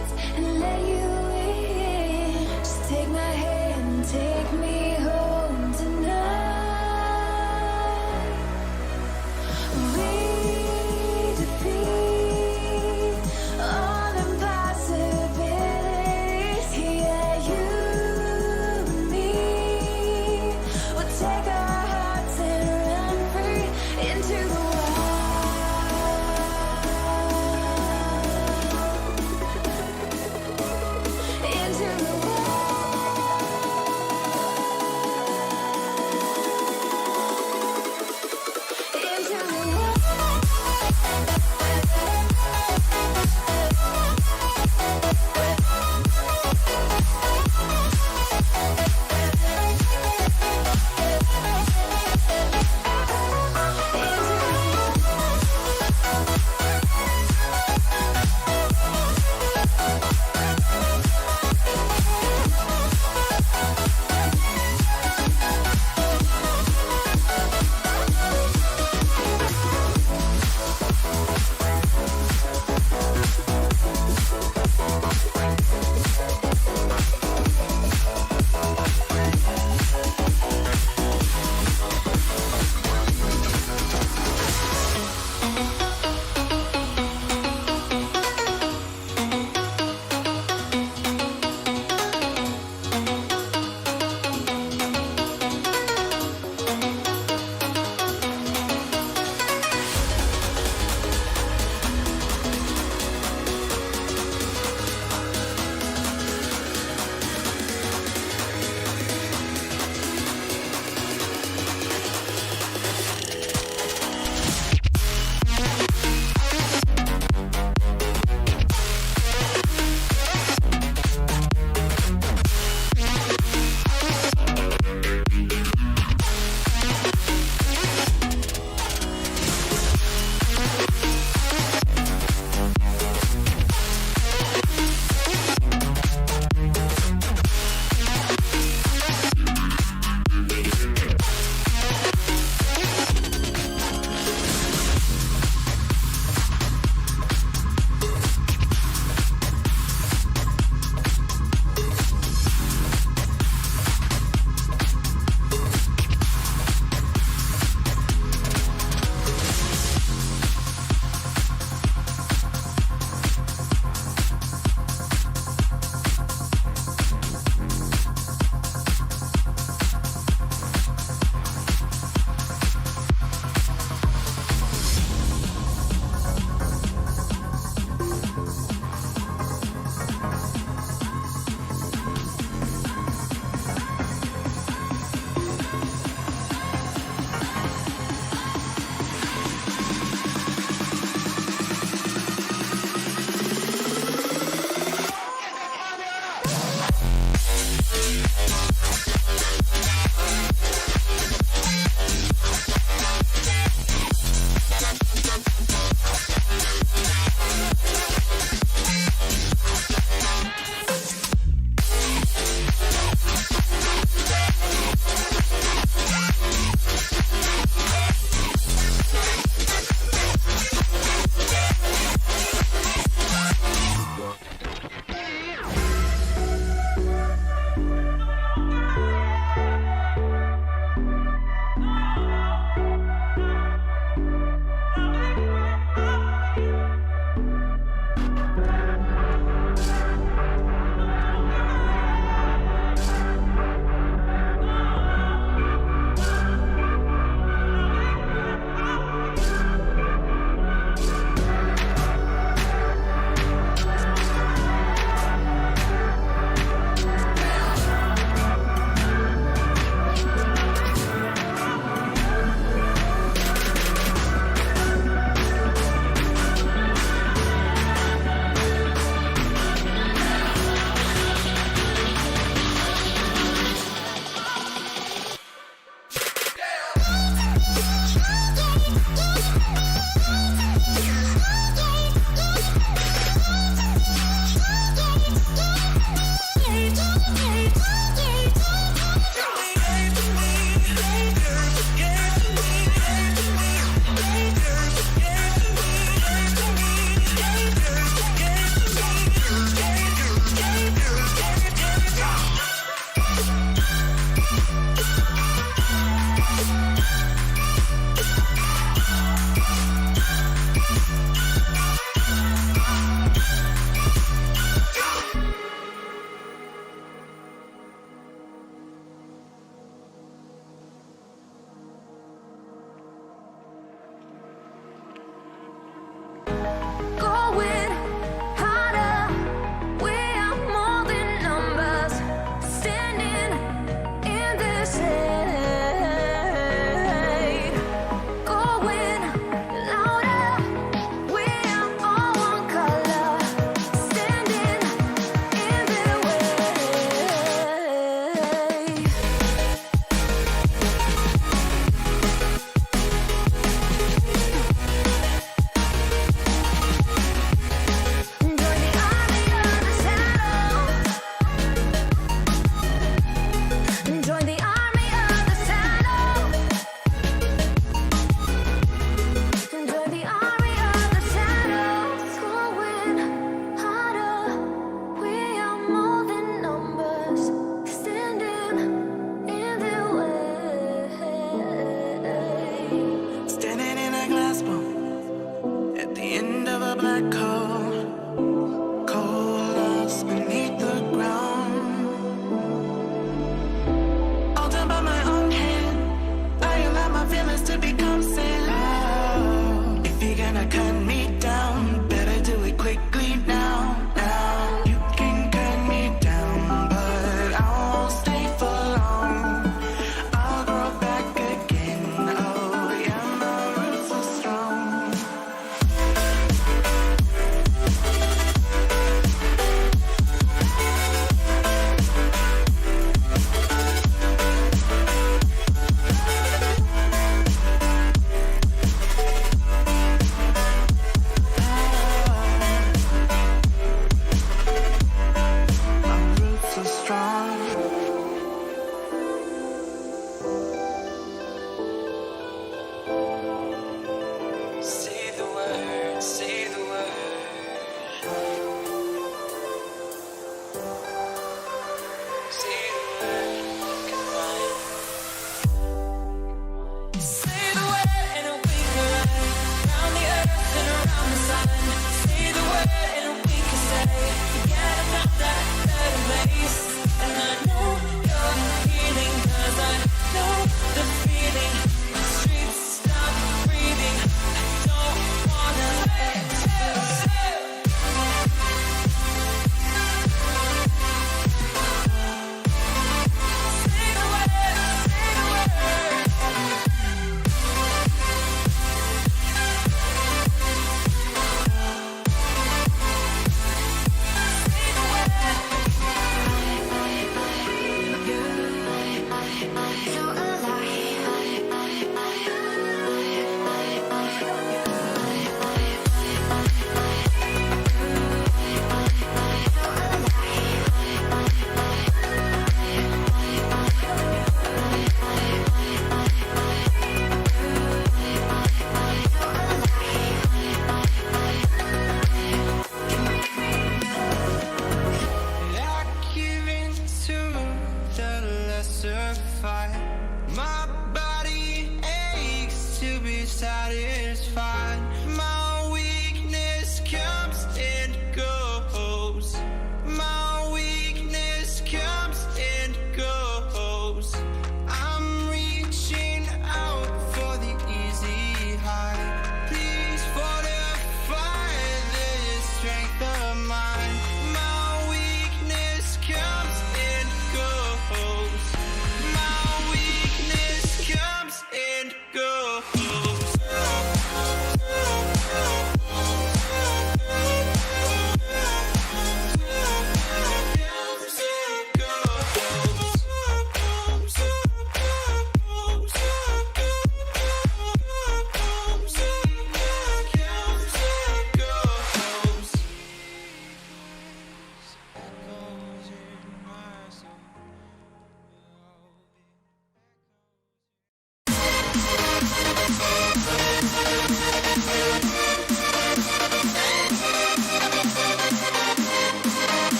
hearts and let you in. Just take my hand, take me home tonight. We defeat all impossibilities. Yeah, you and me will take our hearts and run free into the wild.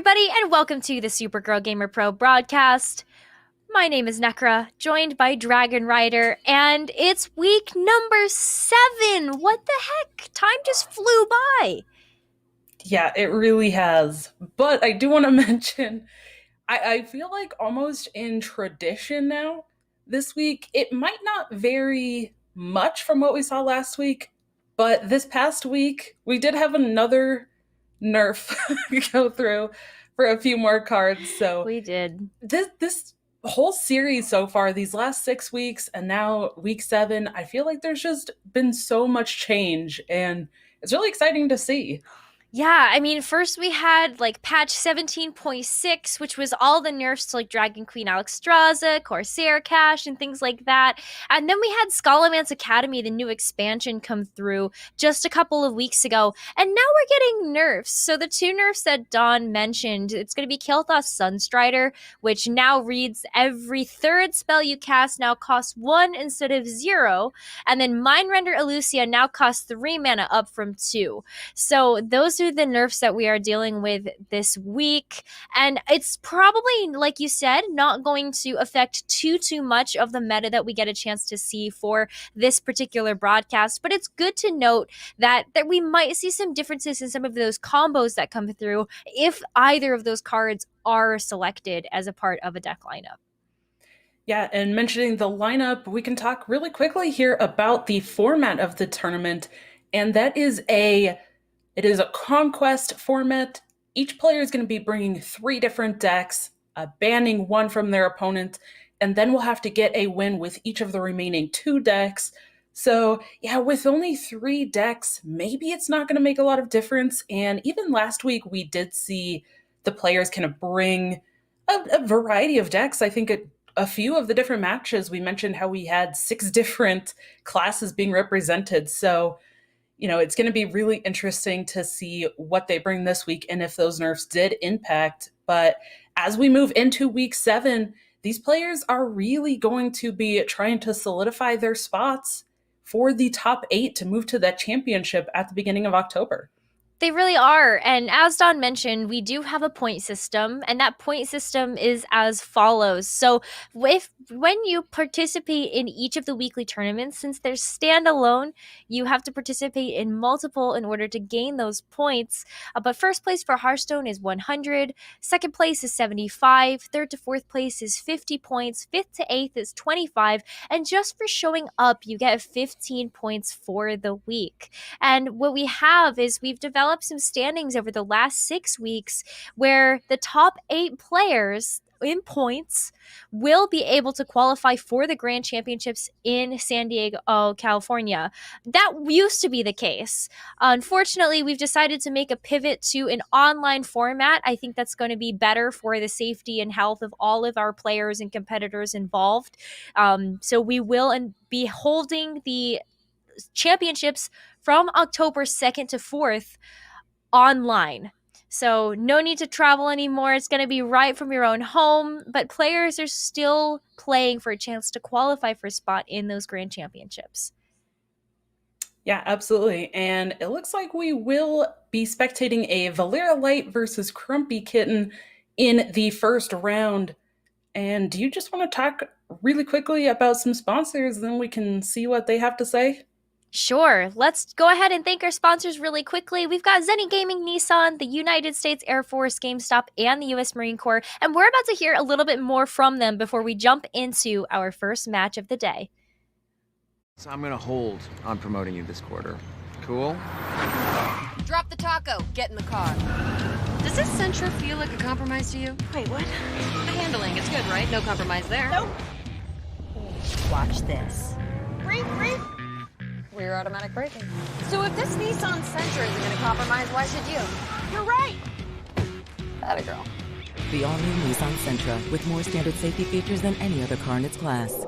everybody, and welcome to the Supergirl Gamer Pro broadcast. My name is Nekra, joined by Dragon Rider, and it's week number 7. What the heck? Time just flew by. Yeah, it really has. But I do want to mention, I feel like almost in tradition now, this week, it might not vary much from what we saw last week, but this past week, we did have another nerf go through for a few more cards. So We did. this whole series so far, these last 6 weeks, and now week 7, I feel like there's just been so much change, and it's really exciting to see. Yeah, I mean, first we had like patch 17.6, which was all the nerfs to like Dragon Queen Alexstrasza, Corsair Cash, and things like that. And then we had Scholomance Academy, the new expansion, come through just a couple of weeks ago. And now we're getting nerfs. So the 2 nerfs that Dawn mentioned, it's going to be Kael'thas Sunstrider, which now reads every 3rd spell you cast now costs 1 instead of 0. And then Mindrender Elucia now costs 3 mana up from 2. So those are the nerfs that we are dealing with this week, and it's probably, like you said, not going to affect too much of the meta that we get a chance to see for this particular broadcast, but it's good to note that we might see some differences in some of those combos that come through if either of those cards are selected as a part of a deck lineup. Yeah, and mentioning the lineup, we can talk really quickly here about the format of the tournament, and that is it is a conquest format. Each player is going to be bringing 3 different decks, banning 1 from their opponent, and then we'll have to get a win with each of the remaining 2 decks. So, yeah, with only 3 decks, maybe it's not going to make a lot of difference. And even last week, we did see the players kind of bring a variety of decks. I think a few of the different matches, we mentioned how we had 6 different classes being represented. So, it's going to be really interesting to see what they bring this week and if those nerfs did impact. But as we move into week 7, these players are really going to be trying to solidify their spots for the top 8 to move to that championship at the beginning of October. They really are. And as Dawn mentioned, we do have a point system, and that point system is as follows. So when you participate in each of the weekly tournaments, since they're standalone, you have to participate in multiple in order to gain those points. But first place for Hearthstone is 100, second place is 75, third to fourth place is 50 points, fifth to eighth is 25, and just for showing up, you get 15 points for the week. And what we have is we've developed some standings over the last 6 weeks where the top 8 players in points will be able to qualify for the Grand Championships in San Diego, California. That used to be the case. Unfortunately, we've decided to make a pivot to an online format. I think that's going to be better for the safety and health of all of our players and competitors involved. So we will be holding the championships from October 2nd to 4th online. So no need to travel anymore. It's going to be right from your own home, but players are still playing for a chance to qualify for a spot in those Grand Championships. Yeah, absolutely. And it looks like we will be spectating a Valera Light versus Crumpy Kitten in the first round. And do you just want to talk really quickly about some sponsors, then we can see what they have to say? Sure. Let's go ahead and thank our sponsors really quickly. We've got Zenny Gaming, Nissan, the United States Air Force, GameStop, and the U.S. Marine Corps. And we're about to hear a little bit more from them before we jump into our first match of the day. So I'm gonna hold on promoting you this quarter. Cool? Drop the taco. Get in the car. Does this Sentra feel like a compromise to you? Wait, what? The handling, it's good, right? No compromise there. Nope. Watch this. Rear automatic braking. So if this Nissan Sentra isn't gonna compromise, why should you? You're right! Atta girl. The all-new Nissan Sentra, with more standard safety features than any other car in its class.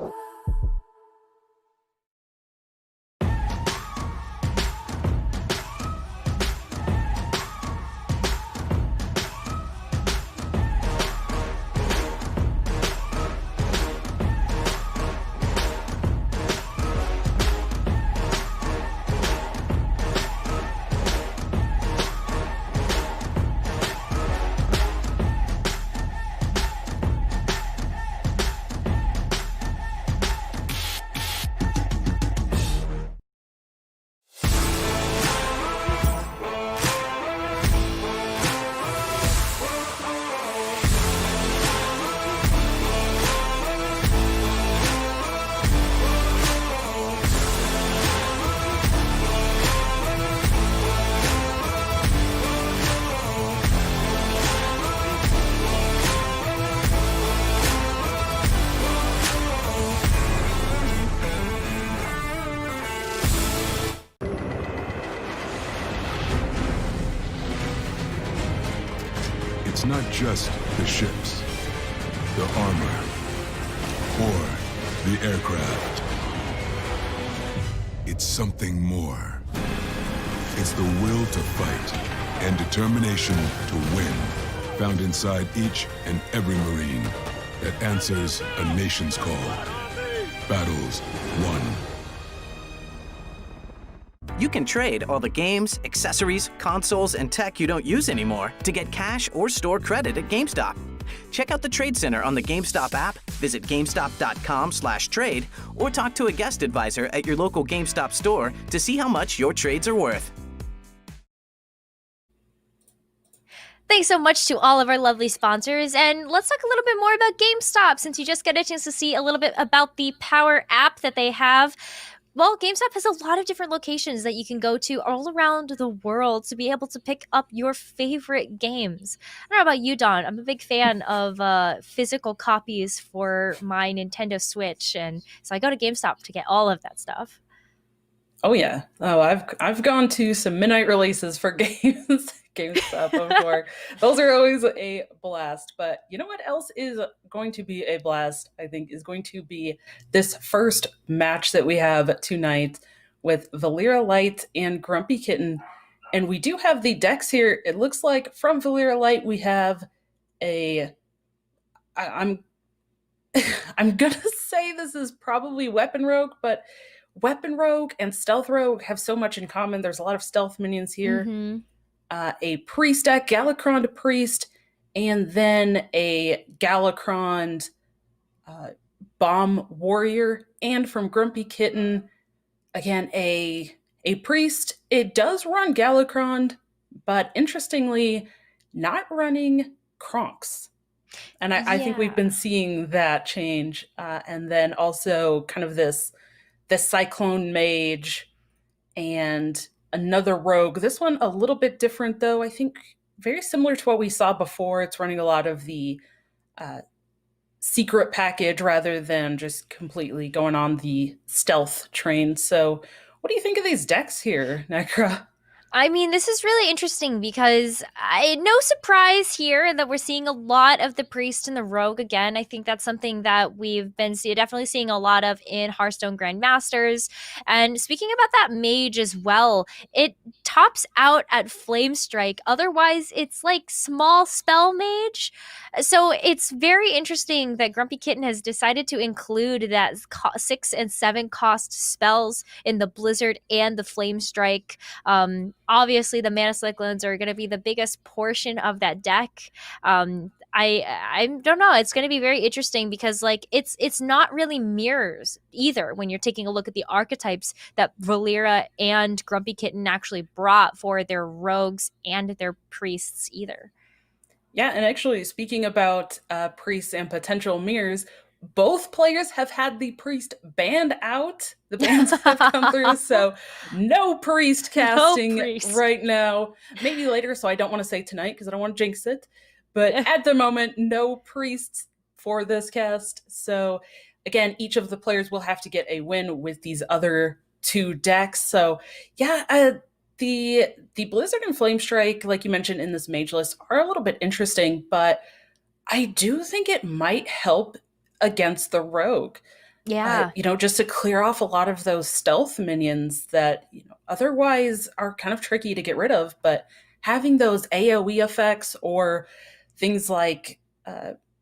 not just the ships, the armor, or the aircraft. It's something more. It's the will to fight and determination to win, found inside each and every Marine that answers a nation's call. Battles won. You can trade all the games, accessories, consoles, and tech you don't use anymore to get cash or store credit at GameStop. Check out the Trade Center on the GameStop app, visit GameStop.com/trade, or talk to a guest advisor at your local GameStop store to see how much your trades are worth. Thanks so much to all of our lovely sponsors. And let's talk a little bit more about GameStop since you just got a chance to see a little bit about the Power app that they have. Well, GameStop has a lot of different locations that you can go to all around the world to be able to pick up your favorite games. I don't know about you, Don. I'm a big fan of physical copies for my Nintendo Switch, and so I go to GameStop to get all of that stuff. Oh yeah. Oh, I've gone to some midnight releases for games, GameStop before. Those are always a blast. But you know what else is going to be a blast? I think is going to be this first match that we have tonight with Valera Light and Grumpy Kitten. And we do have the decks here. It looks like from Valera Light we have I'm gonna say this is probably Weapon Rogue, but Weapon Rogue and Stealth Rogue have so much in common. There's a lot of stealth minions here. Mm-hmm. A Priest deck, Galakron Priest, and then a Galakron Bomb Warrior. And from Grumpy Kitten, again, a Priest. It does run Galakron, but interestingly, not running Kronks. And I think we've been seeing that change. And then also kind of this Cyclone Mage and another Rogue. This one a little bit different, though. I think very similar to what we saw before. It's running a lot of the secret package rather than just completely going on the stealth train. So what do you think of these decks here, Necra? I mean, this is really interesting because no surprise here that we're seeing a lot of the Priest and the Rogue again. I think that's something that we've been definitely seeing a lot of in Hearthstone Grandmasters. And speaking about that Mage as well, it tops out at Flame Strike. Otherwise, it's like small spell Mage. So it's very interesting that Grumpy Kitten has decided to include that 6 and 7 cost spells in the Blizzard and the Flame Strike. Obviously, the Mana Cyclones are going to be the biggest portion of that deck. I don't know. It's going to be very interesting because it's not really mirrors either when you're taking a look at the archetypes that Valera and Grumpy Kitten actually brought for their rogues and their priests either. Yeah, and actually, speaking about priests and potential mirrors, both players have had the priest banned out. The bans have come through, so no priest casting right now. Maybe later, so I don't want to say tonight because I don't want to jinx it. But at the moment, no priests for this cast. So again, each of the players will have to get a win with these other two decks. So yeah, the Blizzard and Flame Strike, like you mentioned in this mage list, are a little bit interesting, but I do think it might help against the Rogue. Yeah. Just to clear off a lot of those stealth minions that, otherwise are kind of tricky to get rid of. But having those AoE effects or things like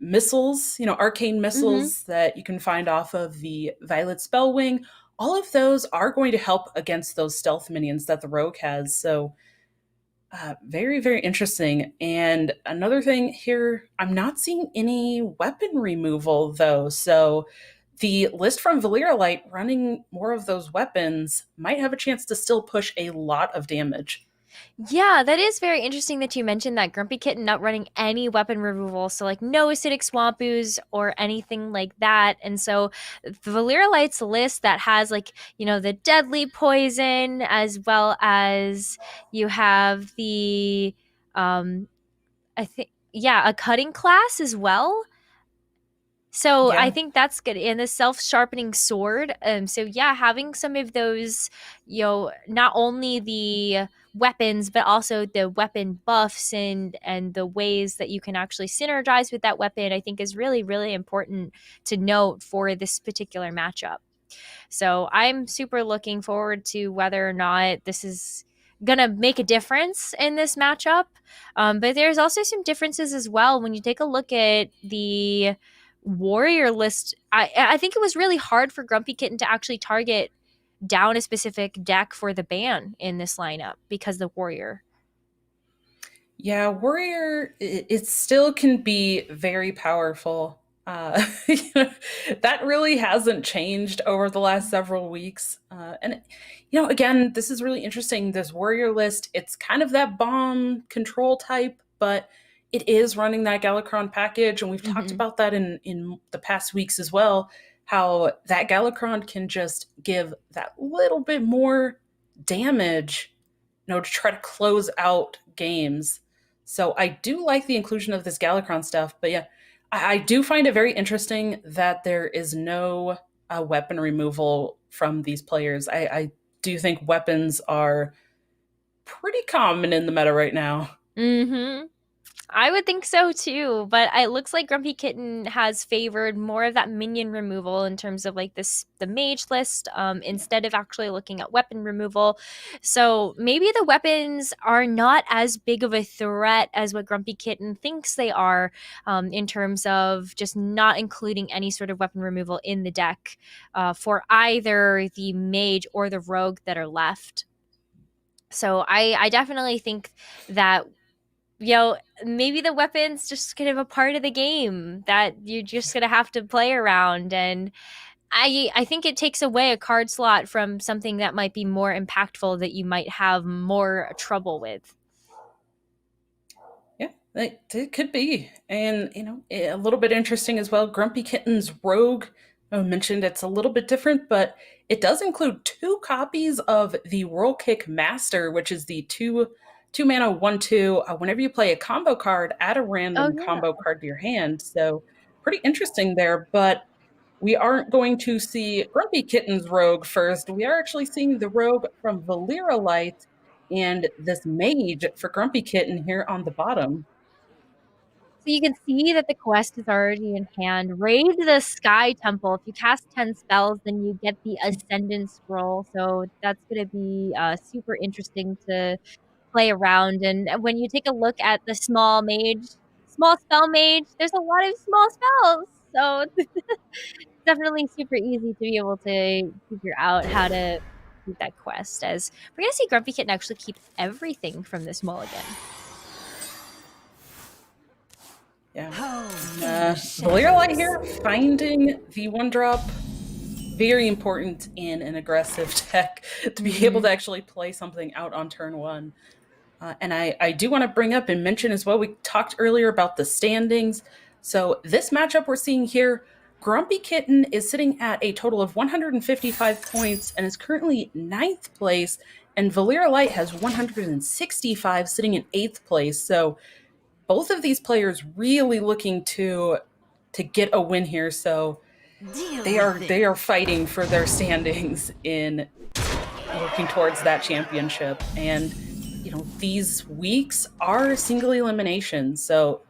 missiles, arcane missiles that you can find off of the Violet Spellwing, all of those are going to help against those stealth minions that the Rogue has. So very, very interesting. And another thing here, I'm not seeing any weapon removal, though. So the list from Valera Light running more of those weapons might have a chance to still push a lot of damage. Yeah, that is very interesting that you mentioned that Grumpy Kitten not running any weapon removal, so no acidic swamp ooze or anything like that. And so Valera Light's list that has the deadly poison, as well as you have the a cutting class as well. So Yeah. I think that's good. And the self-sharpening sword. So yeah, having some of those, not only the weapons, but also the weapon buffs and the ways that you can actually synergize with that weapon, I think is really, really important to note for this particular matchup. So I'm super looking forward to whether or not this is going to make a difference in this matchup. But there's also some differences as well. When you take a look at the warrior list, I think it was really hard for Grumpy Kitten to actually target down a specific deck for the ban in this lineup because the warrior. Yeah, warrior, it still can be very powerful. That really hasn't changed over the last several weeks. And, again, this is really interesting. This warrior list, it's kind of that bomb control type, but it is running that Galakrond package. And we've talked about that in the past weeks as well, how that Galakrond can just give that little bit more damage, to try to close out games. So I do like the inclusion of this Galakrond stuff, but yeah, I do find it very interesting that there is no weapon removal from these players. I do think weapons are pretty common in the meta right now. Mm-hmm. I would think so too, but it looks like Grumpy Kitten has favored more of that minion removal in terms of like the mage list, instead of actually looking at weapon removal. So maybe the weapons are not as big of a threat as what Grumpy Kitten thinks they are, in terms of just not including any sort of weapon removal in the deck for either the mage or the rogue that are left. So I definitely think that maybe the weapon's just kind of a part of the game that you're just gonna have to play around, and I think it takes away a card slot from something that might be more impactful that you might have more trouble with. Yeah, it could be. And, a little bit interesting as well. Grumpy Kitten's Rogue, I mentioned it's a little bit different, but it does include 2 copies of the Whirl Kick Master, which is the two mana 1/2. Whenever you play a combo card, add a random combo card to your hand. So pretty interesting there. But we aren't going to see Grumpy Kitten's Rogue first. We are actually seeing the Rogue from Valera Light and this Mage for Grumpy Kitten here on the bottom. So you can see that the quest is already in hand. Raid the Sky Temple. If you cast 10 spells, then you get the Ascendant Scroll. So that's going to be super interesting to play around. And when you take a look at the small spell mage, there's a lot of small spells. So it's definitely super easy to be able to figure out how to do that quest, as we're going to see Grumpy Kitten actually keep everything from this mulligan. Yeah. Valera Light here, finding the 1-drop, very important in an aggressive deck to be able to actually play something out on turn 1. And I do want to bring up and mention as well, we talked earlier about the standings. So this matchup we're seeing here, Grumpy Kitten is sitting at a total of 155 points and is currently 9th place, and Valera Light has 165, sitting in 8th place. So both of these players really looking to get a win here. So they are fighting for their standings in working towards that championship. And these weeks are single elimination. So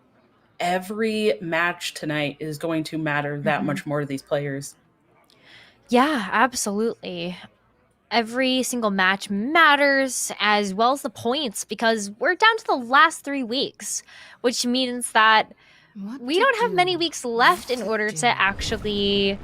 every match tonight is going to matter that much more to these players. Yeah, absolutely. Every single match matters, as well as the points, because we're down to the last 3 weeks, which means that we don't have many weeks left in order to actually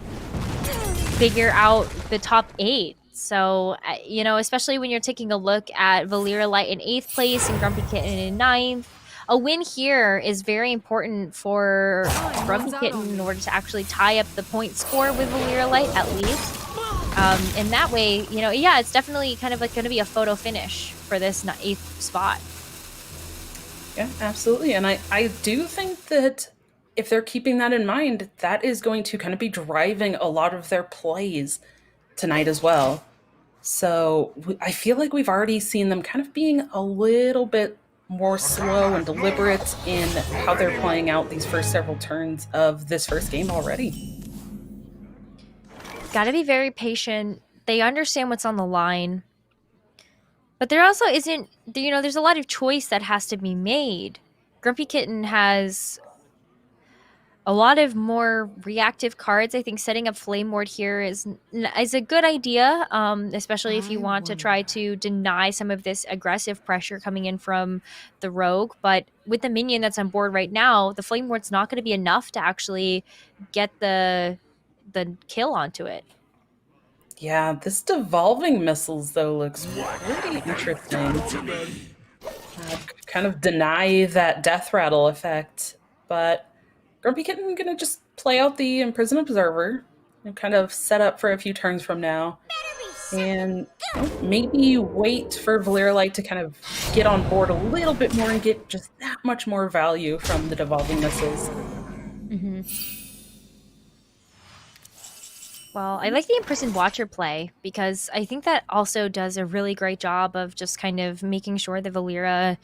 figure out the top 8. So, especially when you're taking a look at Valera Light in 8th place and Grumpy Kitten in 9th, a win here is very important for Grumpy Kitten in order to actually tie up the point score with Valera Light at least. And that way, it's definitely kind of like going to be a photo finish for this 8th spot. Yeah, absolutely. And I do think that if they're keeping that in mind, that is going to kind of be driving a lot of their plays tonight as well. So I feel like we've already seen them kind of being a little bit more slow and deliberate in how they're playing out these first several turns of this first game already. Got to be very patient. They understand what's on the line. But there also isn't, there's a lot of choice that has to be made. Grumpy Kitten has a lot of more reactive cards. I think setting up Flame Ward here is a good idea, especially if you want to try to deny some of this aggressive pressure coming in from the Rogue. But with the minion that's on board right now, the Flame Ward's not going to be enough to actually get the kill onto it. Yeah, this devolving missiles, though, looks pretty interesting. Kind of deny that death rattle effect, but Grumpy Kitten gonna just play out the Imprisoned Observer and kind of set up for a few turns from now. And maybe wait for Valyria Light to kind of get on board a little bit more and get just that much more value from the devolving missiles. Mm-hmm. Well, I like the Imprisoned Watcher play because I think that also does a really great job of just kind of making sure that Valyria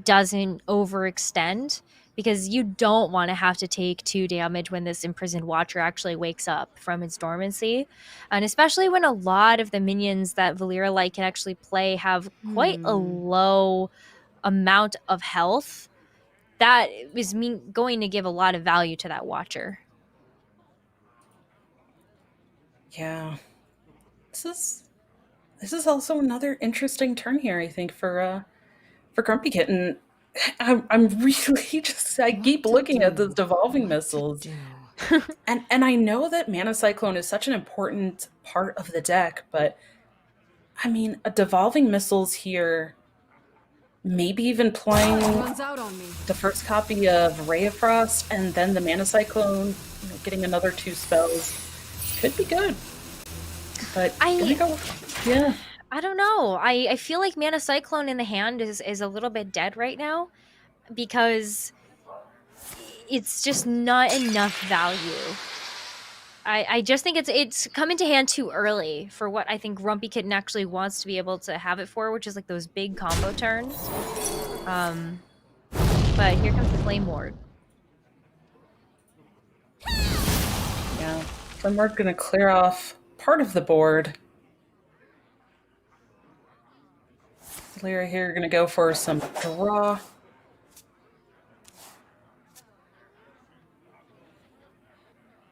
doesn't overextend, because you don't want to have to take 2 damage when this Imprisoned Watcher actually wakes up from its dormancy. And especially when a lot of the minions that Valyria Light can actually play have quite a low amount of health, that is going to give a lot of value to that Watcher. Yeah, this is also another interesting turn here, I think, for Grumpy Kitten. I'm really just, I keep looking at the devolving missiles, and I know that Mana Cyclone is such an important part of the deck, but I mean, a devolving missiles here, maybe even playing the first copy of Ray of Frost and then the Mana Cyclone, getting another 2 spells. Could be good, but I don't know. I feel like Mana Cyclone in the hand is a little bit dead right now, because it's just not enough value. I just think it's come into hand too early for what I think Grumpy Kitten actually wants to be able to have it for, which is like those big combo turns. But here comes the Flame Ward. Yeah. Then we're going to clear off part of the board. Valyria here going to go for some draw.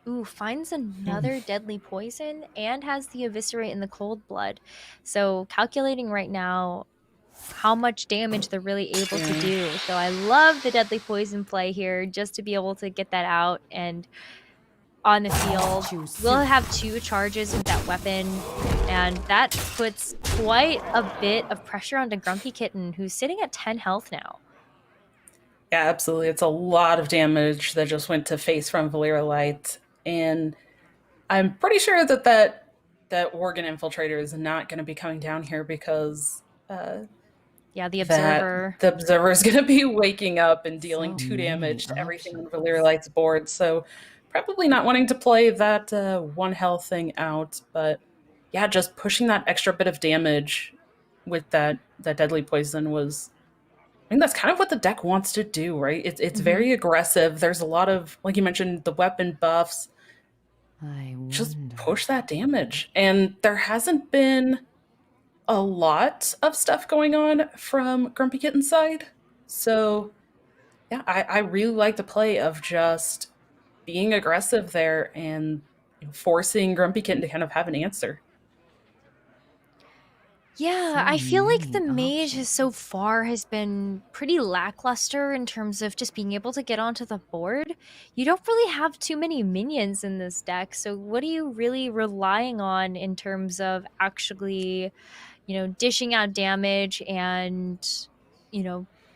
Ooh, finds another deadly poison and has the Eviscerate in the Cold Blood. So calculating right now how much damage they're really able to do. So I love the deadly poison play here, just to be able to get that out and on the field. We'll have 2 charges with that weapon, and that puts quite a bit of pressure onto Grumpy Kitten, who's sitting at 10 health now. Yeah, absolutely. It's a lot of damage that just went to face from Valyria Light, and I'm pretty sure that Worgen Infiltrator is not going to be coming down here because the Observer. The Observer is going to be waking up and dealing 2 damage to everything on Valyria Light's board, so probably not wanting to play that 1 health thing out, but yeah, just pushing that extra bit of damage with that deadly poison was, I think that's kind of what the deck wants to do, right? It's very aggressive. There's a lot of, like you mentioned, the weapon buffs. Just push that damage. And there hasn't been a lot of stuff going on from Grumpy Kitten's side. So yeah, I really like the play of just being aggressive there and forcing Grumpy Kitten to kind of have an answer. Yeah, I feel like the mage so far has been pretty lackluster in terms of just being able to get onto the board. You don't really have too many minions in this deck, so what are you really relying on in terms of actually, dishing out damage and,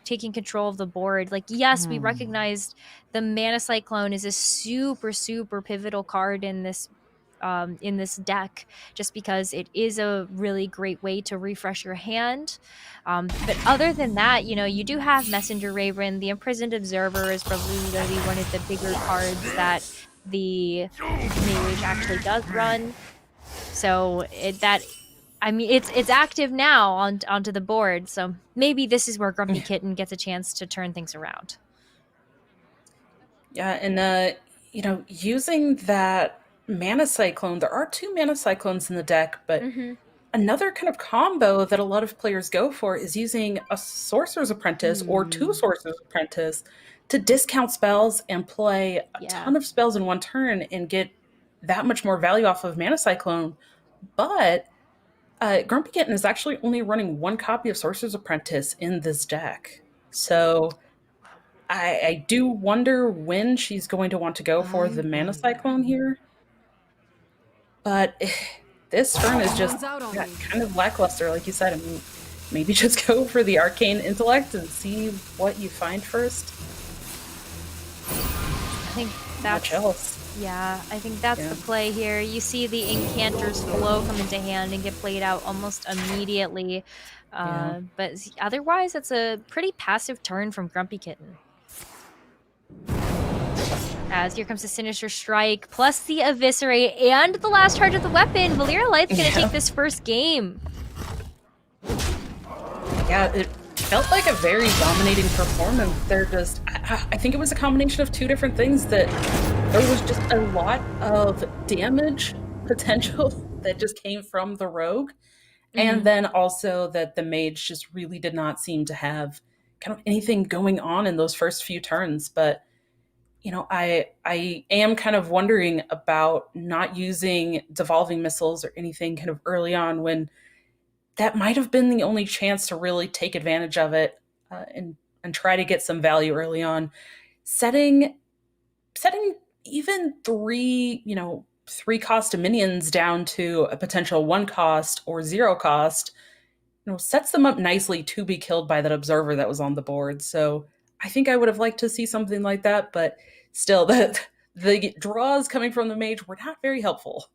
taking control of the board? Like, yes, we recognized the Mana Cyclone is a super, super pivotal card in this deck, just because it is a really great way to refresh your hand. But other than that, you do have Messenger Raven. The Imprisoned Observer is probably going to be one of the bigger cards that the mage actually does run. So that I mean, it's active now onto the board, so maybe this is where Grumpy Kitten gets a chance to turn things around. Yeah, and using that Mana Cyclone, there are 2 Mana Cyclones in the deck, but another kind of combo that a lot of players go for is using a Sorcerer's Apprentice or 2 Sorcerer's Apprentice to discount spells and play a ton of spells in one turn and get that much more value off of Mana Cyclone. But Grumpy Kitten is actually only running 1 copy of Sorcerer's Apprentice in this deck. So I do wonder when she's going to want to go for the Mana Cyclone here. But this turn is just kind of lackluster, like you said. I mean, maybe just go for the Arcane Intellect and see what you find first. I think that's much else. Yeah, I think that's the play here. You see the Incanter's Flow come into hand and get played out almost immediately. But otherwise, it's a pretty passive turn from Grumpy Kitten. As here comes the Sinister Strike, plus the Eviscerate, and the last charge of the weapon. Valyria Light's gonna take this first game. Yeah, it felt like a very dominating performance. I think it was a combination of 2 different things, that there was just a lot of damage potential that just came from the rogue. And then also that the mage just really did not seem to have kind of anything going on in those first few turns. But I am kind of wondering about not using devolving missiles or anything kind of early on, when that might have been the only chance to really take advantage of it and try to get some value early on. Setting even 3 cost of minions down to a potential 1 cost or 0 cost, sets them up nicely to be killed by that observer that was on the board. So I think I would have liked to see something like that, but still, the draws coming from the mage were not very helpful.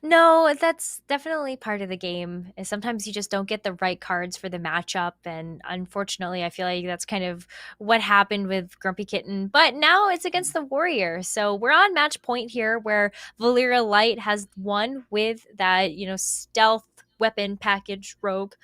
No, that's definitely part of the game. Sometimes you just don't get the right cards for the matchup, and unfortunately, I feel like that's kind of what happened with Grumpy Kitten. But now it's against the Warrior, so we're on match point here, where Valyria Light has won with that, stealth weapon package rogue.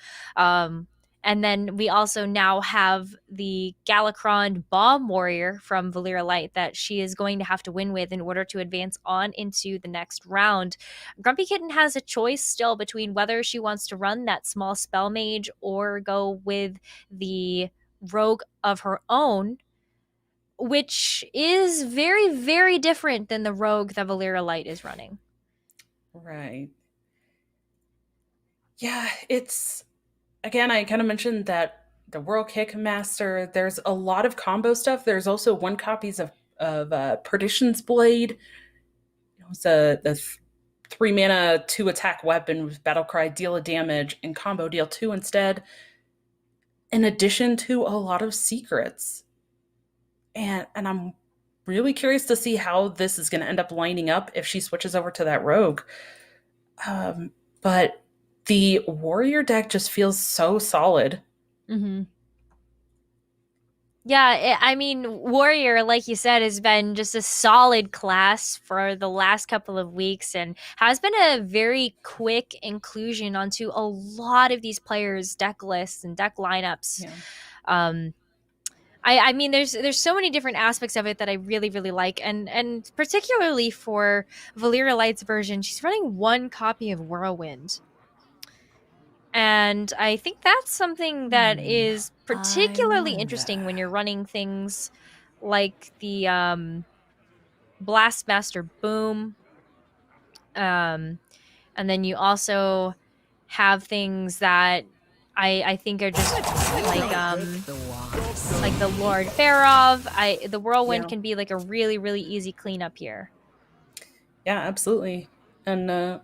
And then we also now have the Galakrond Bomb Warrior from Valyria Light that she is going to have to win with in order to advance on into the next round. Grumpy Kitten has a choice still between whether she wants to run that small spell mage or go with the rogue of her own, which is very, very different than the rogue that Valyria Light is running. Right. Yeah, again, I kind of mentioned that the World Kickmaster, there's a lot of combo stuff. There's also 1 copies of Perdition's Blade. It's the 3 mana, 2 attack weapon with Battlecry, deal a damage, and combo deal 2 instead, in addition to a lot of secrets. And I'm really curious to see how this is going to end up lining up if she switches over to that rogue. But the Warrior deck just feels so solid. Yeah, I mean, Warrior, like you said, has been just a solid class for the last couple of weeks and has been a very quick inclusion onto a lot of these players' deck lists and deck lineups. I mean, there's so many different aspects of it that I really, really like. And particularly for Valyria Light's version, she's running 1 copy of Whirlwind. And I think that's something that is particularly interesting when you're running things like the Blastmaster Boom. And then you also have things that I think are just like the Lord Farov. The Whirlwind can be like a really, really easy cleanup here. Yeah, absolutely. And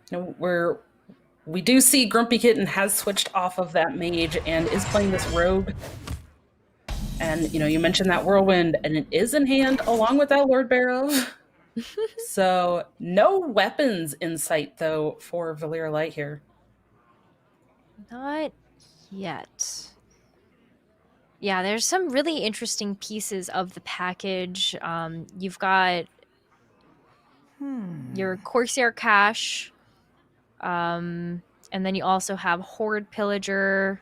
we do see Grumpy Kitten has switched off of that mage and is playing this rogue. And, you mentioned that Whirlwind, and it is in hand along with that Lord Barrow. So no weapons in sight, though, for Valyria Light here. Not yet. Yeah, there's some really interesting pieces of the package. You've got your Corsair Cache, and And then you also have Horde Pillager.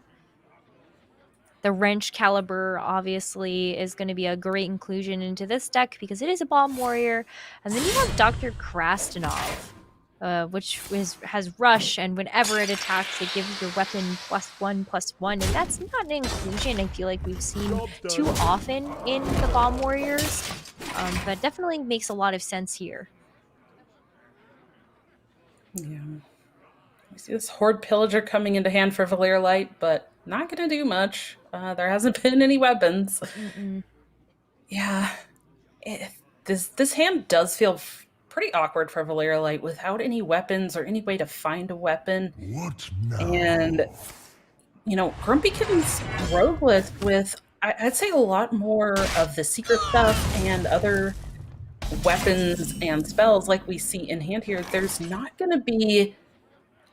The Wrench Caliber obviously is going to be a great inclusion into this deck because it is a Bomb Warrior. And then you have Dr. Krastenov, which has Rush, and whenever it attacks, it gives your weapon +1/+1. And that's not an inclusion I feel like we've seen too often in the Bomb Warriors, but definitely makes a lot of sense here. Yeah. We see this Horde Pillager coming into hand for Valir Light, but not going to do much. There hasn't been any weapons. Yeah. This hand does feel pretty awkward for Valir Light without any weapons or any way to find a weapon. What now? And, Grumpy Kitten's rogue list with, I'd say, a lot more of the secret stuff and other weapons and spells like we see in hand here. There's not going to be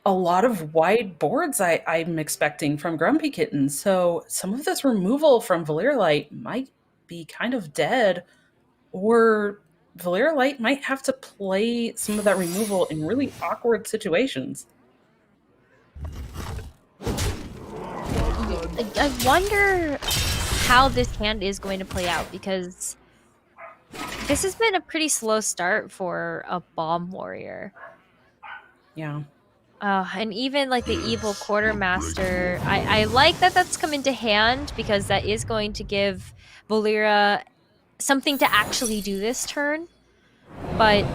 a lot of wide boards I'm expecting from Grumpy Kitten. So some of this removal from Valir Light might be kind of dead, or Valir Light might have to play some of that removal in really awkward situations. I wonder how this hand is going to play out, because this has been a pretty slow start for a Bomb Warrior. Yeah. And even like the Evil Quartermaster, I like that that's come into hand, because that is going to give Valeera something to actually do this turn. But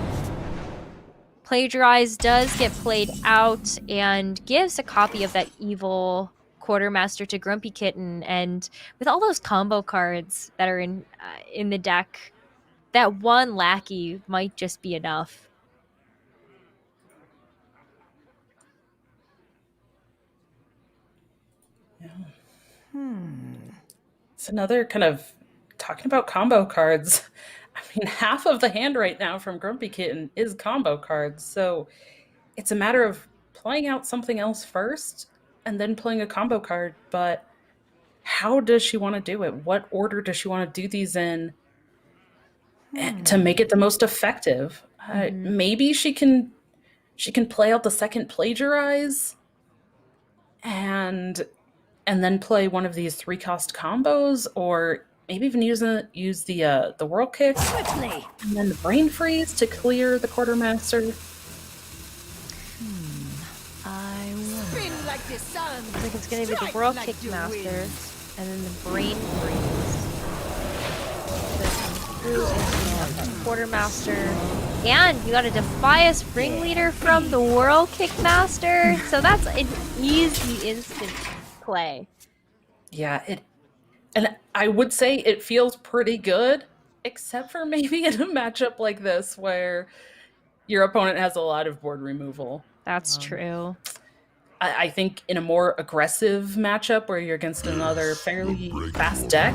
Plagiarize does get played out and gives a copy of that Evil Quartermaster to Grumpy Kitten, and with all those combo cards that are in the deck, that one lackey might just be enough. It's another kind of talking about combo cards. I mean, half of the hand right now from Grumpy Kitten is combo cards. So it's a matter of playing out something else first and then playing a combo card. But how does she want to do it? What order does she want to do these in to make it the most effective? Maybe she can play out the second Plagiarize and then play one of these 3-cost combos, or maybe even use the Whirl Kick and then the Brain Freeze to clear the Quartermaster. Spin like the sun. I think it's going to be the Whirl Kick Master, and then the Brain Freeze. Quartermaster, and you got a Defias Ringleader from the Whirl Kick Master, so that's an easy instant play. Yeah, and I would say it feels pretty good, except for maybe in a matchup like this where your opponent has a lot of board removal. That's true. I think in a more aggressive matchup where you're against another fairly fast deck,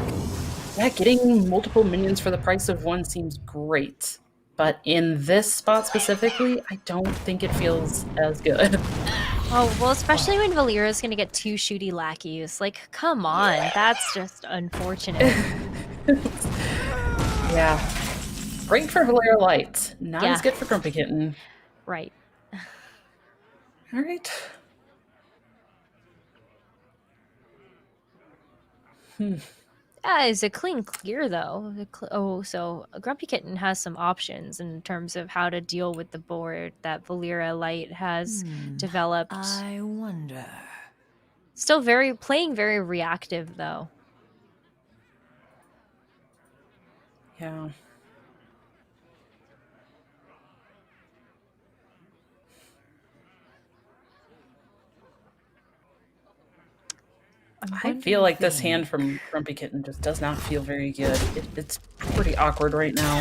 getting multiple minions for the price of one seems great. But in this spot specifically, I don't think it feels as good. Oh, well, especially when Valeera is going to get 2 shooty lackeys. Like, come on. That's just unfortunate. Yeah. Great for Valir Light. Not as good for Grumpy Kitten. Right. All right. It's a clean clear, though. So Grumpy Kitten has some options in terms of how to deal with the board that Valeera Light has developed. I wonder. Still playing very reactive, though. Yeah. I feel like this hand from Grumpy Kitten just does not feel very good. It's pretty awkward right now.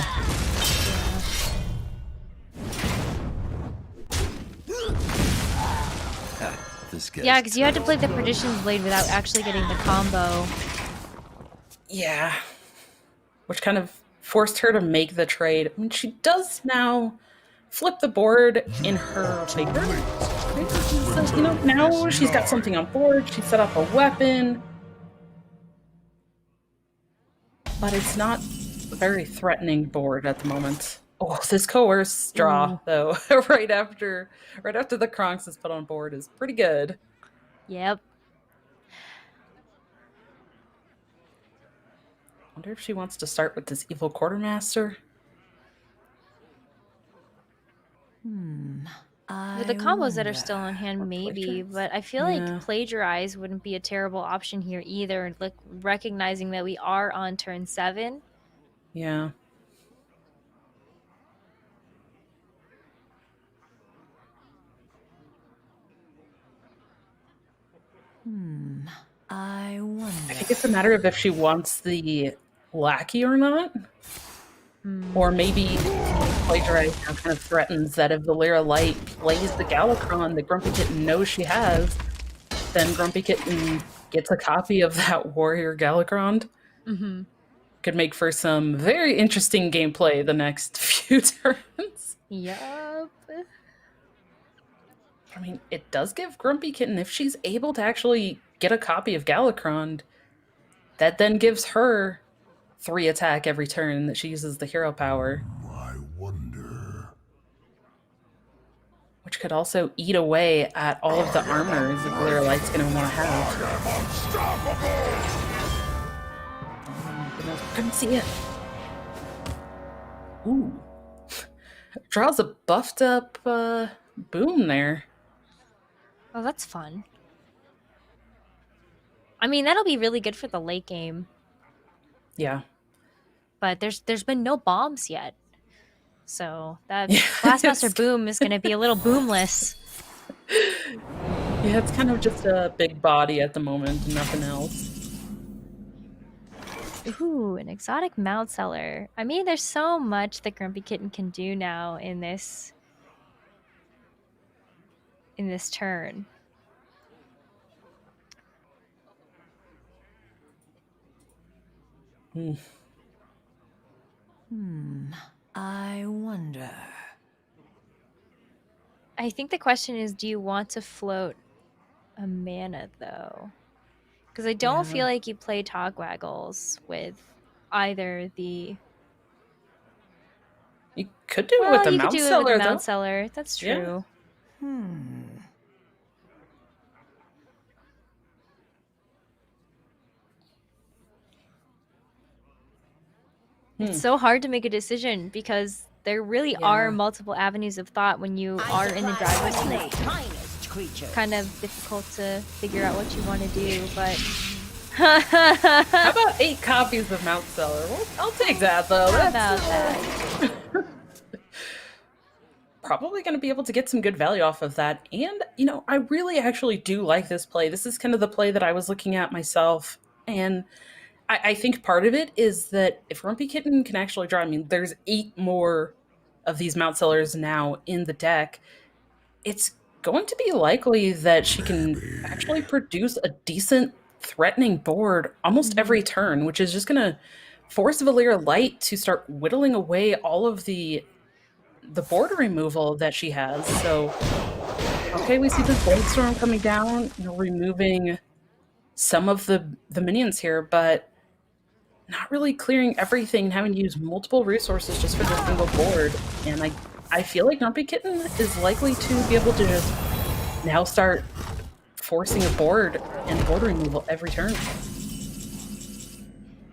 Yeah, because you had to play the Perdition Blade without actually getting the combo. Yeah. Which kind of forced her to make the trade. I mean, she does now flip the board in her favor. So, now she's got something on board. She set up a weapon. But it's not a very threatening board at the moment. Oh, this coerce draw though, right after the Kronks is put on board is pretty good. Yep. Wonder if she wants to start with this evil quartermaster. With the combos that are still on hand, maybe, but I feel Yeah. like plagiarize wouldn't be a terrible option here either. Like recognizing that we are on turn 7. Yeah. I wonder. I think it's a matter of if she wants the lackey or not. Or maybe plagiarize now kind of threatens that if Valyra Light plays the Galakron that Grumpy Kitten knows she has, then Grumpy Kitten gets a copy of that Warrior Galakron. Mm-hmm. Could make for some very interesting gameplay the next few turns. Yup. I mean, it does give Grumpy Kitten, if she's able to actually get a copy of Galakron, that then gives her 3 attack every turn that she uses the hero power. I wonder. Which could also eat away at all of the armors that Valyra Light's going to want to have. Oh my goodness, I couldn't see it. Ooh. Draws a buffed up boom there. Oh, that's fun. I mean, that'll be really good for the late game. Yeah. But there's been no bombs yet. So that Yeah, Blastmaster it's- boom is going to be a little boomless. Yeah, it's kind of just a big body at the moment and nothing else. Ooh, an exotic mount seller. I mean, there's so much that Grumpy Kitten can do now in this turn. I wonder. I think the question is, do you want to float a mana, though? Because I don't Yeah. feel like you play Togwaggles with either the... You could do it Well, with the you could mount do it seller, with the though. mount seller. That's Yeah. true. It's so hard to make a decision because there really are Yeah. multiple avenues of thought when you are in the driver's seat. Tiniest creature. Kind of difficult to figure out what you want to do, but How about 8 copies of Mount Seller? Well, I'll take that, though. how That's about that? probably going to be able to get some good value off of that. And, you know, I really actually do like this play. This is kind of the play that I was looking at myself. And I think part of it is that if Grumpy Kitten can actually draw, I mean, there's 8 more of these Mount Sellers now in the deck. It's going to be likely that she can actually produce a decent threatening board almost every turn, which is just going to force Valyra Light to start whittling away all of the border removal that she has. So, okay, we see this Boltstorm coming down, you know, removing some of the minions here, but not really clearing everything and having to use multiple resources just for this single board. And I feel like Grumpy Kitten is likely to be able to just now start forcing a board and border removal every turn.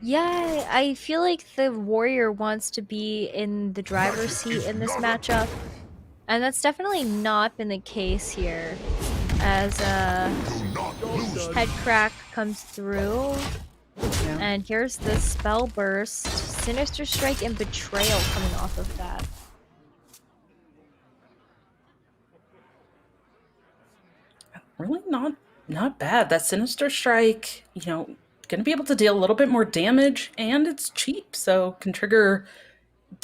Yeah, I feel like the warrior wants to be in the driver's seat in this matchup. And that's definitely not been the case here. As Head Crack comes through. Yeah. And here's the Spell Burst, Sinister Strike, and Betrayal coming off of that. Really not bad. That Sinister Strike, you know, going to be able to deal a little bit more damage, and it's cheap, so can trigger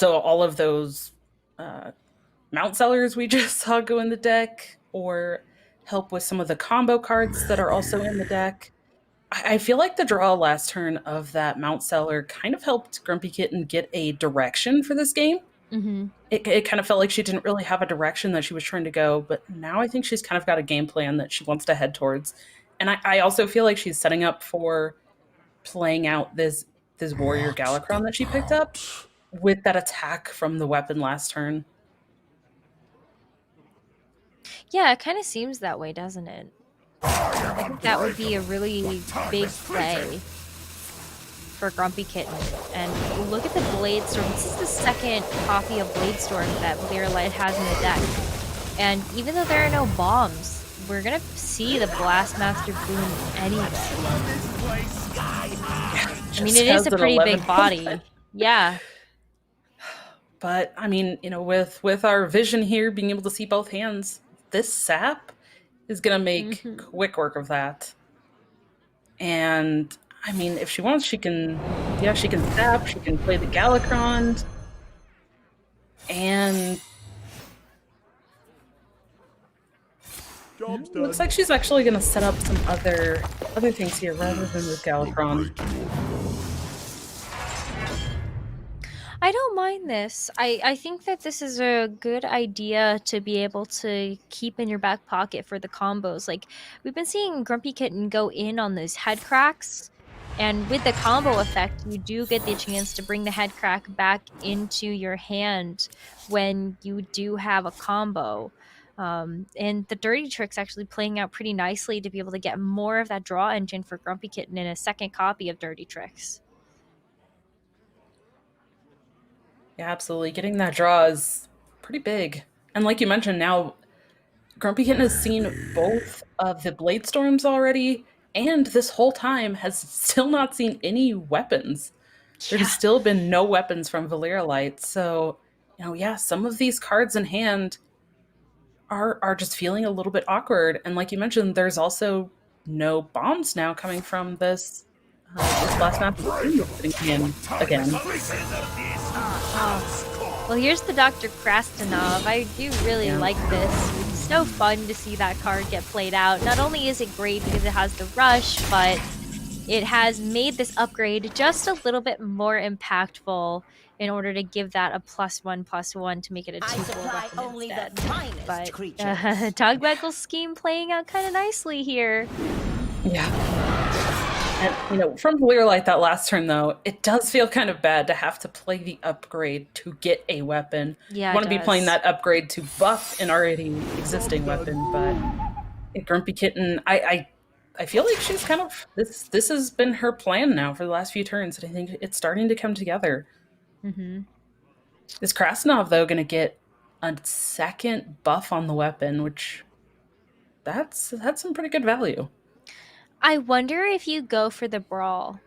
all of those Mount Sellers we just saw go in the deck, or help with some of the combo cards that are also in the deck. I feel like the draw last turn of that Mount Seller kind of helped Grumpy Kitten get a direction for this game. Mm-hmm. It kind of felt like she didn't really have a direction that she was trying to go, but now I think she's kind of got a game plan that she wants to head towards. And I also feel like she's setting up for playing out this Warrior Galakron that she picked up. with that attack from the weapon last turn. Yeah, it kind of seems that way, doesn't it? I think that would be a really big play for Grumpy Kitten. And look at the Blade Storm. This is the second copy of Blade Storm that Valyria Light has in the deck. And even though there are no bombs, we're gonna see the Blastmaster Boom anyway. I mean, it is a pretty big body. Yeah. But I mean, with our vision here, being able to see both hands, this sap is gonna make quick work of that. And I mean, if she wants, she can sap, she can play the Galakrond, and looks like she's actually gonna set up some other things here rather than with Galakrond. I don't mind this. I think that this is a good idea to be able to keep in your back pocket for the combos. Like, we've been seeing Grumpy Kitten go in on those head cracks, and with the combo effect, you do get the chance to bring the head crack back into your hand when you do have a combo. And the Dirty Trick's actually playing out pretty nicely to be able to get more of that draw engine for Grumpy Kitten in a second copy of Dirty Tricks. Yeah, absolutely. Getting that draw is pretty big. And like you mentioned, now Grumpy Kitten has seen both of the Blade Storms already, and this whole time has still not seen any weapons. Yeah. There's still been no weapons from Valyria Light. So, some of these cards in hand are just feeling a little bit awkward. And like you mentioned, there's also no bombs now coming from this last map in again. Well, here's the Dr. Krastanov. I do really like this. It's so fun to see that card get played out. Not only is it great because it has the rush, but it has made this upgrade just a little bit more impactful in order to give that a +1/+1 to make it a 2/4 weapon only instead. But Togbeckle's scheme playing out kind of nicely here. Yeah. And, from Valyria Light that last turn, though, it does feel kind of bad to have to play the upgrade to get a weapon. Yeah, you want to be playing that upgrade to buff an already existing weapon, but Grumpy Kitten, I feel like she's kind of this has been her plan now for the last few turns, and I think it's starting to come together. Is Krastanov, though, going to get a second buff on the weapon, which that's some pretty good value. I wonder if you go for the Brawl.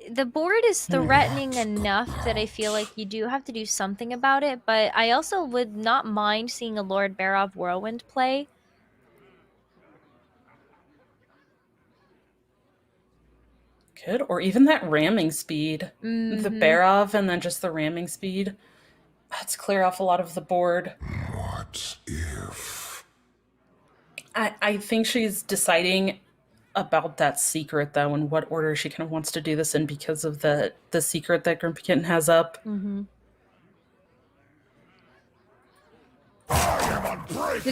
The board is threatening enough that I feel like you do have to do something about it, but I also would not mind seeing a Lord Barov Whirlwind play. Good, or even that ramming speed. The Barov and then just the ramming speed. Let's clear off a lot of the board. What if... I think she's deciding about that secret, though, and what order she kind of wants to do this in because of the secret that Grumpy Kitten has up. The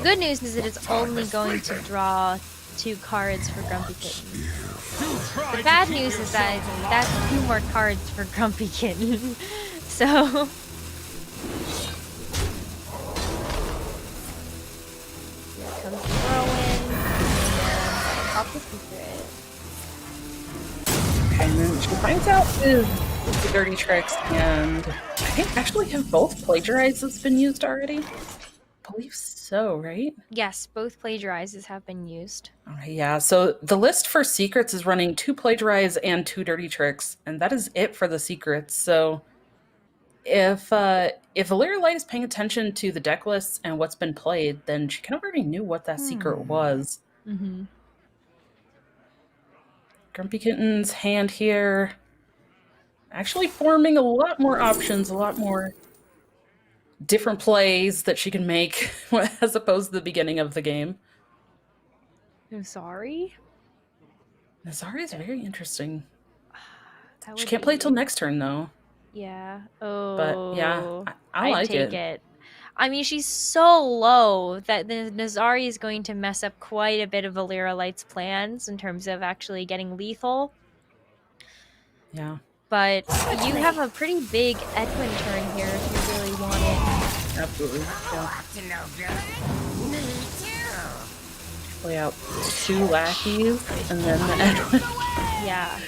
good news is that it's only going to draw 2 cards for Grumpy Kitten. The bad news is that that's 2 more cards for Grumpy Kitten. So... comes the Whirlwind, and pop the secret. And then she finds out with the Dirty Tricks, and I think actually have both Plagiarizes been used already? I believe so, right? Yes, both Plagiarizes have been used. Alright, yeah, so the list for secrets is running 2 Plagiarize and 2 Dirty Tricks, and that is it for the secrets. So if Valyria Light is paying attention to the deck lists and what's been played, then she kind of already knew what that secret was. Grumpy Kitten's hand here actually forming a lot more options, a lot more different plays that she can make as opposed to the beginning of the game. Nazari? Nazari is very interesting. She can't play till next turn, though. Yeah. Oh. But yeah, I like it. I mean, she's so low that the Nazari is going to mess up quite a bit of Valyria Light's plans in terms of actually getting lethal. Yeah. but you have a pretty big Edwin turn here if you really want it. Absolutely. Play out 2 lackeys and then the Edwin. Yeah.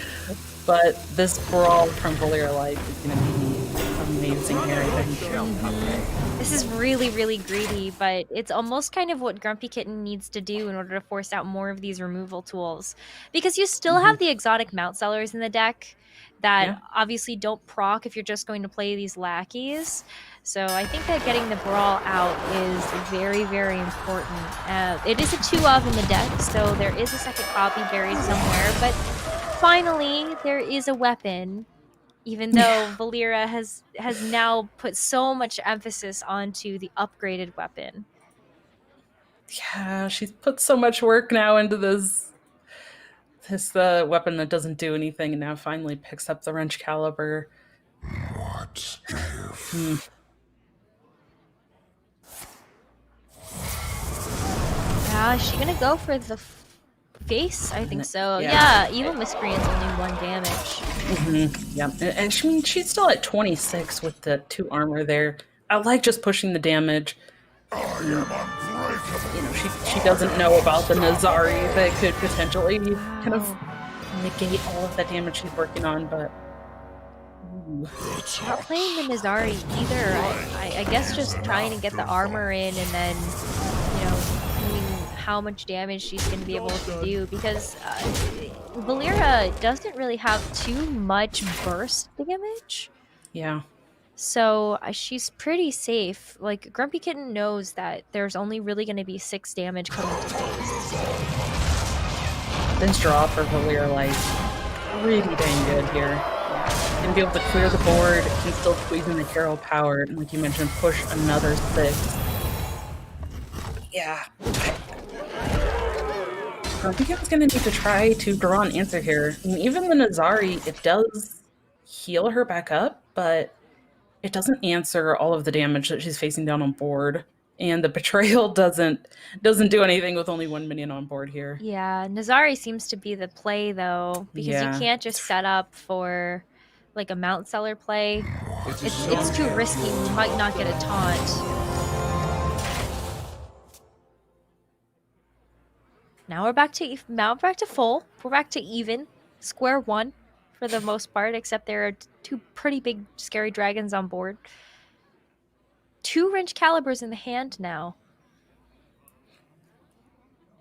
But this brawl from Valyria Light is going to be amazing here, I think. This is really, really greedy, but it's almost kind of what Grumpy Kitten needs to do in order to force out more of these removal tools. Because you still have the exotic mount sellers in the deck that obviously don't proc if you're just going to play these lackeys. So I think that getting the brawl out is very, very important. It is a 2-of in the deck, so there is a second copy buried somewhere, but finally there is a weapon. Even though Valyria has now put so much emphasis onto the upgraded weapon. Yeah, she's put so much work now into this weapon that doesn't do anything, and now finally picks up the wrench caliber. What if? Is she gonna go for the face? I think so. Yeah. Yeah, Evil Miscreant's only 1 damage. Yeah, and she's still at 26 with the 2 armor there. I like just pushing the damage. You know, she doesn't know about the Nazari that could potentially kind of negate all of that damage she's working on, but Not playing the Nazari either. I guess just trying to get the armor in and then, you know, seeing how much damage she's going to be able to do, because Valyria doesn't really have too much burst damage. yeah. So she's pretty safe. Like, Grumpy Kitten knows that there's only really going to be 6 damage coming to face. This draw for Valyria Light pretty dang good here. Gonna be able to clear the board and still squeeze in the hero power, and like you mentioned, push another 6. Yeah. Grumpy Kitten's gonna need to try to draw an answer here. I mean, even the Nazari, it does heal her back up, but it doesn't answer all of the damage that she's facing down on board. And the Betrayal doesn't do anything with only 1 minion on board here. Yeah, Nazari seems to be the play, though, because Yeah. you can't just set up for, like, a mount seller play. It's too risky. You might not get a taunt. Now we're back to full. We're back to even, square one, for the most part, except there are 2 pretty big scary dragons on board. 2 wrench calibers in the hand now.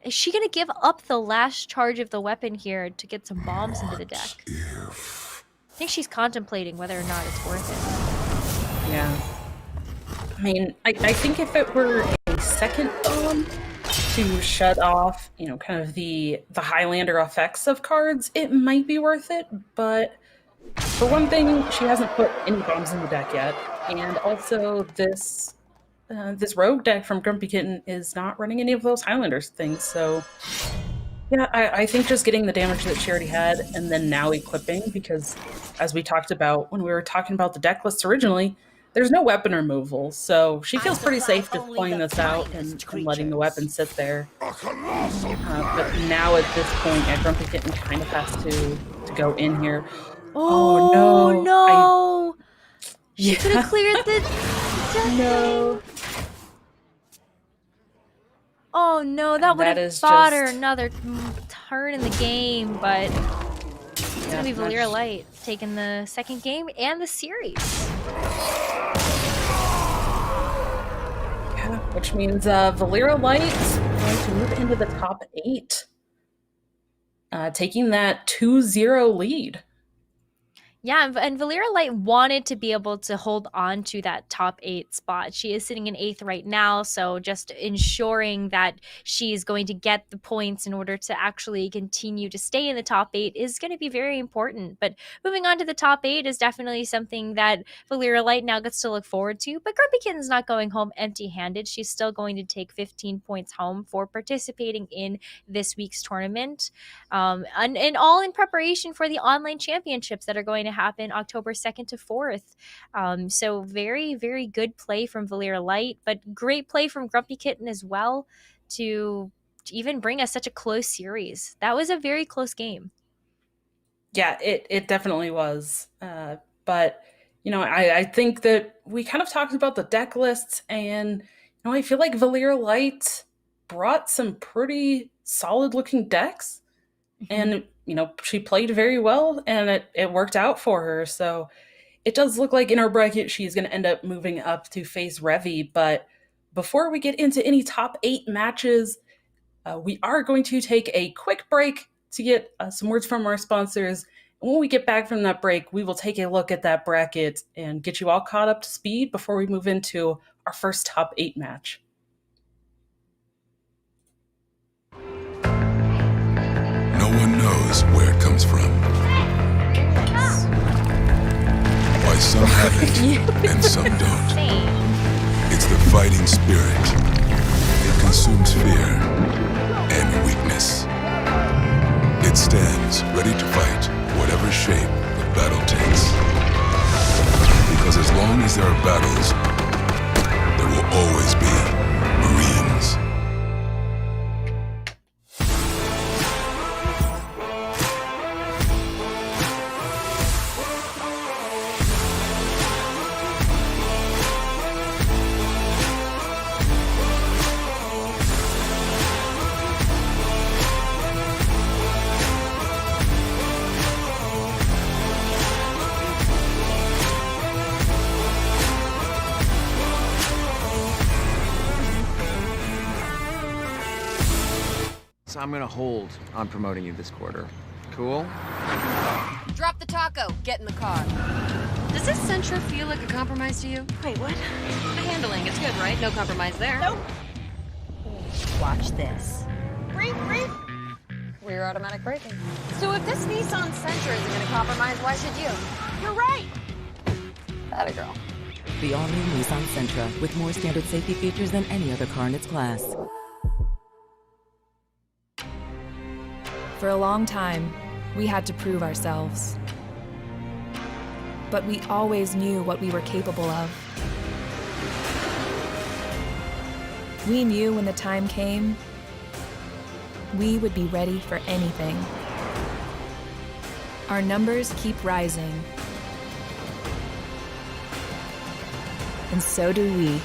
Is she gonna give up the last charge of the weapon here to get some bombs into the deck? I think she's contemplating whether or not it's worth it. Yeah. I mean, I think if it were a second bomb to shut off, you know, kind of the Highlander effects of cards, it might be worth it, but for one thing, she hasn't put any bombs in the deck yet, and also this rogue deck from Grumpy Kitten is not running any of those Highlanders things, so yeah, I think just getting the damage that she already had and then now equipping, because as we talked about when we were talking about the deck lists originally, there's no weapon removal, so she feels pretty safe just pulling this out and letting the weapon sit there. But now at this point, Grumpy Kitten kind of has to go in here. Oh no! She could have Yeah. cleared the deck. No. Oh no, that would That have is bought her just- another turn in the game, but it's gonna be Valyria Light taking the second game and the series. Yeah, which means Valyria Light is going to move into the top 8, taking that 2-0 lead. Yeah, and Valyria Light wanted to be able to hold on to that top 8 spot. She is sitting in 8th right now, so just ensuring that she's going to get the points in order to actually continue to stay in the top 8 is going to be very important. But moving on to the top 8 is definitely something that Valyria Light now gets to look forward to. But Grumpy Kitten's not going home empty-handed. She's still going to take 15 points home for participating in this week's tournament. And all in preparation for the online championships that are going to happen October 2nd to 4th. So very, very good play from Valyria Light, but great play from Grumpy Kitten as well to even bring us such a close series. That was a very close game. Yeah, it definitely was. But I think that we kind of talked about the deck lists, and I feel like Valir Light brought some pretty solid looking decks, and she played very well, and it worked out for her. So it does look like in our bracket she's going to end up moving up to face Revi. But before we get into any top 8 matches, we are going to take a quick break to get some words from our sponsors. And when we get back from that break, we will take a look at that bracket and get you all caught up to speed before we move into our first top 8 match. No one knows where it comes from. Why some have it and some don't. It's the fighting spirit. It consumes fear and weakness. It stands ready to fight whatever shape the battle takes. Because as long as there are battles, there will always be Marines. So I'm gonna hold on promoting you this quarter. Cool? Drop the taco. Get in the car. Does this Sentra feel like a compromise to you? Wait, what? The handling, it's good, right? No compromise there. Nope. Watch this. Rear automatic braking. So if this Nissan Sentra isn't gonna compromise, why should you? You're right! Atta girl. The all-new Nissan Sentra, with more standard safety features than any other car in its class. For a long time, we had to prove ourselves. But we always knew what we were capable of. We knew when the time came, we would be ready for anything. Our numbers keep rising. And so do we.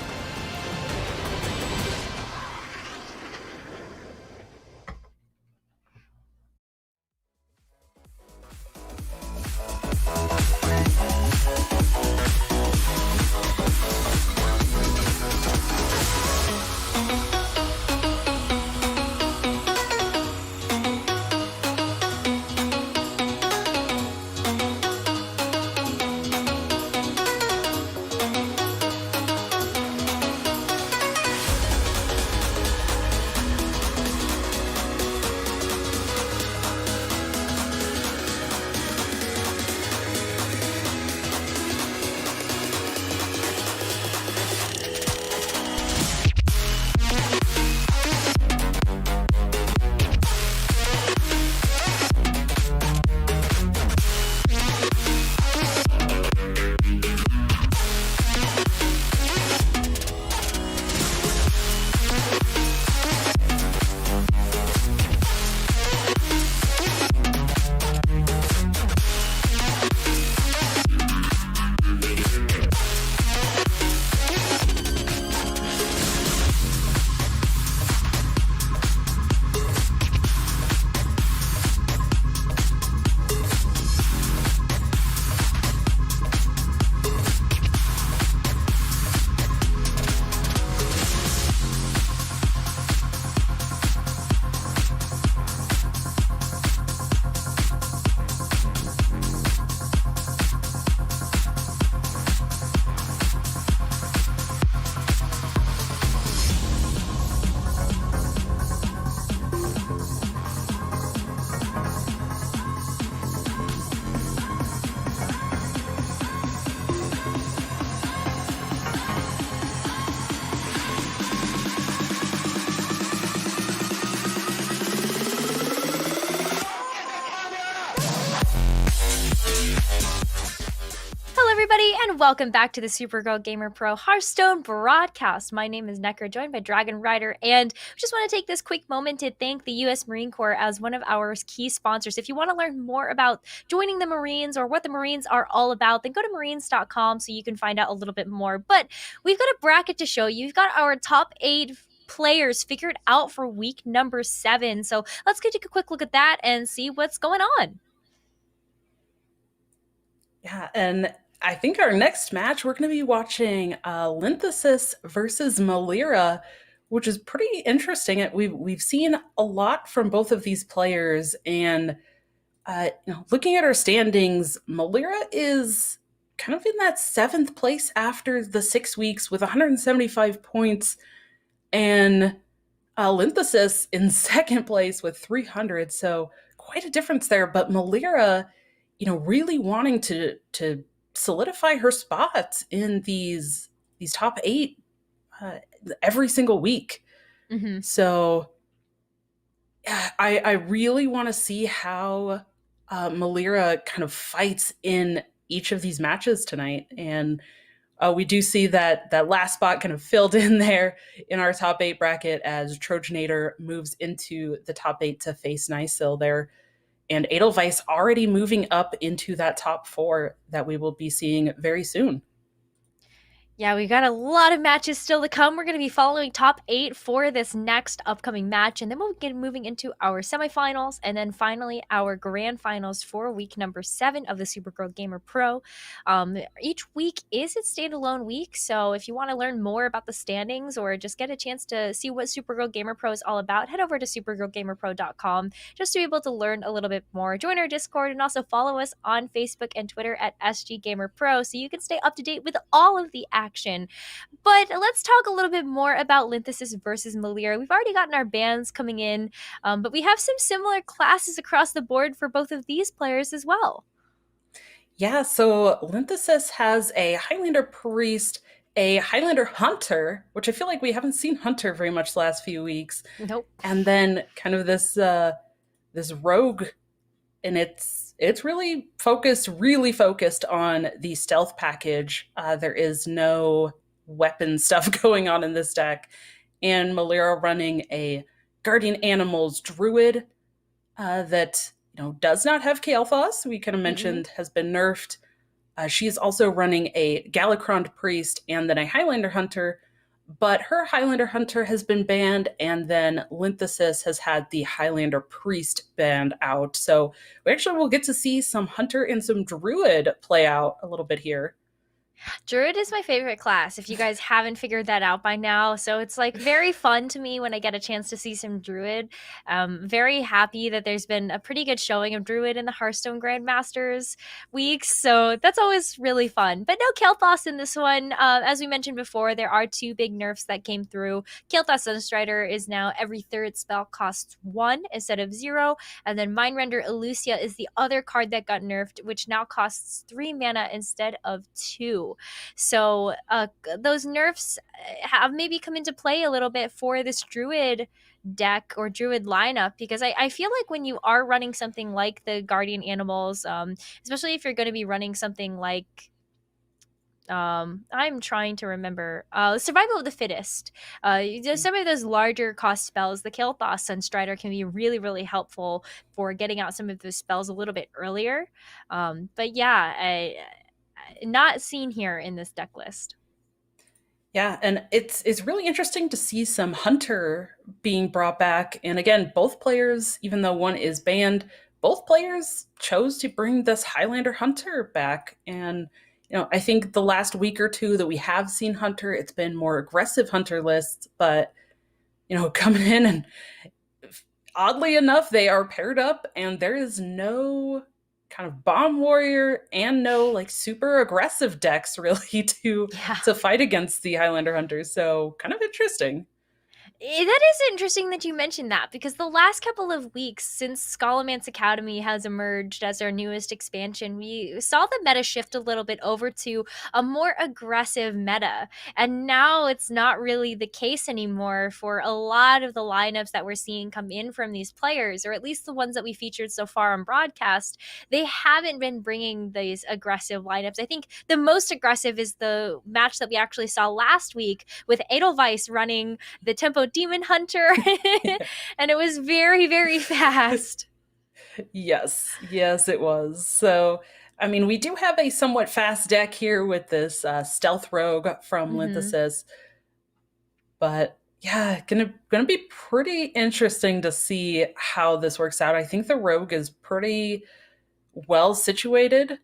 welcome back to the Supergirl Gamer Pro Hearthstone broadcast. My name is Necker, joined by Dragon Rider, and we just want to take this quick moment to thank the U.S. Marine Corps as one of our key sponsors. If you want to learn more about joining the Marines or what the Marines are all about, then go to marines.com so you can find out a little bit more. But we've got a bracket to show you. We've got our top 8 players figured out for week number 7. So let's go take a quick look at that and see what's going on. Yeah, and I think our next match, we're going to be watching Linthesis versus Malira, which is pretty interesting. We've seen a lot from both of these players, and looking at our standings, Malira is kind of in that 7th place after the 6 weeks with 175 points, and Linthesis in 2nd place with 300. So quite a difference there. But Malira, really wanting to solidify her spots in these top 8 every single week. Mm-hmm. So I really want to see how Malira kind of fights in each of these matches tonight. And we do see that last spot kind of filled in there in our top 8 bracket as Trojanator moves into the top 8 to face Nysil there. And Edelweiss already moving up into that top 4 that we will be seeing very soon. Yeah, we got a lot of matches still to come. We're going to be following top 8 for this next upcoming match, and then we'll get moving into our semifinals, and then finally our grand finals for week number 7 of the Supergirl Gamer Pro. Each week is its standalone week, so if you want to learn more about the standings or just get a chance to see what Supergirl Gamer Pro is all about, head over to supergirlgamerpro.com just to be able to learn a little bit more. Join our Discord and also follow us on Facebook and Twitter at SG Gamer Pro so you can stay up to date with all of the action. But let's talk a little bit more about Linthesis versus Malira. We've already gotten our bans coming in, but we have some similar classes across the board for both of these players as well. Yeah, so Linthesis has a Highlander Priest, a Highlander Hunter, which I feel like we haven't seen Hunter very much the last few weeks. Nope. And then kind of this rogue, and it's really focused on the stealth package. There is no weapon stuff going on in this deck. And Malira running a Guardian Animals Druid that does not have Kael'thas, we kind of mentioned, has been nerfed. She is also running a Galakrond Priest and then a Highlander Hunter, but her Highlander Hunter has been banned, and then Linthesis has had the Highlander Priest banned out. So we actually will get to see some Hunter and some Druid play out a little bit here. Druid is my favorite class, if you guys haven't figured that out by now. So it's like very fun to me when I get a chance to see some Druid. Very happy that there's been a pretty good showing of Druid in the Hearthstone Grandmasters weeks. So that's always really fun. But no Kael'thas in this one. As we mentioned before, there are 2 big nerfs that came through. Kael'thas Sunstrider is now every 3rd spell costs 1 instead of 0. And then Mindrender Elusia is the other card that got nerfed, which now costs 3 mana instead of 2. So those nerfs have maybe come into play a little bit for this Druid deck or Druid lineup, because I feel like when you are running something like the Guardian Animals, especially if you're going to be running something like I'm trying to remember Survival of the Fittest, some of those larger cost spells, the Kael'thas Sunstrider can be really, really helpful for getting out some of those spells a little bit earlier. But yeah, not seen here in this deck list. Yeah, and it's really interesting to see some Hunter being brought back. And again, both players, even though one is banned, both players chose to bring this Highlander Hunter back. And I think the last week or 2 that we have seen Hunter, it's been more aggressive Hunter lists, but coming in, and oddly enough, they are paired up, and there is no kind of bomb warrior and no super aggressive decks really to fight against the Highlander Hunters. So kind of interesting. That is interesting that you mentioned that, because the last couple of weeks since Scholomance Academy has emerged as our newest expansion, we saw the meta shift a little bit over to a more aggressive meta. And now it's not really the case anymore for a lot of the lineups that we're seeing come in from these players, or at least the ones that we featured so far on broadcast. They haven't been bringing these aggressive lineups. I think the most aggressive is the match that we actually saw last week with Edelweiss running the Tempo Demon Hunter, and it was very, very fast. Yes, it was. So, I mean, we do have a somewhat fast deck here with this Stealth Rogue from Linthesys, but yeah, gonna be pretty interesting to see how this works out. I think the Rogue is pretty well situated.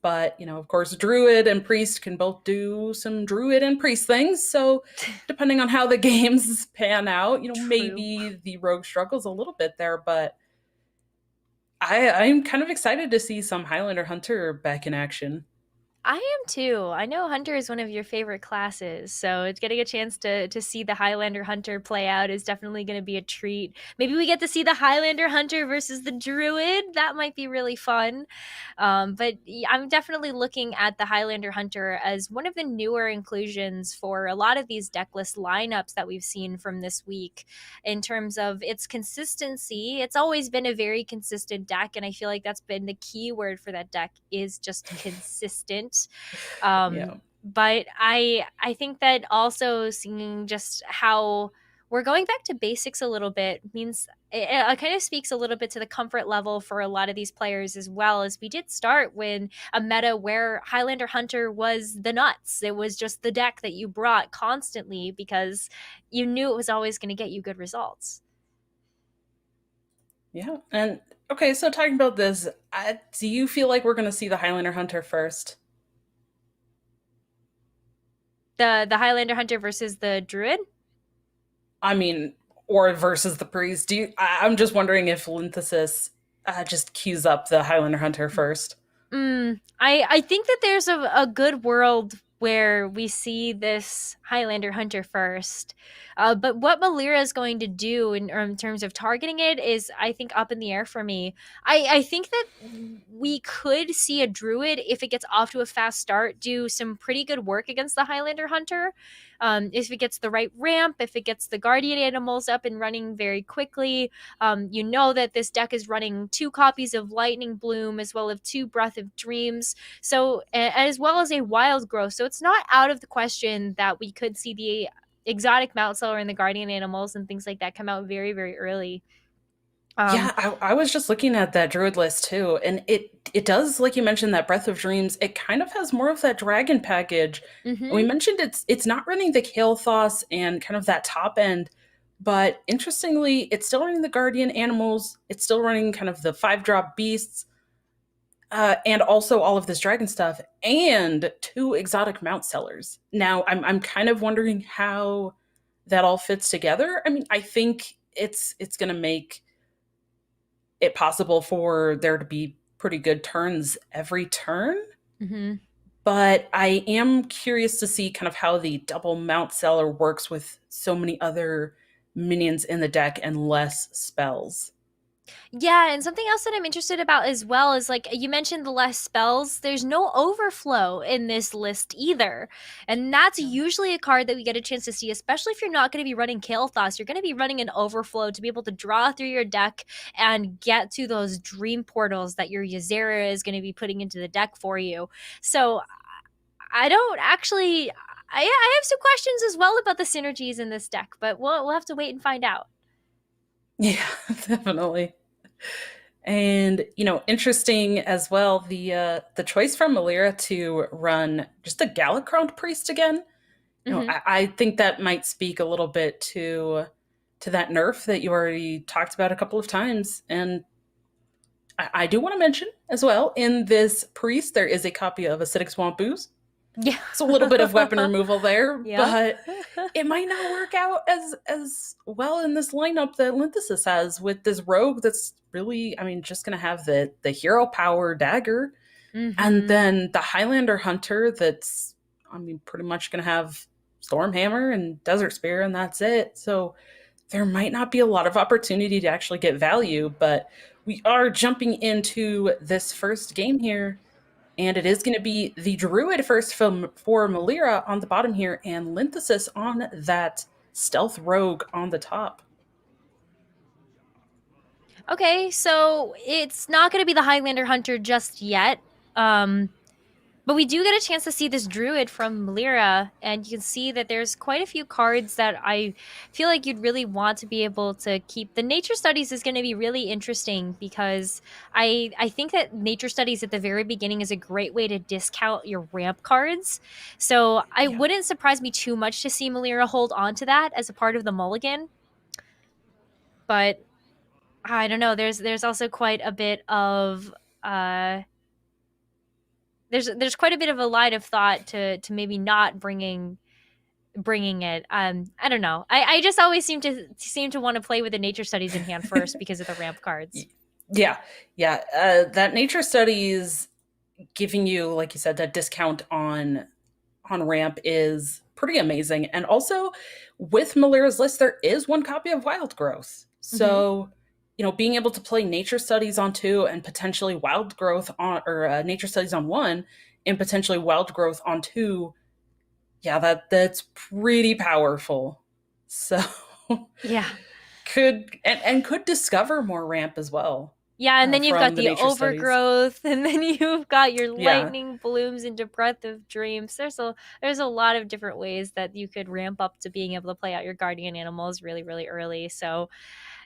But, of course, Druid and Priest can both do some Druid and Priest things. So depending on how the games pan out, maybe the Rogue struggles a little bit there. But I'm kind of excited to see some Highlander Hunter back in action. I am too. I know Hunter is one of your favorite classes, so it's getting a chance to see the Highlander Hunter play out is definitely going to be a treat. Maybe we get to see the Highlander Hunter versus the Druid. That might be really fun. But I'm definitely looking at the Highlander Hunter as one of the newer inclusions for a lot of these decklist lineups that we've seen from this week. In terms of its consistency, it's always been a very consistent deck, and I feel like that's been the key word for that deck is just consistent. But I think that also seeing just how we're going back to basics a little bit means it kind of speaks a little bit to the comfort level for a lot of these players, as well as we did start with a meta where Highlander Hunter was the nuts. It was just the deck that you brought constantly because you knew it was always going to get you good results. Yeah. And okay, so talking about this, do you feel like we're going to see the Highlander Hunter first? The Highlander Hunter versus the Druid? I mean, or versus the Priest. I'm just wondering if Linthesys just queues up the Highlander Hunter first. I think that there's a good world where we see this Highlander Hunter first. But what Melira is going to do in terms of targeting it is, I think, up in the air for me. I think that we could see a Druid, if it gets off to a fast start, do some pretty good work against the Highlander Hunter. If it gets the right ramp, if it gets the Guardian Animals up and running very quickly, you know that this deck is running 2 copies of Lightning Bloom as well as 2 Breath of Dreams, so as well as a Wild Growth. So it's not out of the question that we could see the exotic Mount Seller and the Guardian Animals and things like that come out very, very early. I was just looking at that Druid list too, and it does, like you mentioned, that Breath of Dreams, it kind of has more of that dragon package. We mentioned it's not running the Kael'thas and kind of that top end, but interestingly, it's still running the Guardian Animals, it's still running kind of the 5-drop beasts, and also all of this dragon stuff, and 2 exotic Mount Sellers. Now, I'm kind of wondering how that all fits together. I mean, I think it's going to make it possible for there to be pretty good turns every turn. But I am curious to see kind of how the double Mount Seller works with so many other minions in the deck and less spells. Yeah, and something else that I'm interested about as well is, like you mentioned, the less spells. There's no overflow in this list either. And that's usually a card that we get a chance to see, especially if you're not going to be running Kael'thas. You're going to be running an overflow to be able to draw through your deck and get to those dream portals that your Ysera is going to be putting into the deck for you. So I don't actually... I have some questions as well about the synergies in this deck, but we'll have to wait and find out. Yeah, definitely. And, interesting as well, the choice from Melira to run just the Galakrond Priest again. I think that might speak a little bit to that nerf that you already talked about a couple of times. And I do want to mention as well, in this Priest, there is a copy of Acidic Swamp Ooze. Yeah. It's a little bit of weapon removal there, but it might not work out as well in this lineup that Linthesys has with this rogue that's really, just going to have the hero power dagger, and then the Highlander Hunter that's, pretty much going to have Stormhammer and Desert Spear, and that's it. So there might not be a lot of opportunity to actually get value, but we are jumping into this first game here, and it is going to be the Druid first for Melira on the bottom here, and Linthesis on that Stealth Rogue on the top. Okay, so it's not going to be the Highlander Hunter just yet. But we do get a chance to see this Druid from Melira, and you can see that there's quite a few cards that I feel like you'd really want to be able to keep. The Nature Studies is going to be really interesting because I think that Nature Studies at the very beginning is a great way to discount your ramp cards. So I wouldn't surprise me too much to see Melira hold on to that as a part of the mulligan. But I don't know. There's also quite a bit of... There's quite a bit of a line of thought to maybe not bringing it. I don't know. I just always seem to want to play with the Nature Studies in hand first because of the ramp cards. Yeah. That Nature Studies giving you, like you said, that discount on ramp is pretty amazing. And also with Melira's list, there is one copy of Wild Growth. So being able to play Nature Studies on 2 and potentially Wild Growth on, or Nature Studies on 1 and potentially Wild Growth on 2, that's pretty powerful. So yeah, could discover more ramp as well. Yeah, and then you've got the Overgrowth, Studies. And then you've got your Lightning Blooms into Breath of Dreams. There's a lot of different ways that you could ramp up to being able to play out your guardian animals really, really early. So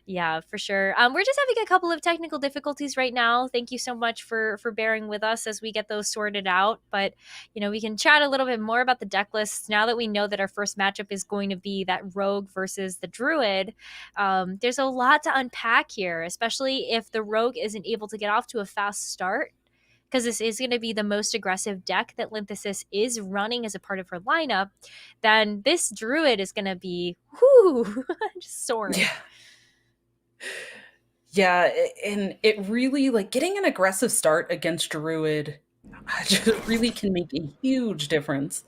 yeah, for sure. We're just having a couple of technical difficulties right now. Thank you so much for bearing with us as we get those sorted out. But, we can chat a little bit more about the deck lists now that we know that our first matchup is going to be that Rogue versus the Druid. There's a lot to unpack here, especially if the Rogue isn't able to get off to a fast start, because this is going to be the most aggressive deck that Linthesis is running as a part of her lineup. Then this Druid is going to be, just soaring. Yeah, and it really, getting an aggressive start against Druid just really can make a huge difference.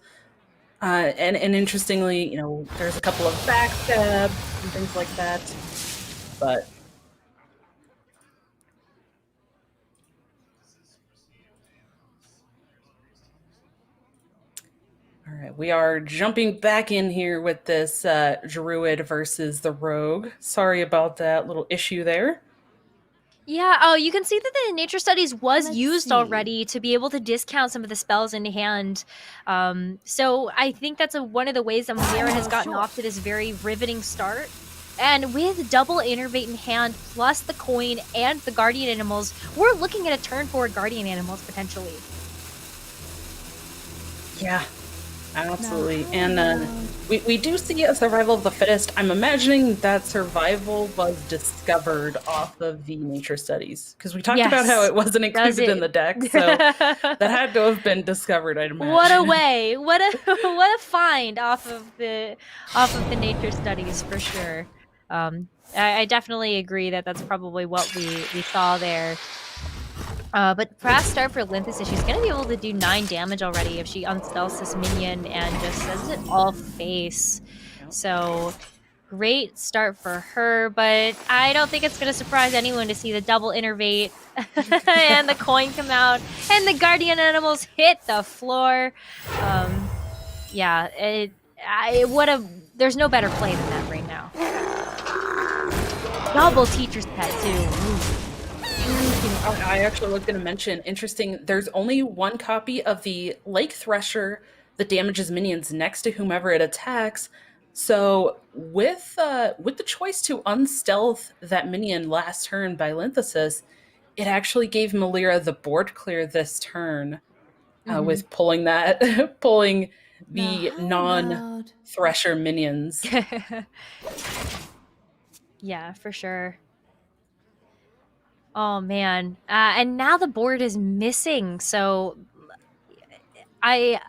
And interestingly, there's a couple of backstabs and things like that. But all right, we are jumping back in here with this Druid versus the Rogue. Sorry about that little issue there. Yeah, you can see that the Nature Studies was used already to be able to discount some of the spells into hand. So I think that's one of the ways that Melira has gotten off to this very riveting start. And with double Innervate in hand, plus the coin and the Guardian Animals, we're looking at a turn 4 Guardian Animals potentially. Yeah, absolutely. And we do see a survival of the fittest. I'm imagining that survival was discovered off of the Nature Studies, because we talked about how it wasn't included in the deck, so that had to have been discovered, I'd imagine. What a way! What a find off of the Nature Studies for sure. I definitely agree that that's probably what we saw there. But fast start for Linthesis. She's going to be able to do 9 damage already if she unstealths this minion and just sends it all face. So great start for her, but I don't think it's going to surprise anyone to see the double Innervate and the coin come out and the Guardian Animals hit the floor. There's no better play than that right now. Double Teacher's Pet too. Ooh. I actually was going to mention, interesting, there's only one copy of the Lake Thresher that damages minions next to whomever it attacks. So with the choice to unstealth that minion last turn by Linthesis, it actually gave Melira the board clear this turn with pulling the non-Thresher minions. Yeah, for sure. Oh, man. And now the board is missing, so I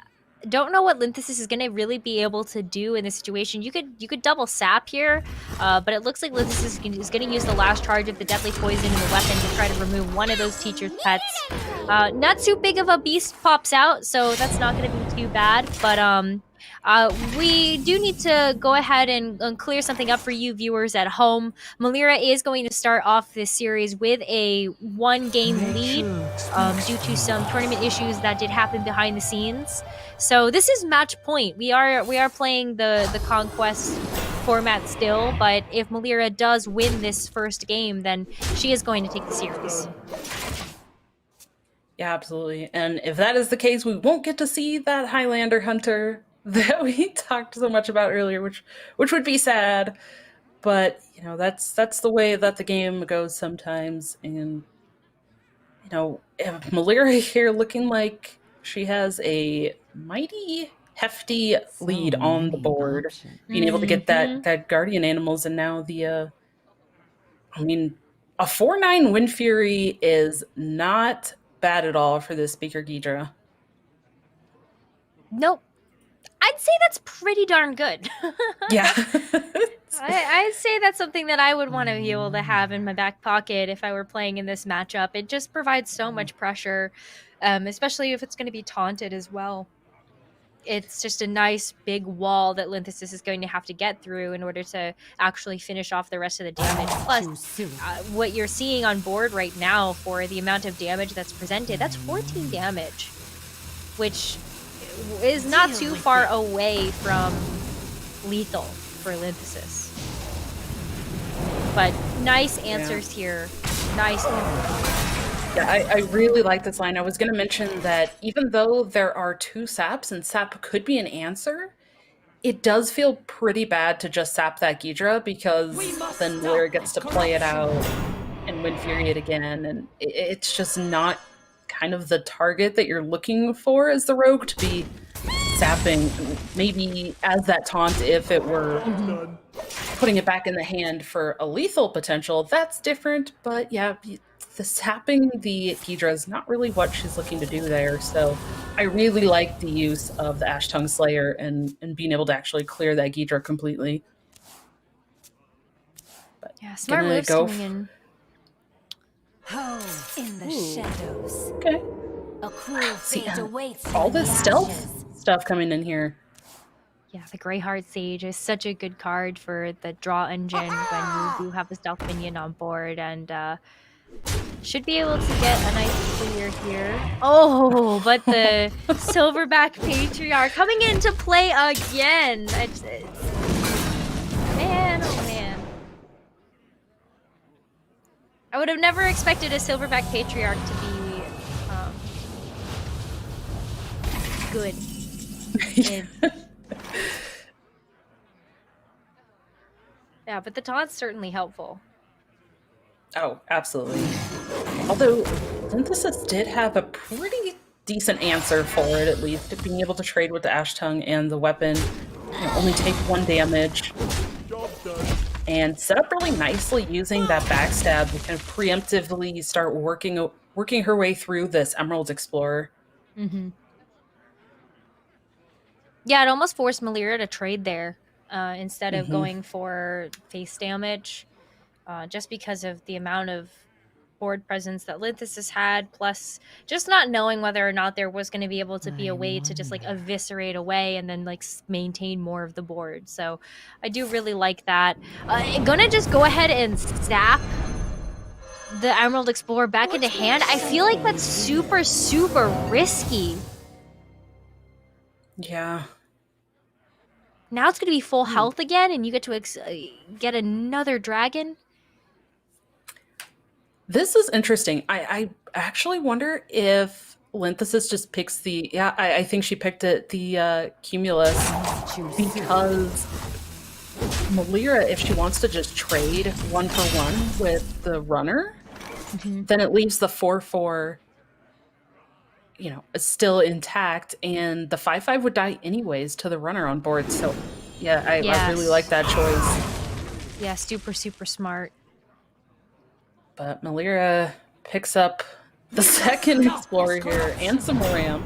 don't know what Linthesis is going to really be able to do in this situation. You could double sap here, but it looks like Linthesis is going to use the last charge of the Deadly Poison in the weapon to try to remove one of those Teacher's Pets. Not too big of a beast pops out, so that's not going to be too bad, but We do need to go ahead and clear something up for you viewers at home. Melira is going to start off this series with a 1-game lead due to some tournament issues that did happen behind the scenes. So this is match point. We are playing the Conquest format still, but if Melira does win this first game, then she is going to take the series. Yeah, absolutely. And if that is the case, we won't get to see that Highlander hunter that we talked so much about earlier, which would be sad. But you know, that's the way that the game goes sometimes. And you know, Malira here looking like she has a mighty hefty lead on the board, being able to get that guardian animals, and now the I mean, a 4-9 Wind Fury is not bad at all for this Speaker Ghidra. Nope. I'd say that's pretty darn good. Yeah. I'd say that's something that I would want to be able to have in my back pocket if I were playing in this matchup. It just provides so much pressure, especially if it's going to be taunted as well. It's just a nice big wall that Linthesis is going to have to get through in order to actually finish off the rest of the damage. Plus, what you're seeing on board right now for the amount of damage that's presented, that's 14 damage, which is not too far away from lethal for Linthesis. But nice answers here. Nice answers. Yeah, I really like this line. I was going to mention that even though there are 2 saps and sap could be an answer, it does feel pretty bad to just sap that Ghidra, because then Melira gets to play it out and Wind Fury it again, and it's just not kind of the target that you're looking for as the rogue to be sapping. Maybe as that taunt, if it were putting it back in the hand for a lethal potential, that's different. But yeah, the sapping the Ghidra is not really what she's looking to do there. So I really like the use of the Ash Tongue Slayer and being able to actually clear that Ghidra completely. But yeah, smart moves coming in. Home in the shadows. Okay. A cruel fate awaits all in the this stealth ashes. stuff coming in here. Yeah, the Greyheart Sage is such a good card for the draw engine when you do have a stealth minion on board, and should be able to get a nice clear here. Oh, but the Silverback Patriarch coming into play again. Man, oh man. I would have never expected a Silverback Patriarch to be good. Yeah, but the taunt's certainly helpful. Oh, absolutely. Although Synthesis did have a pretty decent answer for it, at least being able to trade with the Ash Tongue and the weapon, only take 1 damage, and set up really nicely using that backstab to kind of preemptively start working her way through this Emerald Explorer. Yeah, it almost forced Melira to trade there instead of going for face damage, just because of the amount of board presence that Linthesis had, plus just not knowing whether or not there was going to be able to be a way to just like eviscerate away and then like maintain more of the board. So I do really like that. Gonna just go ahead and zap the Emerald Explorer back into hand. I feel like that's super, super risky. Yeah. Now it's going to be full health again, and you get to get another dragon. This is interesting. I actually wonder if Linthesis just picks the... Yeah, I think she picked it, the Cumulus, because Melira, if she wants to just trade 1-for-1 with the runner, then it leaves the 4-4, you know, still intact, and the 5-5 would die anyways to the runner on board. So yeah, I really like that choice. Yeah, super, super smart. But Melira picks up the second Explorer here, and some Ram,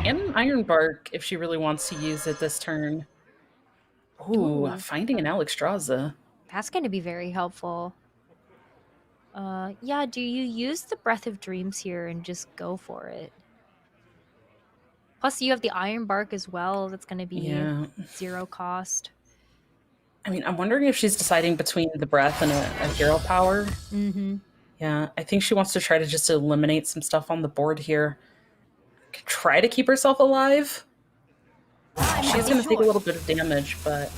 and an Ironbark if she really wants to use it this turn. Ooh, finding an Alexstrasza. That's going to be very helpful. Yeah, do you use the Breath of Dreams here and just go for it? Plus, you have the Iron Bark as well. That's going to be Yeah. 0 cost. I mean, I'm wondering if she's deciding between the breath and a hero power. Mm-hmm. Yeah, I think she wants to try to just eliminate some stuff on the board here. Try to keep herself alive. She's going to take a little bit of damage, but...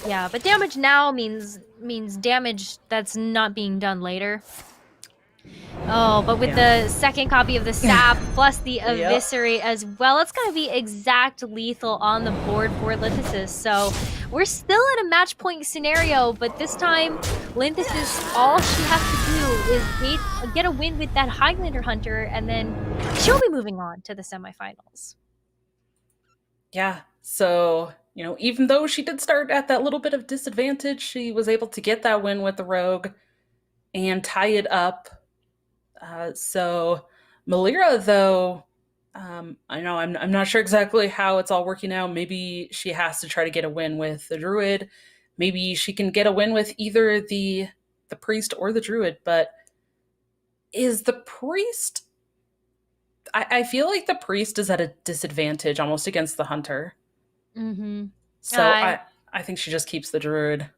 Yeah, but damage now means damage that's not being done later. Oh, but with the second copy of the Sap plus the Eviscerate as well, it's going to be exact lethal on the board for Linthesis. So we're still in a match point scenario, but this time Linthesis, all she has to do is get a win with that Highlander Hunter, and then she'll be moving on to the semifinals. Yeah, so, you know, even though she did start at that little bit of disadvantage, she was able to get that win with the Rogue and tie it up. So Melira, though, I know I'm not sure exactly how it's all working out. Maybe she has to try to get a win with the Druid. Maybe she can get a win with either the Priest or the Druid. But is the Priest... I feel like the Priest is at a disadvantage almost against the Hunter. Mm-hmm. So I think she just keeps the Druid.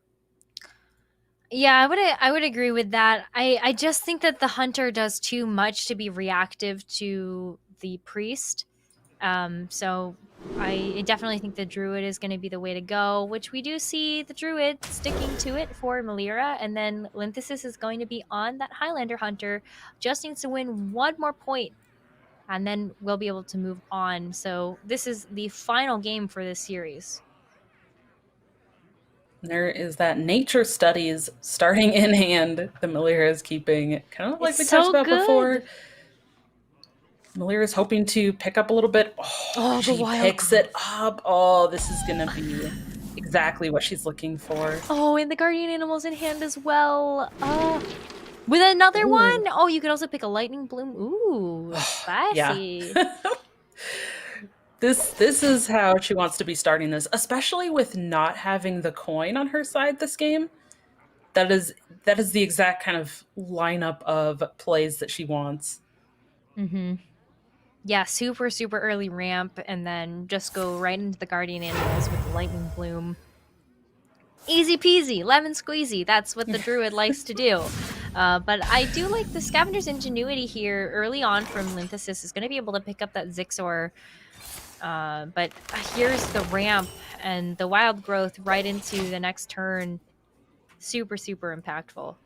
Yeah, I would agree with that. I just think that the Hunter does too much to be reactive to the Priest. So I definitely think the Druid is going to be the way to go, which we do see the Druid sticking to it for Melira, and then Linthesis is going to be on that Highlander Hunter. Just needs to win one more point, and then we'll be able to move on. So this is the final game for this series. There is that Nature Studies starting in hand. The Melira is keeping, kind of like It's we so talked about good. before. Melira is hoping to pick up a little bit. Oh, the she wild picks it up. Oh, this is going to be exactly what she's looking for. Oh, and the Guardian Animals in hand as well. Oh, with another one. Oh, you could also pick a Lightning Bloom. Ooh, spicy. This is how she wants to be starting this, especially with not having the coin on her side this game. That is the exact kind of lineup of plays that she wants. Mm-hmm. Yeah, super, super early ramp, and then just go right into the Guardian Animals with the Lightning Bloom. Easy peasy, lemon squeezy. That's what the Druid likes to do. But I do like the Scavenger's Ingenuity here early on from Linthesis is going to be able to pick up that Zixor. But here's the ramp and the Wild Growth right into the next turn. Super, super impactful.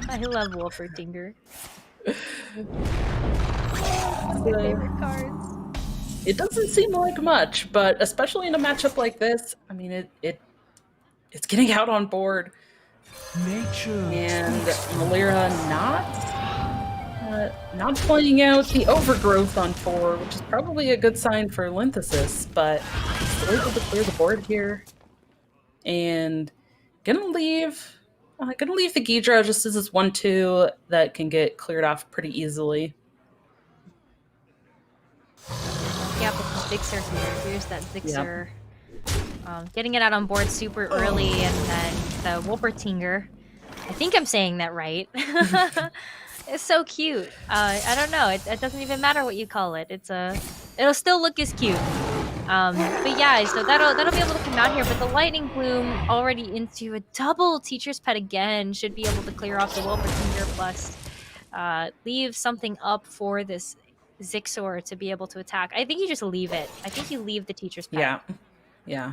I love Wolpertinger. My favorite cards. It doesn't seem like much, but especially in a matchup like this, I mean, it's getting out on board. Nature. And Melira not playing out the Overgrowth on 4, which is probably a good sign for Linthesis, but still able to clear the board here. And gonna leave the Ghidra just as this 1/2 that can get cleared off pretty easily. Yeah, but the Zixor here. Here's that Zixor. Getting it out on board super early, and then the Wolpertinger. I think I'm saying that right. It's so cute. I don't know. It doesn't even matter what you call it. It'll still look as cute. But yeah, so that'll be able to come out here. But the Lightning Bloom already into a double Teacher's Pet again should be able to clear off the Wolpertinger plus leave something up for this Zixor to be able to attack. I think you just leave it. I think you leave the Teacher's Pet. Yeah.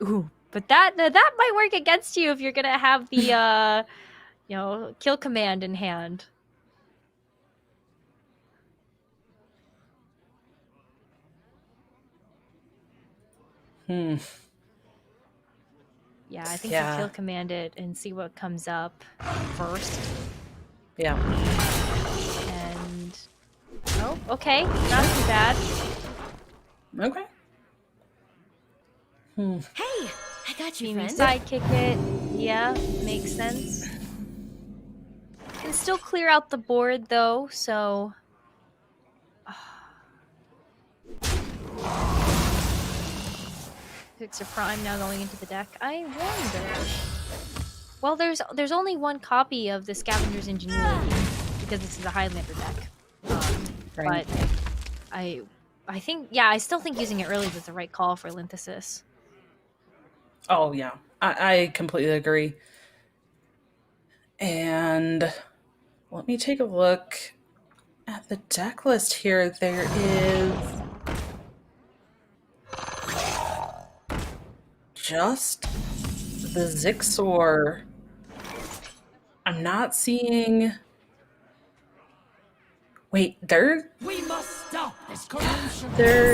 Ooh, but that might work against you if you're gonna have the kill command in hand. Yeah, I think you kill command it and see what comes up first. Yeah. And oh, okay, not too bad. Okay. Hey, I got you, Maybe friend. sidekick it. Yeah, makes sense. Can still clear out the board though, so. Fixer Prime now going into the deck. I wonder. Well, there's only one copy of the Scavenger's Ingenuity because this is a Highlander deck. Right. But I think, yeah, I still think using it early was the right call for Linthesis. Oh, yeah. I completely agree. And let me take a look at the deck list here. There is just the Zixor. I'm not seeing... Wait, there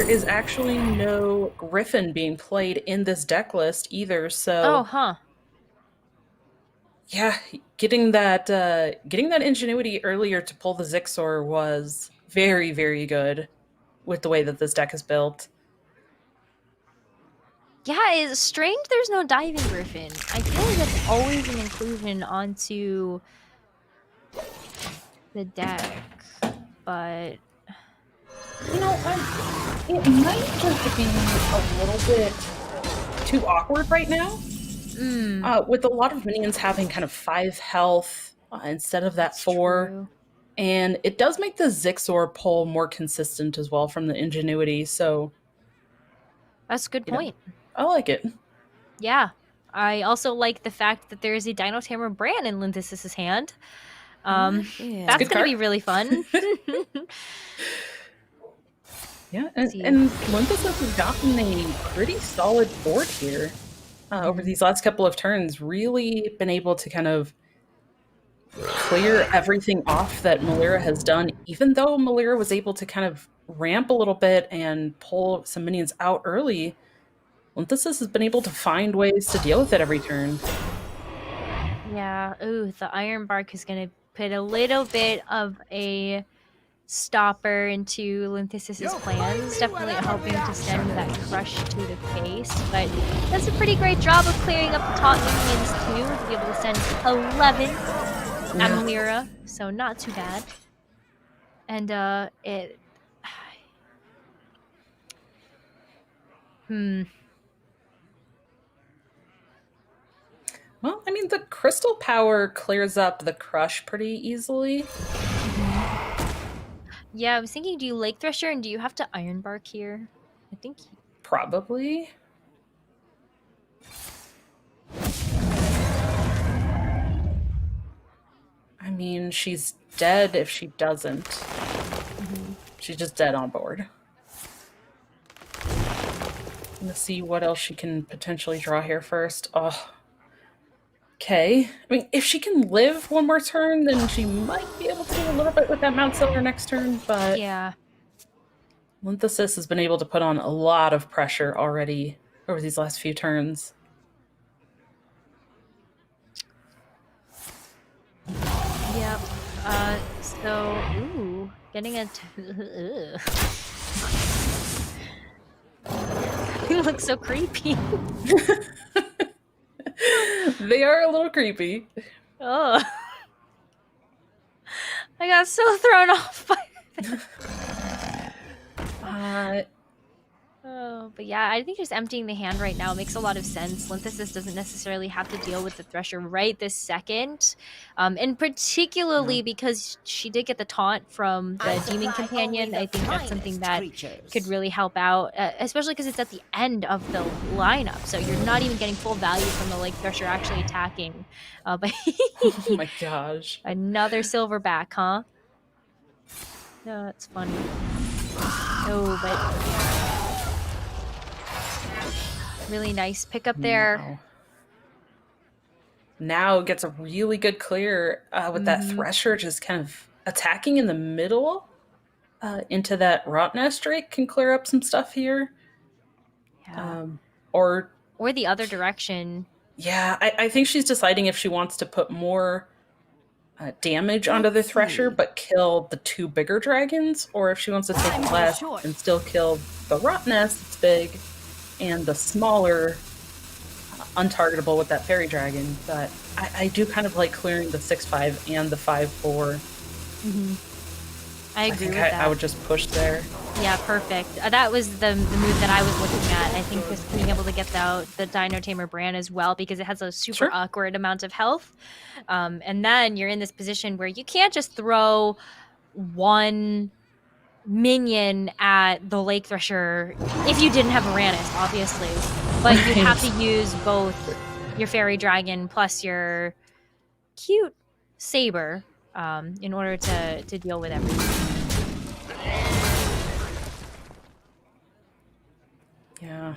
is actually no Griffin being played in this deck list either, so... Oh, huh. Yeah, getting that Ingenuity earlier to pull the Zixor was very, very good with the way that this deck is built. Yeah, it's strange there's no Diving Griffin. I feel like that's always an inclusion onto the deck, but... You know, it might just be a little bit too awkward right now. With a lot of minions having kind of 5 health instead of that 4. True. And it does make the Zixor pull more consistent as well from the Ingenuity, so... That's a good point. I like it. Yeah. I also like the fact that there is a Dino Tamer Bran in Linthesis' hand. That's Good going to card. be really fun. Yeah, and Linthesis has gotten a pretty solid board here over these last couple of turns. Really been able to kind of clear everything off that Melira has done, even though Melira was able to kind of ramp a little bit and pull some minions out early. Linthesis has been able to find ways to deal with it every turn. Yeah. Ooh, the Iron Bark is going to put a little bit of a stopper into Linthesis' plans, definitely helping to send that crush to the face, but that's a pretty great job of clearing up the top minions too, to be able to send 11 at Melira, so not too bad. And Well, I mean, the Crystal Power clears up the crush pretty easily. Yeah, I was thinking, do you Lake Thresher and do you have to Iron Bark here? I think Probably. I mean, she's dead if she doesn't. She's just dead on board. Let's see what else she can potentially draw here first. Oh. Okay. I mean, if she can live one more turn, then she might be able to do a little bit with that Mount Silver next turn, but... Yeah. Linthesis has been able to put on a lot of pressure already over these last few turns. Yep. So, ooh, getting a... You look so creepy. They are a little creepy. Oh. I got so thrown off by Oh, but yeah, I think just emptying the hand right now makes a lot of sense. Linthesis doesn't necessarily have to deal with the Thresher right this second. And particularly because she did get the taunt from the Demon Companion, I think that's something that could really help out, especially because it's at the end of the lineup. So you're not even getting full value from the Lake Thresher actually attacking. But Oh my gosh. another silverback, huh? No, that's funny. Oh, but really nice pickup there. Now gets a really good clear with that Thresher just kind of attacking in the middle into that Rot Nest Drake can clear up some stuff here. Yeah. Or the other direction. Yeah, I think she's deciding if she wants to put more damage onto the Thresher but kill the 2 bigger dragons, or if she wants to take less and still kill the Rot Nest, it's big, and the smaller untargetable with that fairy dragon. But I do kind of like clearing the 6/5 and the 5/4. I agree think with that. I would just push there. Yeah, perfect. That was the move that I was looking at. I think just being able to get the Dino Tamer brand as well, because it has a super Sure. awkward amount of health. And then you're in this position where you can't just throw one minion at the Lake Thresher if you didn't have Varanus, obviously. But you'd have to use both your Fairy Dragon plus your cute Saber in order to deal with everything. Yeah.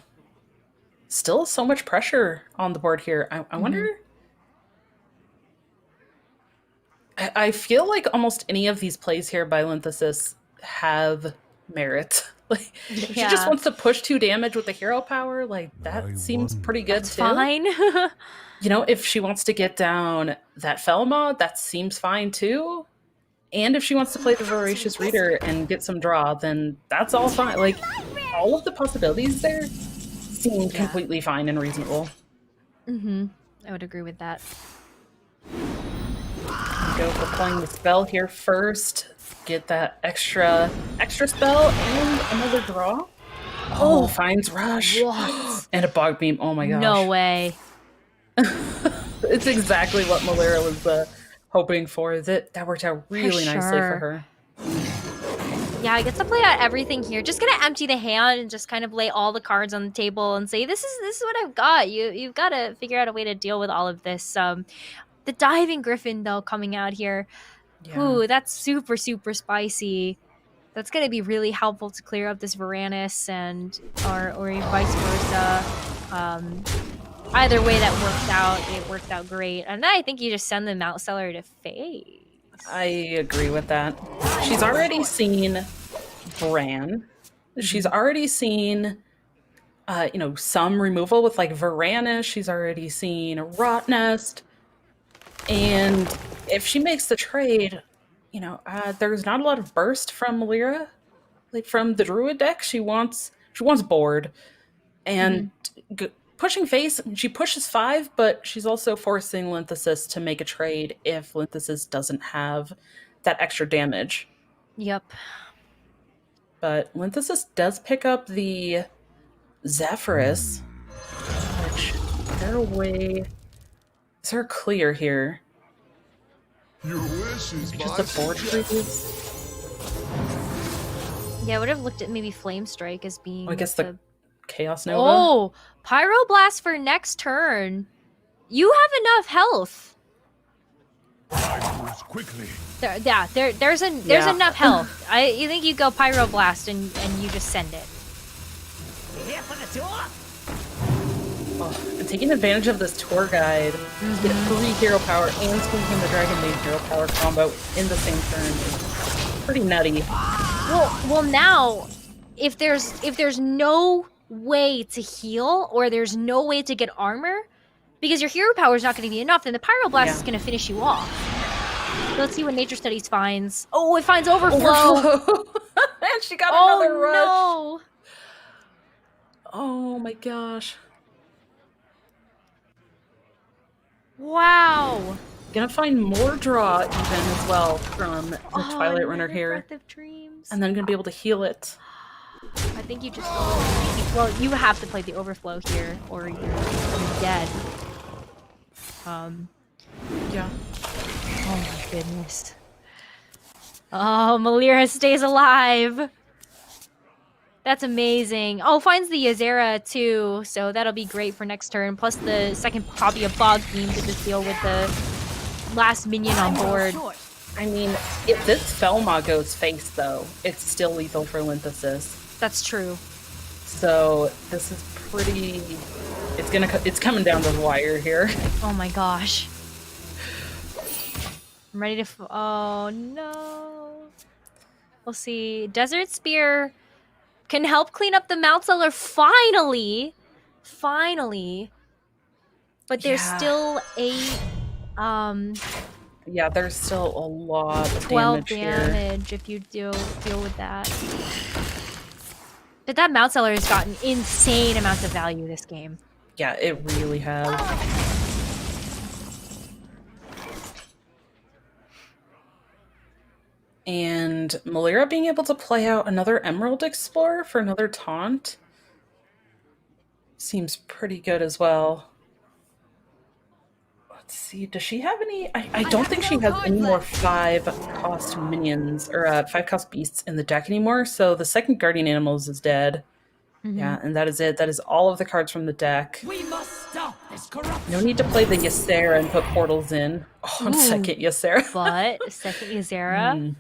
Still so much pressure on the board here. I wonder... I feel like almost any of these plays here by Linthesis have merit. Like, if she just Yeah. wants to push 2 damage with the hero power, like, that seems pretty good That's too. fine. You know, if she wants to get down that Felma, that seems fine too. And if she wants to play the Voracious Reader and get some draw, then that's all fine. Like, all of the possibilities there seem completely fine and reasonable. I would agree with that. Go for playing the spell here first. Get that extra spell and another draw. Oh, finds Rush. What? And a Bog Beam. Oh my gosh. No way. It's exactly what Malira was hoping for. That worked out really nicely for her. Yeah, I get to play out everything here. Just gonna empty the hand and just kind of lay all the cards on the table and say, this is what I've got. You've got to figure out a way to deal with all of this. The Diving Griffin though coming out here. Yeah. Ooh, that's super, super spicy. That's gonna be really helpful to clear up this Varanus and or vice versa. Either way that worked out, it worked out great. And then I think you just send the Mount Seller to face. I agree with that. She's already seen Bran. She's already seen some removal with like Varanus. She's already seen a Rot Nest. And if she makes the trade, there's not a lot of burst from Malira. Like from the Druid deck, she wants board. And pushing face, she pushes 5, but she's also forcing Linthesis to make a trade if Linthesis doesn't have that extra damage. Yep. But Linthesis does pick up the Zephyrus, which they're away. Is there a clear here? Your wish is Just a board freeze? Yeah, I would have looked at maybe Flame Strike as being I guess the Chaos Nova? Oh, Pyroblast for next turn. You have enough health. Quickly. There's enough health. You think you go Pyroblast and you just send it. And taking advantage of this tour guide to get 3 hero power and squeezing the Dragon Maid hero power combo in the same turn is pretty nutty. Well, now if there's no way to heal or there's no way to get armor because your hero power is not going to be enough, then the Pyroblast is going to finish you off. So let's see what Nature Studies finds. Oh, it finds Overflow. And she got another rush. No. Oh my gosh. Wow. Gonna find more draw even as well from the Twilight Runner another here. Breath of Dreams. And then gonna be able to heal it. I think you just well, you have to play the Overflow here or you're dead. Yeah. Oh my goodness. Oh, Malira stays alive. That's amazing. Oh, finds the Yazera too, so that'll be great for next turn. Plus the second copy of Bog Beam to just deal with the last minion on board. I mean, if this Felma goes face though, it's still lethal for Linthesis. That's true. So this is pretty. It's coming down to the wire here. Oh my gosh. I'm ready to. Oh no. We'll see. Desert Spear can help clean up the Mount Seller finally. Finally. But there's still 8. Yeah, there's still a lot of 12 damage here. if you deal with that. But that Mount Seller has gotten insane amounts of value this game. Yeah, it really has. And And Malira being able to play out another Emerald Explorer for another taunt seems pretty good as well. Let's see, does she have any? I don't think she has any more 5-cost minions or 5-cost beasts in the deck anymore. So the second Guardian Animals is dead. Yeah, and that is it. That is all of the cards from the deck. We must stop this corruption. No need to play the Ysera and put portals in. Oh, and second Ysera. But second Ysera.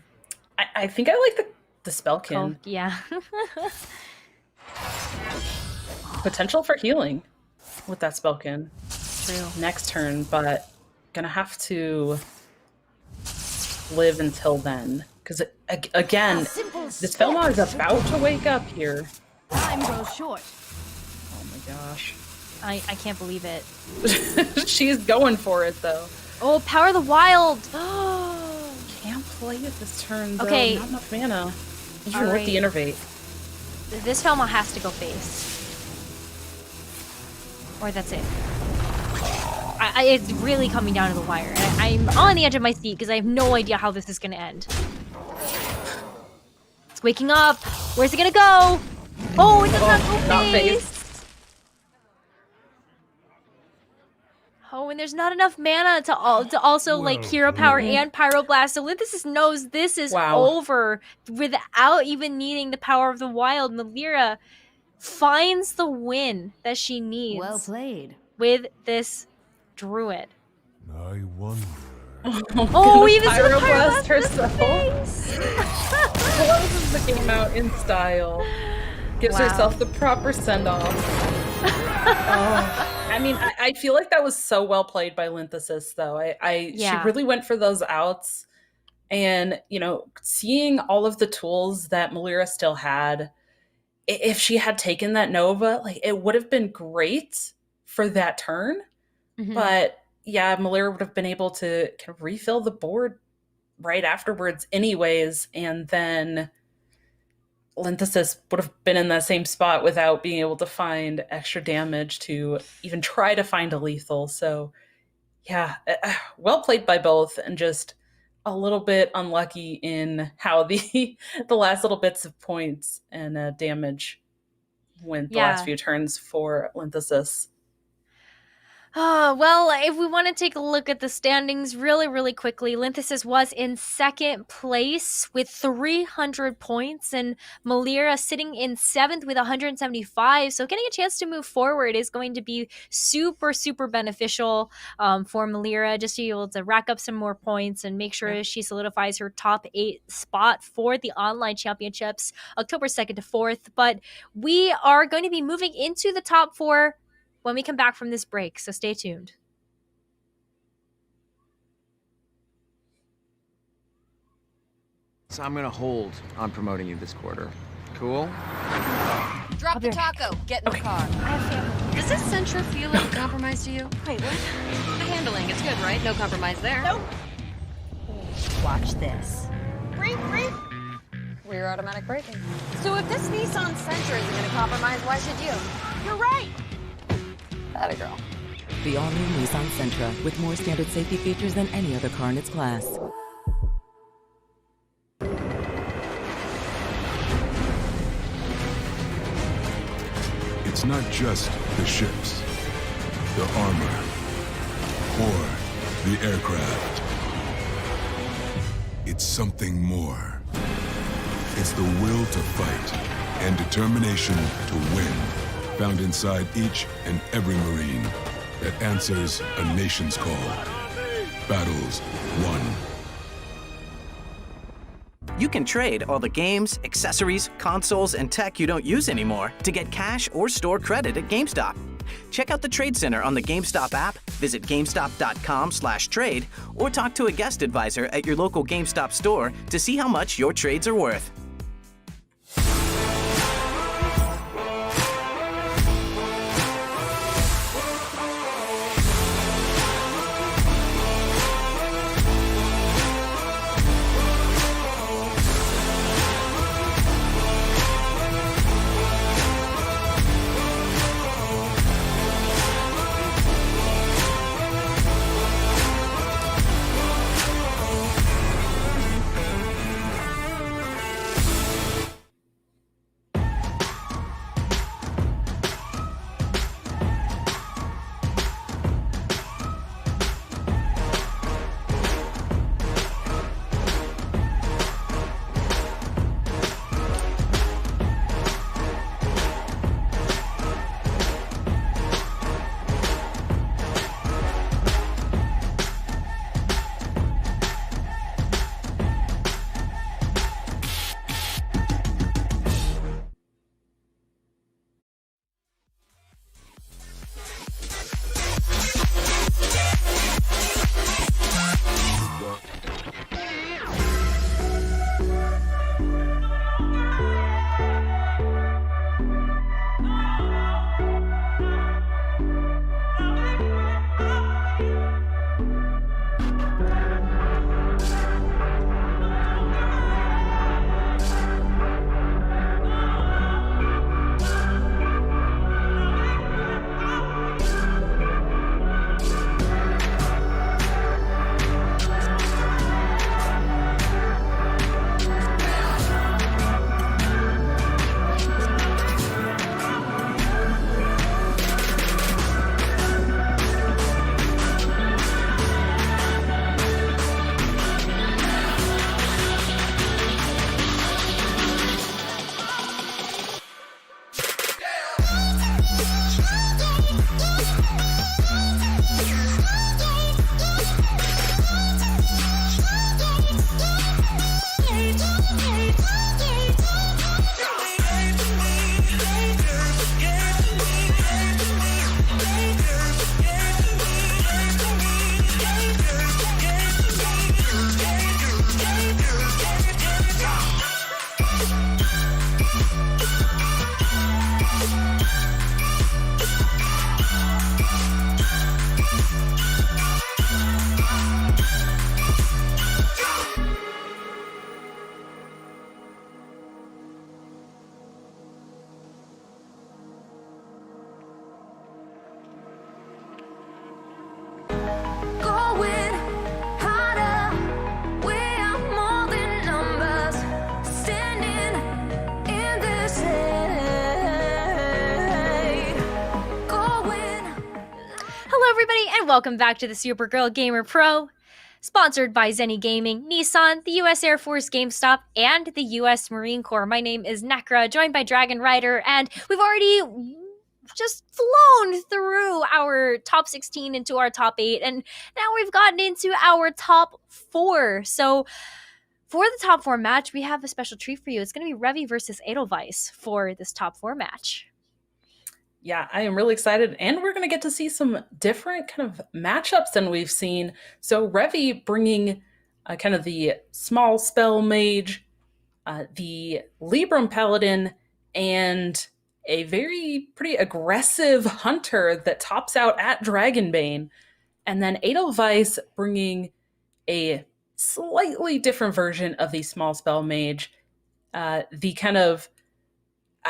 I think I like the Spellkin. Oh, yeah. Potential for healing with that Spellkin. True. Next turn, but gonna have to live until then. Because, again, this Felma is about to wake up here. Time goes short. Oh my gosh. I can't believe it. She's going for it, though. Oh, Power of the Wild! Can't play it this turn, though. Okay. Not enough mana. Even All with right. the Innervate. This Felma has to go face. Or that's it. It's really coming down to the wire. I'm on the edge of my seat because I have no idea how this is going to end. It's waking up. Where's it going to go? Oh, it does not go not face. Oh, and there's not enough mana to also like Hero Power and Pyroblast. So Linthus knows this is over without even needing the Power of the Wild. Malira finds the win that she needs. Well played. With this Druid. I wonder. Oh, even so the Pyroblast Pyroblast herself. Closes the game out in style. Gives herself the proper send-off. I mean, I feel like that was so well played by Linthesis, though. She really went for those outs. And, you know, seeing all of the tools that Malira still had, if she had taken that Nova, like, it would have been great for that turn. But, yeah, Malira would have been able to kind of refill the board right afterwards anyways, and then Linthesis would have been in that same spot without being able to find extra damage to even try to find a lethal. So, yeah, well played by both, and just a little bit unlucky in how the last little bits of points and damage went the last few turns for Linthesis. Well, if we want to take a look at the standings really, really quickly, Linthesis was in second place with 300 points, and Malira sitting in 7th with 175. So getting a chance to move forward is going to be super, super beneficial for Malira, just to be able to rack up some more points and make sure she solidifies her top 8 spot for the online championships, October 2nd to 4th. But we are going to be moving into the top 4 when we come back from this break, so stay tuned. So I'm gonna hold on promoting you this quarter. Cool? Drop the taco. Get in the car. Does this Sentra feel like a compromise to you? Wait, what? The handling, it's good, right? No compromise there. Nope. Watch this. Brief. Rear automatic braking. So if this Nissan Sentra isn't going to compromise, why should you? You're right. Atta girl. The all-new Nissan Sentra, with more standard safety features than any other car in its class. It's not just the ships, the armor, or the aircraft. It's something more. It's the will to fight and determination to win, found inside each and every Marine that answers a nation's call. Battles won. You can trade all the games, accessories, consoles, and tech you don't use anymore to get cash or store credit at GameStop. Check out the Trade Center on the GameStop app, visit GameStop.com/trade, or talk to a guest advisor at your local GameStop store to see how much your trades are worth. Going harder, we are more than numbers, standing in this shade. Going. Hello, everybody, and welcome back to the Supergirl Gamer Pro, sponsored by Zenny Gaming, Nissan, the U.S. Air Force, GameStop, and the U.S. Marine Corps. My name is Nekra, joined by Dragon Rider, and we've already just flown through our top 16 into our top 8, and now we've gotten into our top 4. So for the top 4 match, we have a special treat for you. It's going to be Revy versus Edelweiss for this top 4 match. Yeah, I am really excited, and we're going to get to see some different kind of matchups than we've seen. So Revy bringing kind of the small spell mage, the Libram Paladin, and a pretty aggressive hunter that tops out at Dragonbane. And then Edelweiss bringing a slightly different version of the small spell mage, the kind of,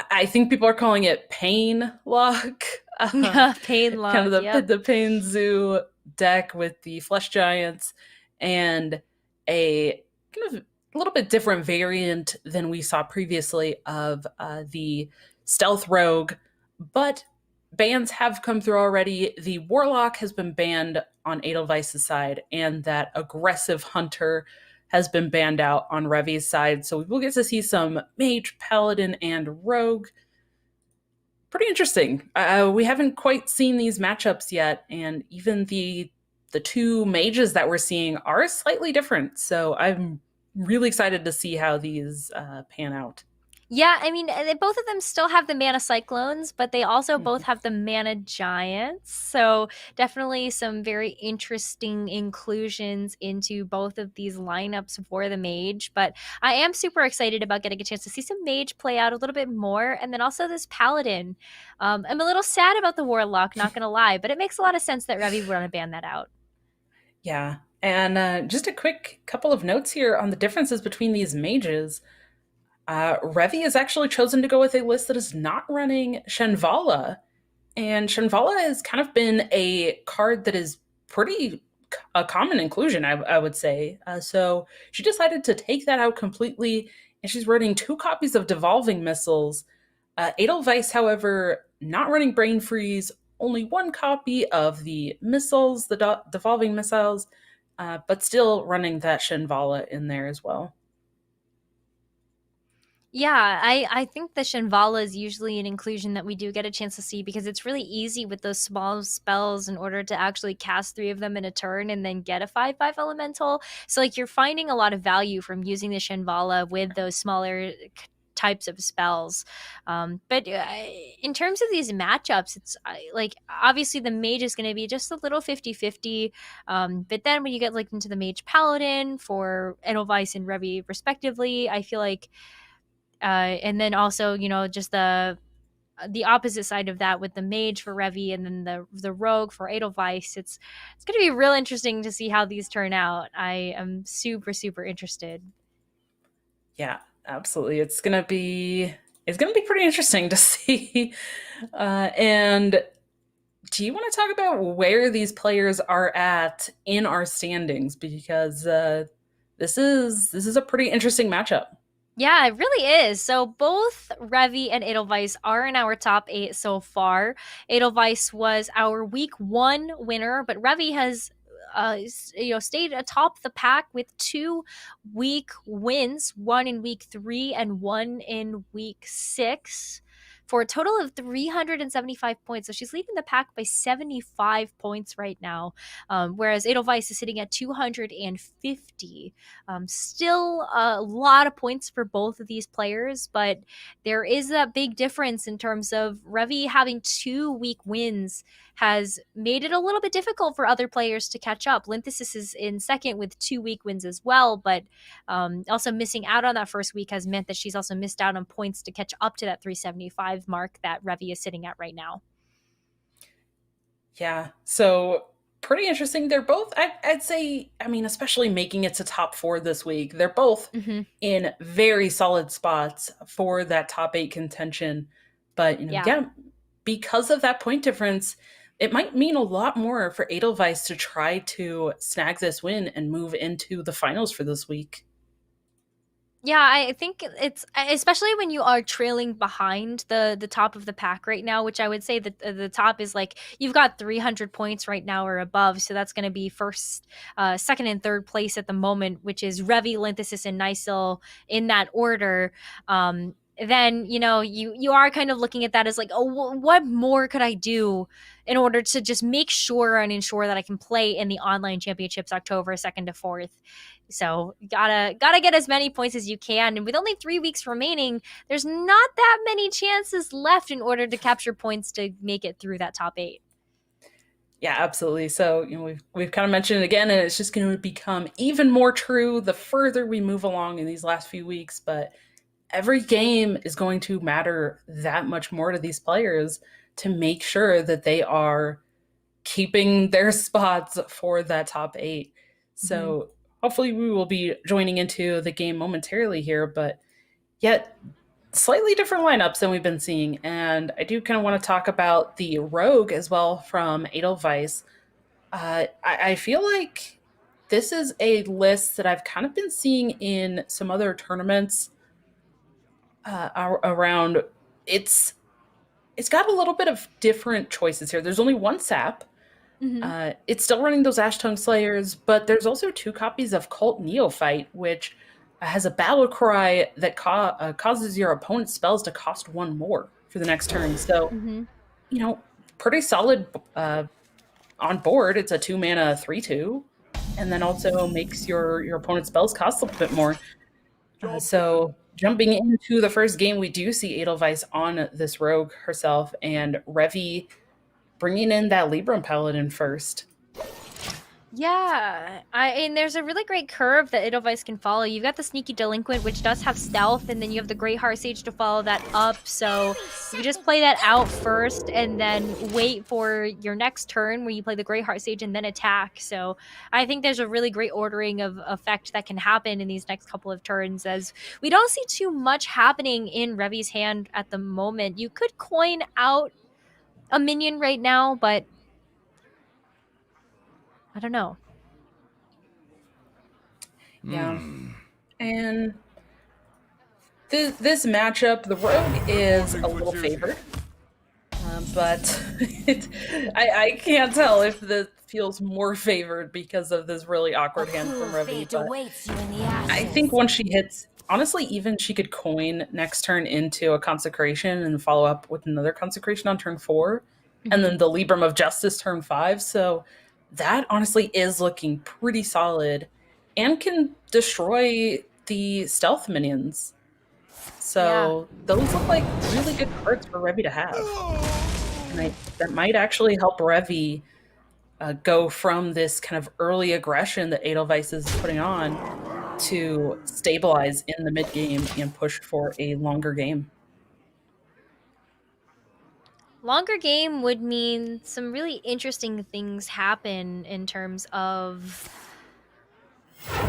I think people are calling it Pain Lock. Pain Lock, kind of yep. the Pain Zoo deck with the Flesh Giants, and a kind of a little bit different variant than we saw previously of the Stealth Rogue. But bans have come through already. The Warlock has been banned on Edelweiss's side, and that Aggressive Hunter has been banned out on Revy's side. So we will get to see some Mage, Paladin, and Rogue. Pretty interesting. We haven't quite seen these matchups yet, and even the two mages that we're seeing are slightly different. So I'm really excited to see how these pan out. Yeah, I mean, both of them still have the Mana Cyclones, but they also both have the Mana Giants. So definitely some very interesting inclusions into both of these lineups for the Mage. But I am super excited about getting a chance to see some Mage play out a little bit more. And then also this Paladin. I'm a little sad about the Warlock, not going to lie, but it makes a lot of sense that Revy would want to ban that out. Yeah, and just a quick couple of notes here on the differences between these mages. Revy has actually chosen to go with a list that is not running Shenvala. And Shenvala has kind of been a card that is pretty a common inclusion, I would say. So she decided to take that out completely, and she's running 2 copies of Devolving Missiles. Edelweiss, however, not running Brain Freeze, only 1 copy of the missiles, the Devolving Missiles, but still running that Shenvala in there as well. Yeah, I think the Shenvala is usually an inclusion that we do get a chance to see because it's really easy with those small spells in order to actually cast 3 of them in a turn and then get a 5/5 elemental. So like you're finding a lot of value from using the Shenvala with those smaller types of spells. But in terms of these matchups, it's like obviously the mage is going to be just a little 50-50. But then when you get like into the mage paladin for Edelweiss and Revy respectively, I feel like and then also, you know, just the opposite side of that with the mage for Revy and then the rogue for Edelweiss. It's going to be real interesting to see how these turn out. I am super interested. Yeah, absolutely. It's gonna be pretty interesting to see. And do you want to talk about where these players are at in our standings? Because this is a pretty interesting matchup. Yeah, it really is. So both Revy and Edelweiss are in our top 8 so far. Edelweiss was our week 1 winner, but Revy has stayed atop the pack with 2 week wins, 1 in week 3 and 1 in week 6 for a total of 375 points. So she's leading the pack by 75 points right now, whereas Edelweiss is sitting at 250. Still a lot of points for both of these players, but there is a big difference in terms of Revy having 2 weak wins has made it a little bit difficult for other players to catch up. Linthesis is in second with 2 weak wins as well, but also missing out on that first week has meant that she's also missed out on points to catch up to that 375 mark that Revy is sitting at right now. Yeah, so pretty interesting. They're both, I'd say, I mean, especially making it to top 4 this week, they're both in very solid spots for that top 8 contention. But, yeah, because of that point difference, it might mean a lot more for Edelweiss to try to snag this win and move into the finals for this week. Yeah, I think it's especially when you are trailing behind the top of the pack right now, which I would say that the top is like you've got 300 points right now or above, so that's going to be first, second, and third place at the moment, which is Revy, Linthesis, and Nysil in that order. Then you are kind of looking at that as like, oh, what more could I do in order to just make sure and ensure that I can play in the online championships October 2nd to 4th. So gotta get as many points as you can, and with only 3 weeks remaining, there's not that many chances left in order to capture points to make it through that top 8. Yeah, absolutely. So we've kind of mentioned it again, and it's just going to become even more true the further we move along in these last few weeks. But every game is going to matter that much more to these players to make sure that they are keeping their spots for that top 8. So hopefully we will be joining into the game momentarily here, but yet slightly different lineups than we've been seeing. And I do kind of want to talk about the Rogue as well from Edelweiss. I feel like this is a list that I've kind of been seeing in some other tournaments around. It's got a little bit of different choices here. There's only one sap. It's still running those Ash Tongue Slayers, but there's also 2 copies of Cult Neophyte, which has a battle cry that causes your opponent's spells to cost 1 more for the next turn. So, pretty solid on board. It's a 2-mana 3/2, and then also makes your opponent's spells cost a little bit more. So jumping into the first game, we do see Edelweiss on this Rogue herself, and Revy bringing in that Libram Paladin first. Yeah, and there's a really great curve that Edelweiss can follow. You've got the Sneaky Delinquent, which does have stealth, and then you have the Great Heart Sage to follow that up. So you just play that out first, and then wait for your next turn where you play the Great Heart Sage and then attack. So I think there's a really great ordering of effect that can happen in these next couple of turns, as we don't see too much happening in Revy's hand at the moment. You could coin out a minion right now, but I don't know. Yeah. And this matchup, the Rogue is a little favored. But I can't tell if this feels more favored because of this really awkward hand from Revy. But I think once she hits, honestly, even she could coin next turn into a Consecration and follow up with another Consecration on turn 4, and then the Libram of Justice turn 5. So that honestly is looking pretty solid and can destroy the stealth minions. So those look like really good cards for Revy to have. And that might actually help Revy go from this kind of early aggression that Edelweiss is putting on to stabilize in the mid game and push for a longer game. Longer game would mean some really interesting things happen in terms of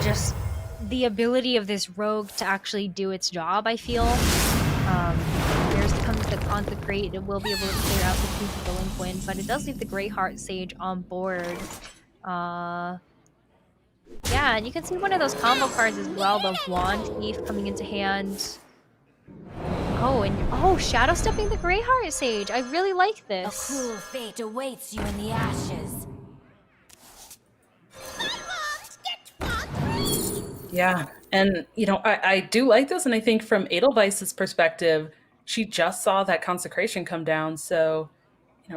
just the ability of this Rogue to actually do its job, I feel. There comes the Consecrate. It will be able to clear out the Sneaky Delinquent, but it does leave the Great Heart Sage on board. Yeah, and you can see one of those combo cards as well, the Wand Thief coming into hand. Oh, Shadow Stepping the Great Heart Sage. I really like this. A cruel fate awaits you in the ashes. Yeah, and I do like this, and I think from Edelweiss's perspective, she just saw that consecration come down, so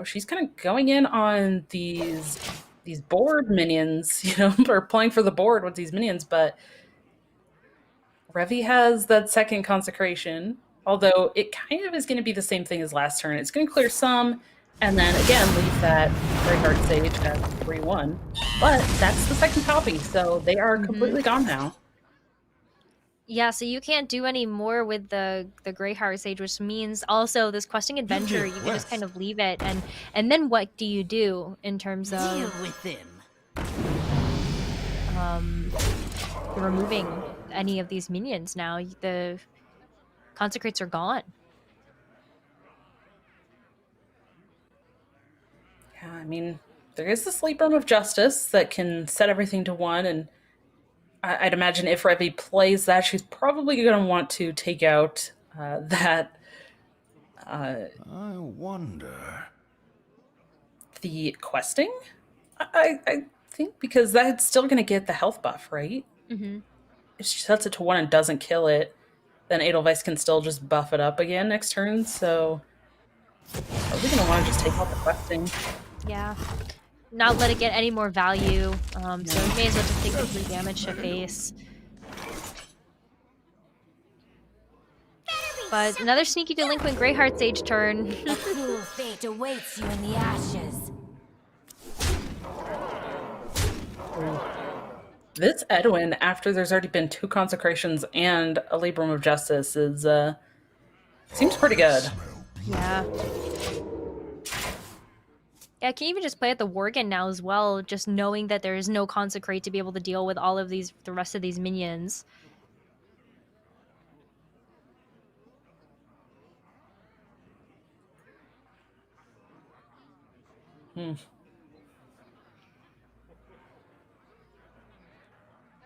she's kind of going in on these board minions, or playing for the board with these minions, but Revi has that second consecration, although it kind of is going to be the same thing as last turn. It's going to clear some, and then again leave that Greyheart Sage at 3-1. But that's the second copy, so they are completely gone now. Yeah, so you can't do any more with the Greyheart Sage, which means also this questing adventure, you can just kind of leave it, and then what do you do in terms of Deal with him. removing any of these minions now? The consecrates are gone. Yeah, I mean, there is the Sleep Room of Justice that can set everything to 1, and I'd imagine if Revi plays that, she's probably going to want to take out that. I wonder. The questing? I think because that's still going to get the health buff, right? Mm-hmm. If she sets it to 1 and doesn't kill it, then Edelweiss can still just buff it up again next turn, so probably going to want to just take out the questing. Yeah. Not let it get any more value, so you may as well just take the 3 damage to face. But another sneaky delinquent Greyheart Sage turn. A cruel fate awaits you in the ashes. This Edwin, after there's already been 2 consecrations and a Librum of Justice, is seems pretty good. Yeah. Yeah, I can even just play at the Worgen now as well, just knowing that there is no consecrate to be able to deal with all of the rest of these minions.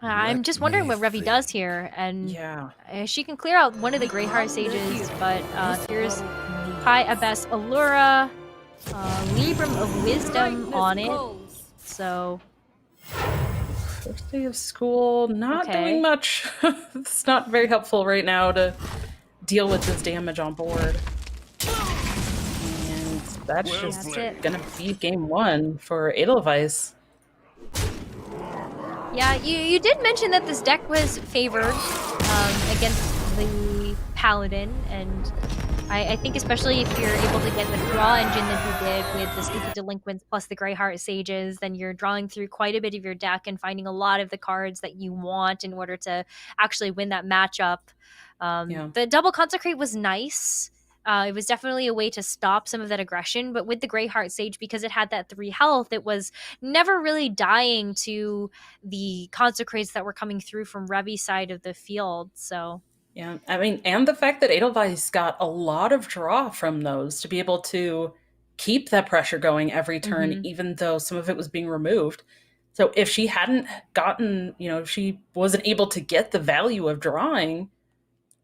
I'm just wondering what Revi does here, and she can clear out one of the Greyheart Sages, but here's High Abbess Allura, Librum of Wisdom on it, so... First day of school, not doing much. It's not very helpful right now to deal with this damage on board. And that's just gonna be game 1 for Edelweiss. Yeah, you did mention that this deck was favored against the Paladin, and I think especially if you're able to get the draw engine that you did with the Sneaky Delinquents plus the Greyheart Sages, then you're drawing through quite a bit of your deck and finding a lot of the cards that you want in order to actually win that matchup. The double Consecrate was nice. It was definitely a way to stop some of that aggression, but with the Greyheart Sage, because it had that 3 health, it was never really dying to the Consecrates that were coming through from Revi's side of the field, so... Yeah, I mean, and the fact that Edelweiss got a lot of draw from those to be able to keep that pressure going every turn, even though some of it was being removed. So if she hadn't gotten, if she wasn't able to get the value of drawing,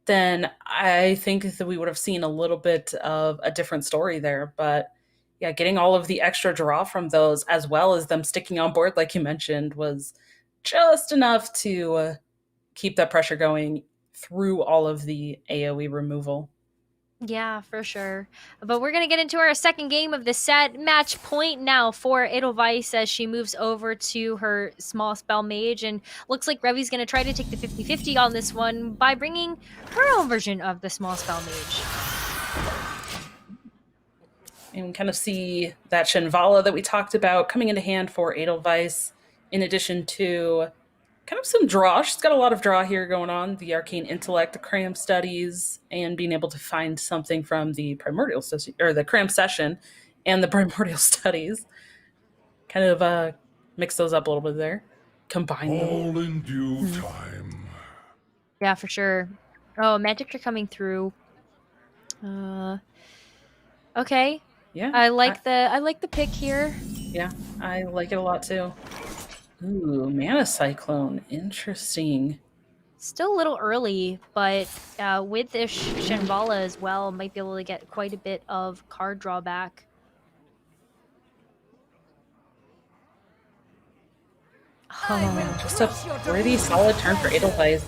then I think that we would have seen a little bit of a different story there. But yeah, getting all of the extra draw from those, as well as them sticking on board, like you mentioned, was just enough to keep that pressure going through all of the AoE removal. Yeah, for sure. But we're going to get into our second game of the set. Match point now for Edelweiss as she moves over to her small spell mage. And looks like Revi's going to try to take the 50-50 on this one by bringing her own version of the small spell mage. And kind of see that Shinvala that we talked about coming into hand for Edelweiss, in addition to kind of some draw. She's got a lot of draw here going on. The Arcane Intellect, the Cram Studies, and being able to find something from the Primordial or the Cram Session and the Primordial Studies. Kind of mix those up a little bit there. Combine them. All in due time. Yeah, for sure. Oh, Magic are coming through. Okay. Yeah. I like the pick here. Yeah, I like it a lot too. Ooh, Mana Cyclone. Interesting. Still a little early, but with this Shinvala as well, might be able to get quite a bit of card drawback. Oh, just a pretty solid turn for Edelweiss.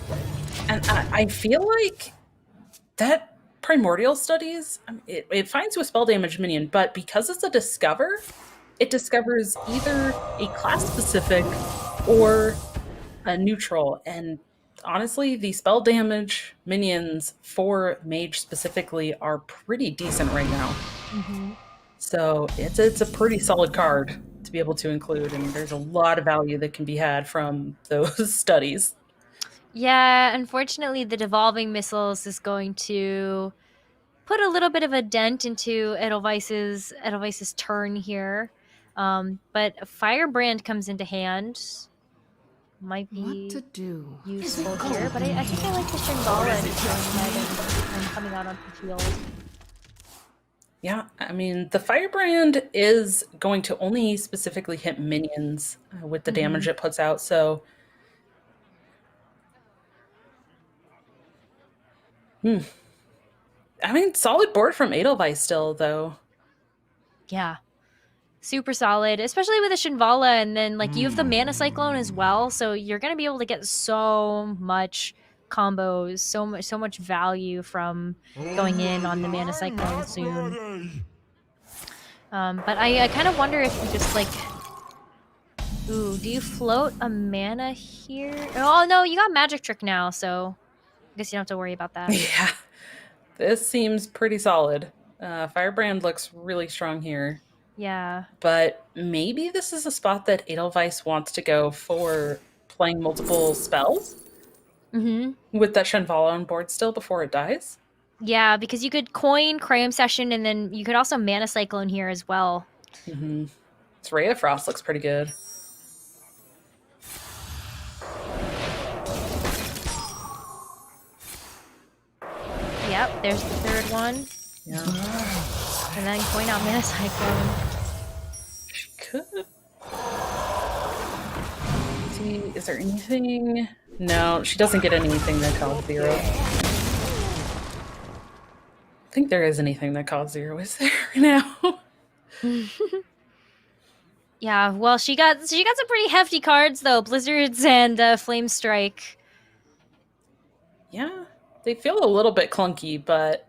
And I feel like that Primordial Studies, it finds you a spell damage minion, but because it's a discover, it discovers either a class-specific or a neutral. And honestly, the spell damage minions for Mage specifically are pretty decent right now. So it's a pretty solid card to be able to include, and there's a lot of value that can be had from those studies. Yeah, unfortunately, the devolving missiles is going to put a little bit of a dent into Edelweiss's turn here. But Firebrand comes into hand. Might be useful here, but I think I like the Shambhala and coming out onto the field. Yeah, I mean, the Firebrand is going to only specifically hit minions with the damage it puts out, so... I mean, solid board from Edelweiss still, though. Yeah. Super solid, especially with the Shambhala, and then like you have the Mana Cyclone as well, so you're gonna be able to get so much combos, so much value from going in on the Mana Cyclone soon. But I kind of wonder if you just like, ooh, do you float a mana here? Oh no, you got Magic Trick now, so I guess you don't have to worry about that. Yeah, this seems pretty solid. Firebrand looks really strong here. Yeah. But maybe this is a spot that Edelweiss wants to go for playing multiple spells with that Shambhala on board still before it dies. Yeah, because you could coin Cram Session, and then you could also Mana Cyclone here as well. This Ray of Frost looks pretty good. Yep, there's the third one. Yeah. And then coin out Mana Cyclone. She could. See, is there anything? No, she doesn't get anything that costs 0. I think there is anything that costs 0. Is there now? Yeah, well, she got some pretty hefty cards though, Blizzards and Flame Strike. Yeah, they feel a little bit clunky, but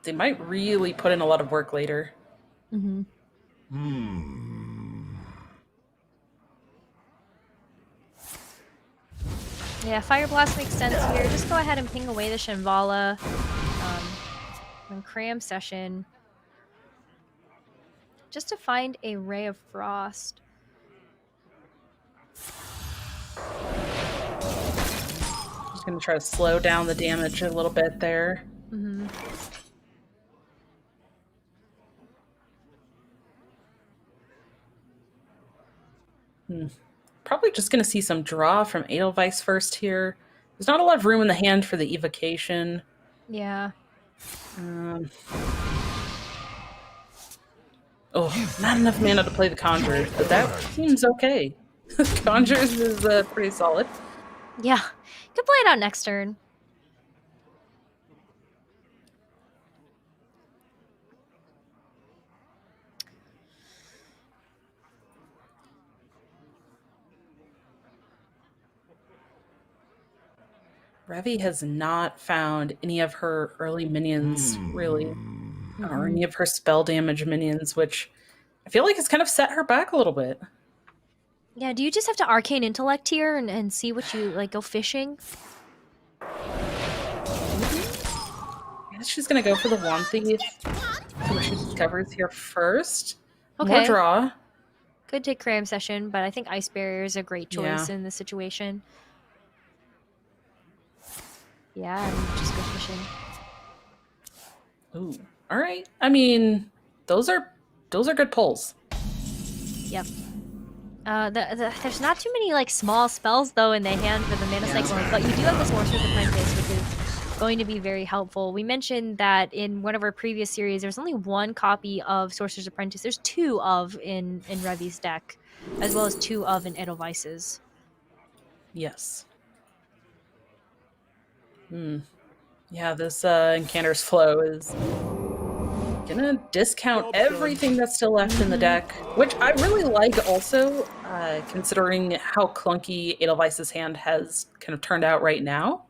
they might really put in a lot of work later. Yeah, Fire Blast makes sense here. Just go ahead and ping away the Shambhala. And Cram Session. Just to find a Ray of Frost. Just gonna try to slow down the damage a little bit there. Probably just gonna see some draw from Edelweiss first here. There's not a lot of room in the hand for the evocation. Yeah. Oh, not enough mana to play the Conjurers, but that seems okay. Conjurers is pretty solid. Yeah. Could play it out next turn. Revi has not found any of her early minions, really. Or any of her spell damage minions, which I feel like has kind of set her back a little bit. Yeah, do you just have to Arcane Intellect here and see what you, like, go fishing? I guess she's gonna go for the Wand Thief. See what she discovers here first. Okay. More draw. Could take Cram Session, but I think Ice Barrier is a great choice in this situation. Yeah, and just go fishing. Ooh. All right. I mean, those are good pulls. Yep. There's not too many like small spells though in the hand for the Mana Cyclone, but you do have the Sorcerer's Apprentice, which is going to be very helpful. We mentioned that in one of our previous series, there's only one copy of Sorcerer's Apprentice. There's 2 of in Revi's deck, as well as 2 of in Edelweiss's. Yes. Yeah, this Incanter's Flow is gonna discount everything that's still left in the deck, which I really like also, considering how clunky Edelweiss's hand has kind of turned out right now.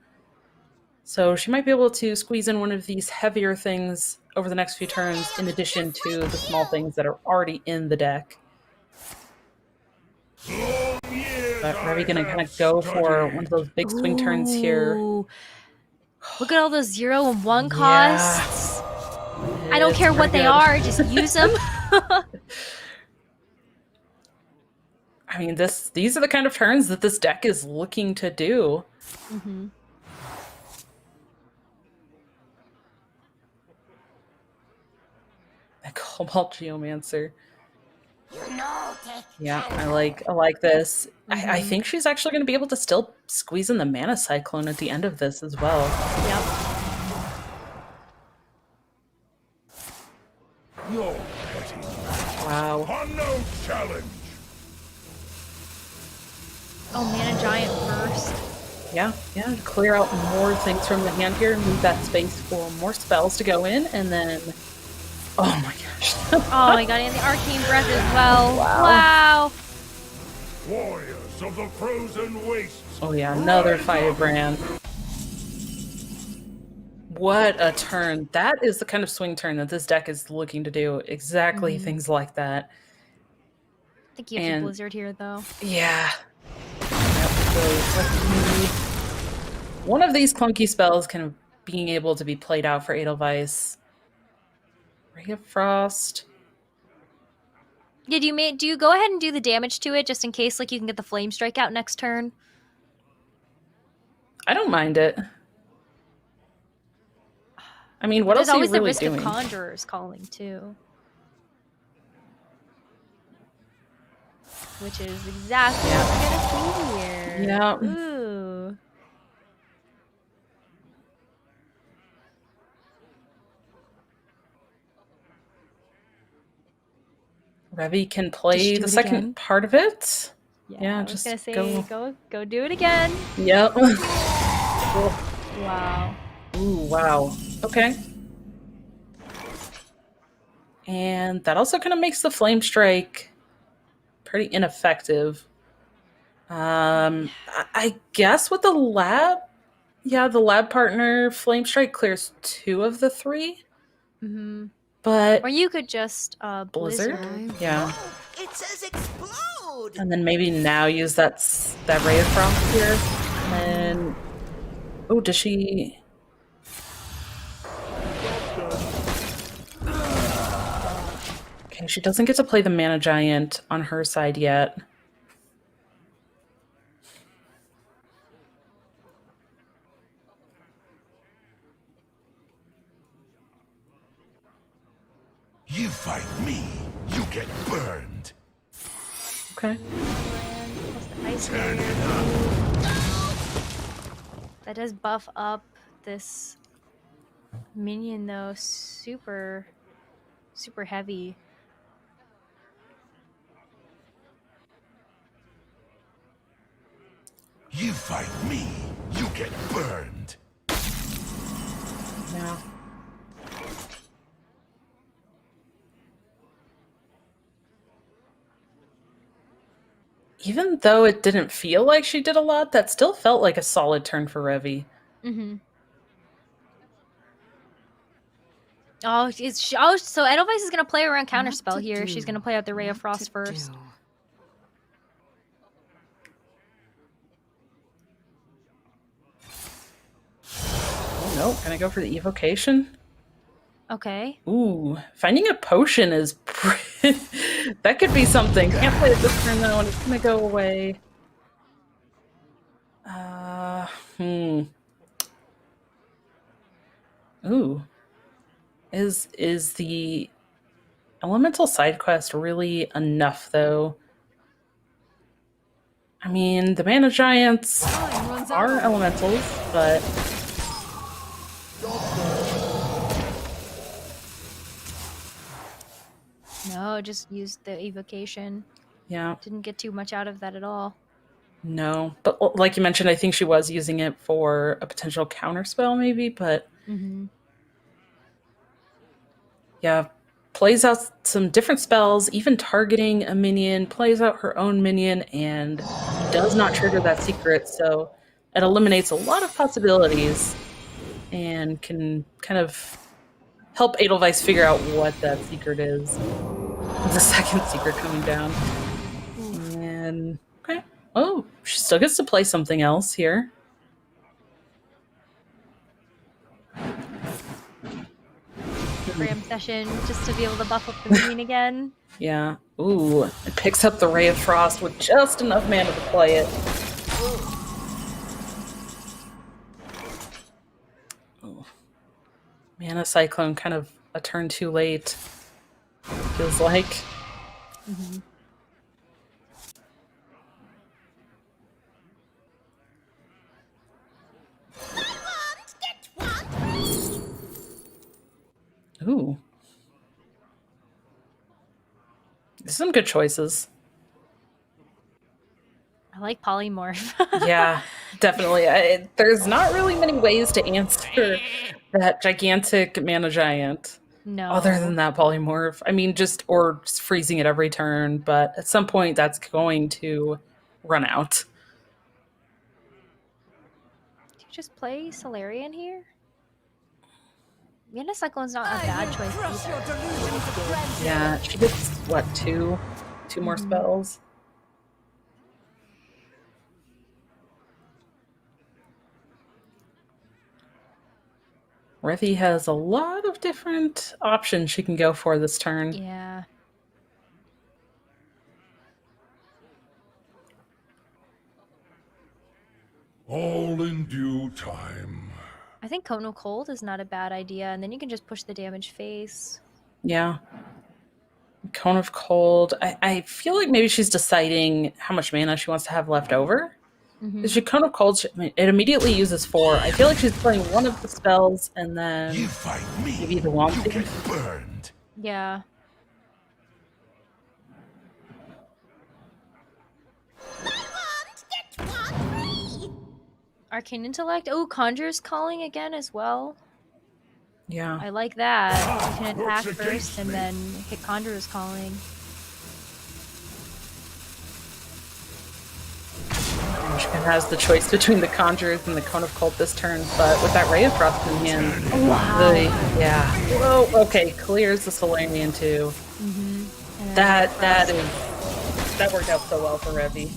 So she might be able to squeeze in one of these heavier things over the next few turns, in addition to the small things that are already in the deck. But are we going to kind of go for one of those big swing turns here? Ooh. Look at all those 0 and 1 costs. I don't It's care what pretty they good. are, just use them. I mean, these are the kind of turns that this deck is looking to do. Mm-hmm. The Cobalt Geomancer. Yeah, I like this. I think she's actually going to be able to still squeeze in the Mana Cyclone at the end of this as well. No petty. Wow. No challenge. Oh, Mana Giant first. Yeah, clear out more things from the hand here, leave that space for more spells to go in, and then... Oh my gosh. Oh my god, and the Arcane Breath as well. Wow. Wow. Warriors of the frozen wastes. Oh yeah, another Firebrand. What a turn. That is the kind of swing turn that this deck is looking to do. Exactly things like that. I think you have And- to Blizzard here, though. Yeah. One of these clunky spells kind of being able to be played out for Edelweiss. Ray of Frost. Yeah, do you go ahead and do the damage to it just in case like you can get the Flame Strike out next turn? I don't mind it. I mean, what There's else are you always the really risk doing? of Conjurers calling too. Which is exactly what we're gonna see here. Yeah. Ooh. Revy can play Just do the it second again? part of it. Yeah, I was just gonna say go. go do it again. Yep. Wow. Ooh, wow. Okay. And that also kind of makes the Flame Strike pretty ineffective. I guess with the lab, the lab partner Flame Strike clears 2 of the 3. Mm-hmm. But Or you could just Blizzard, yeah. It says explode. And then maybe now use that Ray of Frost here. And oh, does she? Okay, she doesn't get to play the Mana Giant on her side yet. You fight me, you get burned. Okay. Ice Turn Barrier. it up. That does buff up this minion though, super heavy. You fight me, you get burned. Yeah. Even though it didn't feel like she did a lot, that still felt like a solid turn for Revy. Mm-hmm. Oh, so Edelweiss is gonna play around Counterspell here. She's gonna play out the Ray of Frost first. Oh no, can I go for the evocation? Okay. Ooh, finding a potion is that could be something. Can't play it this turn though, and it's gonna go away. Ooh. Is the elemental side quest really enough though? I mean, the Mana Giants are elementals, but No, just used the evocation. yeah. Didn't get too much out of that at all. No, but like you mentioned, I think she was using it for a potential counterspell, maybe. But Mm-hmm. yeah, plays out some different spells, even targeting a minion. Plays out her own minion and does not trigger that secret, so it eliminates a lot of possibilities. and can kind of help Edelweiss figure out what that secret is. The second secret coming down. And okay. Oh, she still gets to play something else here. Ram session just to be able to buff up the Marine again. Yeah. Ooh, it picks up the Ray of Frost with just enough mana to play it. Oh. Mana Cyclone kind of a turn too late. Feels like. Mm-hmm. Ooh. Some good choices. I like polymorph. Yeah, definitely. There's not really many ways to answer that gigantic mana giant. No. Other than that polymorph. I mean, just freezing it every turn, but at some point that's going to run out. Do you just play Solarian here? Mana Cyclone's not a bad choice either. Yeah, she gets what, two more spells. Revi has a lot of different options she can go for this turn. Yeah. All in due time. I think Cone of Cold is not a bad idea, and then you can just push the damage face. Yeah. Cone of Cold. I feel like maybe she's deciding how much mana she wants to have left over. Mm-hmm. If she Cone of Cold, it immediately uses 4. I feel like she's playing one of the spells and then maybe the Womp Thief. Burned. Yeah. Arcane Intellect. Oh, Conjurer's Calling again as well. Yeah. I like that. You can attack first and then hit Conjurer's Calling. She has the choice between the Conjurers and the Cone of Cold this turn, but with that Ray of Frost in hand, wow. Yeah. Whoa, okay, clears the Solarian too. Mm-hmm. That worked out so well for Revi.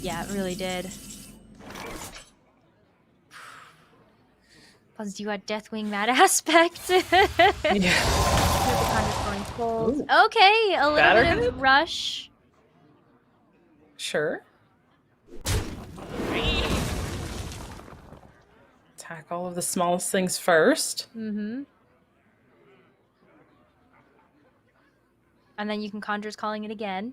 Yeah, it really did. Plus, you had Deathwing that aspect. Yeah. Okay, a little bit of rush. Sure. Attack all of the smallest things first. Mm-hmm. And then you can Conjurer's Calling it again.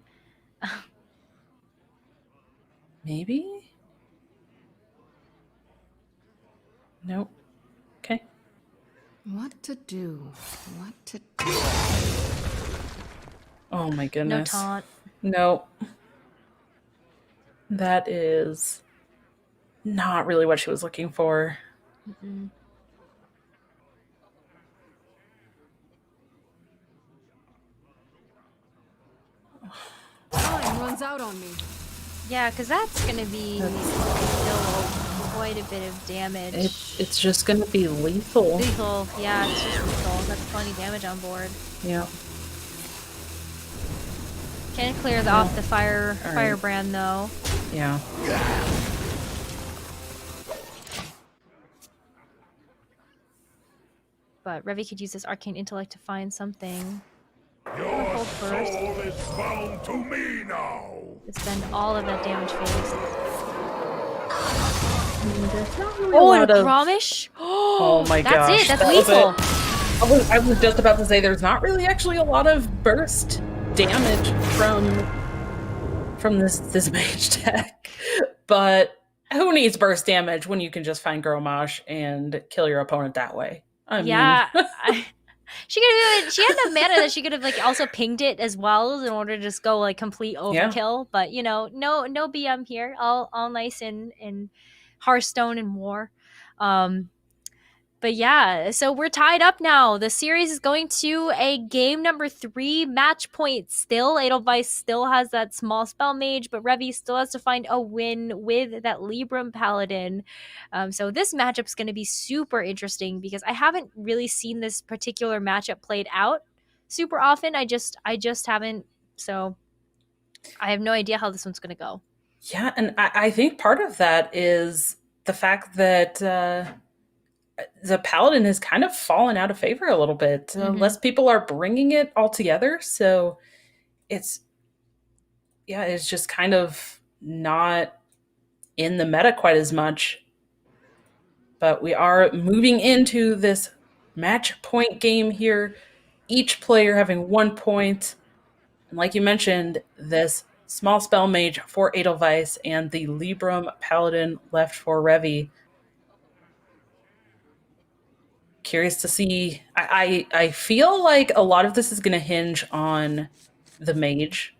Maybe? Nope. Okay. What to do? What to do? Oh my goodness. No taunt. Nope. That is not really what she was looking for. Mm-mm. Time runs out on me. Yeah, because that's going to be still quite a bit of damage. It's just going to be lethal. Lethal, yeah, it's just lethal. That's plenty of damage on board. Yeah. Can clear off the firebrand though. Yeah. But Revi could use this Arcane Intellect to find something. Your Hold first. soul is bound to me now. To spend all of that damage phase. Oh, Oh, and a Grommish? Oh my gosh. That's it, that's that was lethal. it. I was just about to say there's not really actually a lot of burst damage from this mage deck. But who needs burst damage when you can just find Grommash and kill your opponent that way? I mean, She had enough mana that she could have like also pinged it as well in order to just go like complete overkill. But you know, no BM here. All nice in Hearthstone and War. But But yeah, so we're tied up now. The series is going to a game number 3, match point still. Edelweiss still has that small spell mage, but Revi still has to find a win with that Libram Paladin. So this matchup's going to be super interesting because I haven't really seen this particular matchup played out super often. I just haven't. So I have no idea how this one's going to go. Yeah, and I think part of that is the fact that the Paladin has kind of fallen out of favor a little bit. Less people are bringing it all together, so it's just kind of not in the meta quite as much. But we are moving into this match point game here, each player having 1 point. And like you mentioned, this small spell mage for Edelweiss and the Libram Paladin left for Revi. Curious to see. I feel like a lot of this is going to hinge on the mage.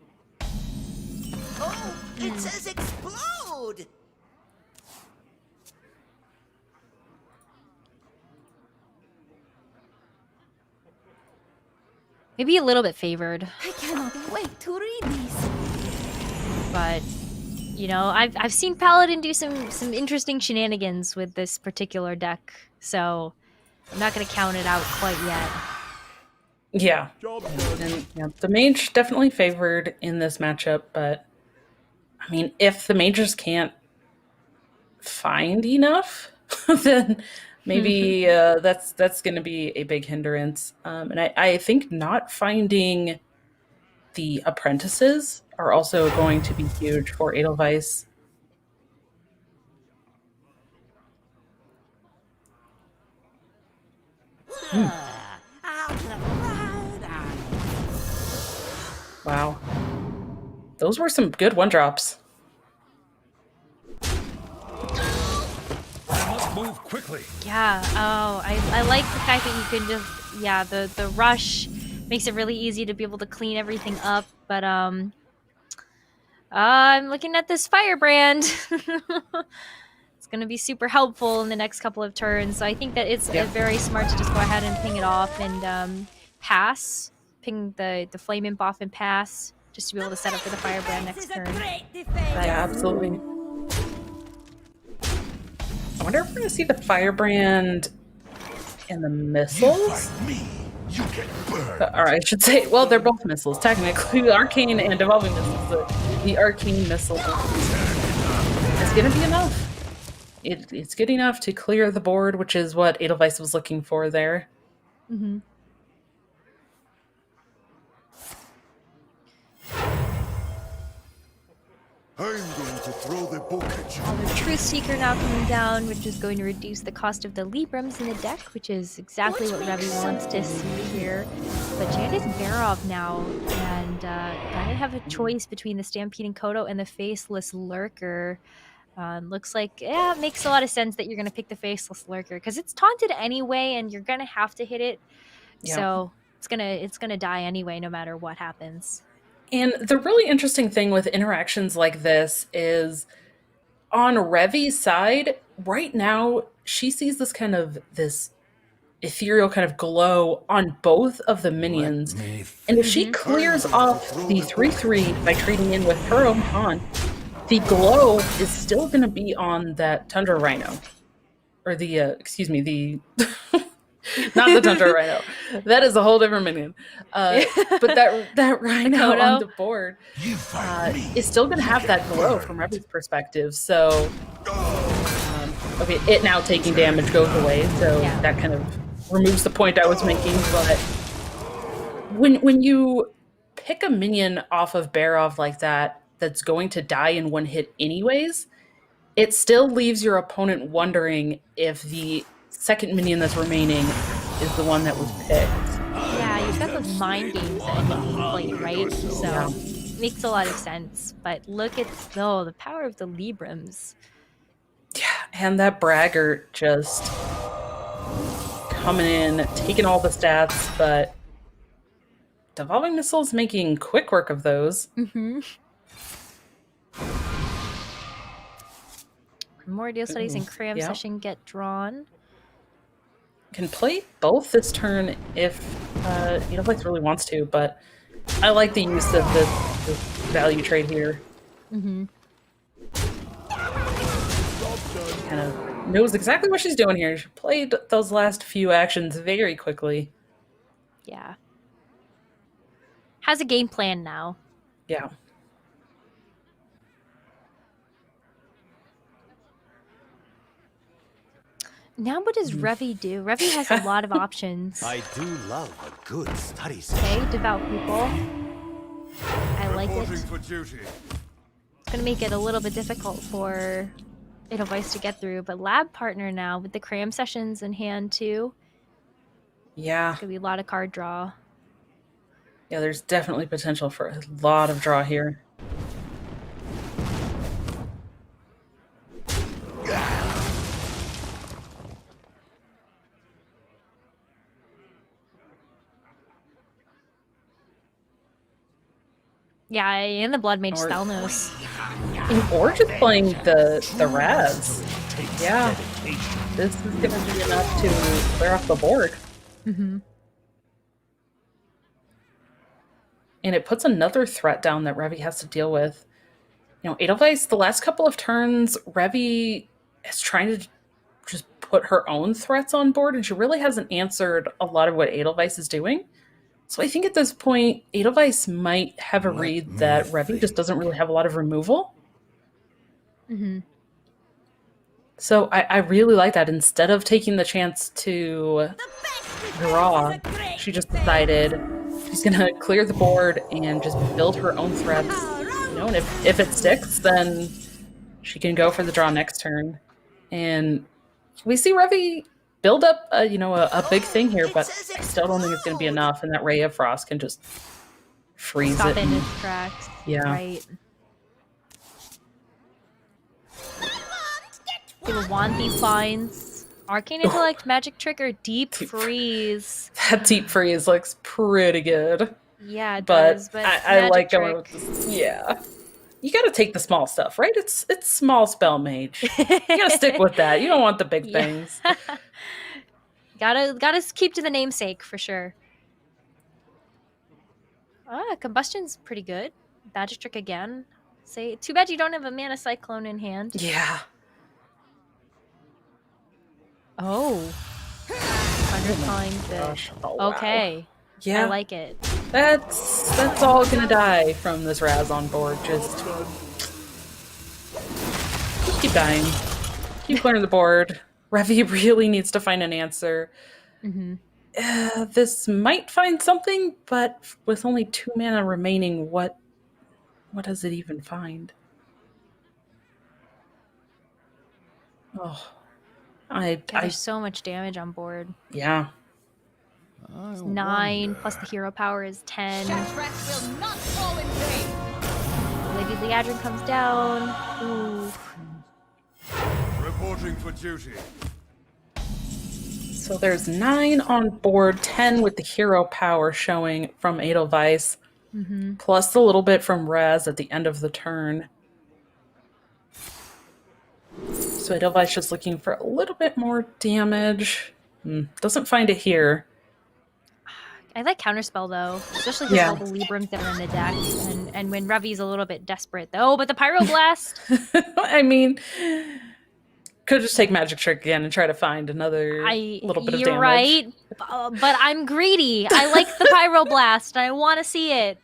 Oh, it says explode! Maybe a little bit favored. I cannot wait to read these. But you know, I've seen Paladin do some interesting shenanigans with this particular deck, so I'm not going to count it out quite yet. Yeah. And, yeah, the mage definitely favored in this matchup, but I mean, if the mages can't find enough, then maybe that's going to be a big hindrance. And I think not finding the apprentices are also going to be huge for Edelweiss. Wow. Those were some good one drops. I must move quickly. Yeah, oh, I like the fact that you can just, yeah, the rush makes it really easy to be able to clean everything up, but I'm looking at this Firebrand. It's going to be super helpful in the next couple of turns, so I think that it's very smart to just go ahead and ping it off and pass. Ping the flame imp off and pass, just to be able to set up for the Firebrand next turn. Yeah, absolutely. I wonder if we're going to see the Firebrand and the missiles? You get burned. Or I should say, well, they're both missiles, technically. Arcane and Devolving Missiles. The Arcane Missile is going to be enough. It's good enough to clear the board, which is what Edelweiss was looking for there. Mm-hmm. I'm going to throw the book at you. The Truth Seeker now coming down, which is going to reduce the cost of the Librams in the deck, which is exactly what Revi wants to see here. But Jandis Barov now, and gonna have a choice between the Stampeding Kodo and the Faceless Lurker. Looks like, yeah, it makes a lot of sense that you're going to pick the Faceless Lurker, because it's taunted anyway, and you're going to have to hit it. Yeah. So it's gonna die anyway, no matter what happens. And the really interesting thing with interactions like this is on Revi's side, right now, she sees this ethereal kind of glow on both of the minions. And if she clears off the 3/3 by trading in with her own pawn, the glow is still going to be on that Tundra Rhino. Or the not the Tundra Rhino. That is a whole different minion. But that Rhino on the board is still going to have that glow from Revi's perspective. So, okay, it now taking damage goes away. So that kind of removes the point I was making. But when you pick a minion off of Barov like that, that's going to die in one hit anyways, it still leaves your opponent wondering if the second minion that's remaining is the one that was picked. Yeah, you've got those mind games that end up played, right? So makes a lot of sense. But look at the power of the Librams. Yeah, and that Braggart just coming in, taking all the stats, but Devolving Missiles making quick work of those. Mm-hmm. More deal studies and Cram session get drawn. can play both this turn if Edelweiss really wants to, but I like the use of the value trade here. Mm-hmm. Kind of knows exactly what she's doing here. She played those last few actions very quickly. Yeah. Has a game plan now. Yeah. Now what does Revy do? Revy has a lot of options. I do love a good study Okay, session. devout people. I like it. Reporting for duty. It's gonna make it a little bit difficult for Edelweiss to get through, but lab partner now with the cram sessions in hand too. Yeah. Could be a lot of card draw. Yeah, there's definitely potential for a lot of draw here. Yeah, and the Blood Mage Stelnos. Or just playing the Raz. Yeah. This is gonna be enough to clear off the board. Mm-hmm. And it puts another threat down that Revy has to deal with. You know, Edelweiss, the last couple of turns, Revy is trying to just put her own threats on board, and she really hasn't answered a lot of what Edelweiss is doing. So I think at this point, Edelweiss might have a read that Revy just doesn't really have a lot of removal. Mm-hmm. So I really like that. Instead of taking the chance to draw, she just decided she's going to clear the board and just build her own threats. You know, and if it sticks, then she can go for the draw next turn. And we see Revy build up a big thing here, but I still don't think it's going to be enough, and that Ray of Frost can just freeze Stop it. in its tracks. Yeah. Right. They will want these lines. Arcane Intellect, Magic Trick, or Deep Freeze. That Deep Freeze looks pretty good. Yeah, it but does, but I like Magic going with this. Yeah. You gotta take the small stuff, right? It's small spell mage. You gotta stick with that. You don't want the big things. Gotta keep to the namesake for sure. Combustion's pretty good. Magic Trick again. Say, too bad you don't have a Mana Cyclone in hand. Yeah. Oh. 100 times Gosh. it. Oh, wow. Okay. Yeah. I like it. That's all gonna die from this Raz on board. Just keep dying. Keep clearing the board. Revy really needs to find an answer. Mm-hmm. This might find something, but with only 2 mana remaining, what does it even find? Oh, There's so much damage on board. Yeah. It's 9 plus the hero power is 10. Lady Liadrin comes down. Ooh. Reporting for duty. So there's 9 on board, 10 with the hero power showing from Edelweiss, plus a little bit from Raz at the end of the turn. So Edelweiss just looking for a little bit more damage. Doesn't find it here. I like Counterspell though, especially because all the Librams that are in the deck, and when Revy's a little bit desperate though. But the Pyroblast, I mean, could just take Magic Trick again and try to find another little bit of damage. You're right, but I'm greedy. I like the Pyroblast, and I want to see it.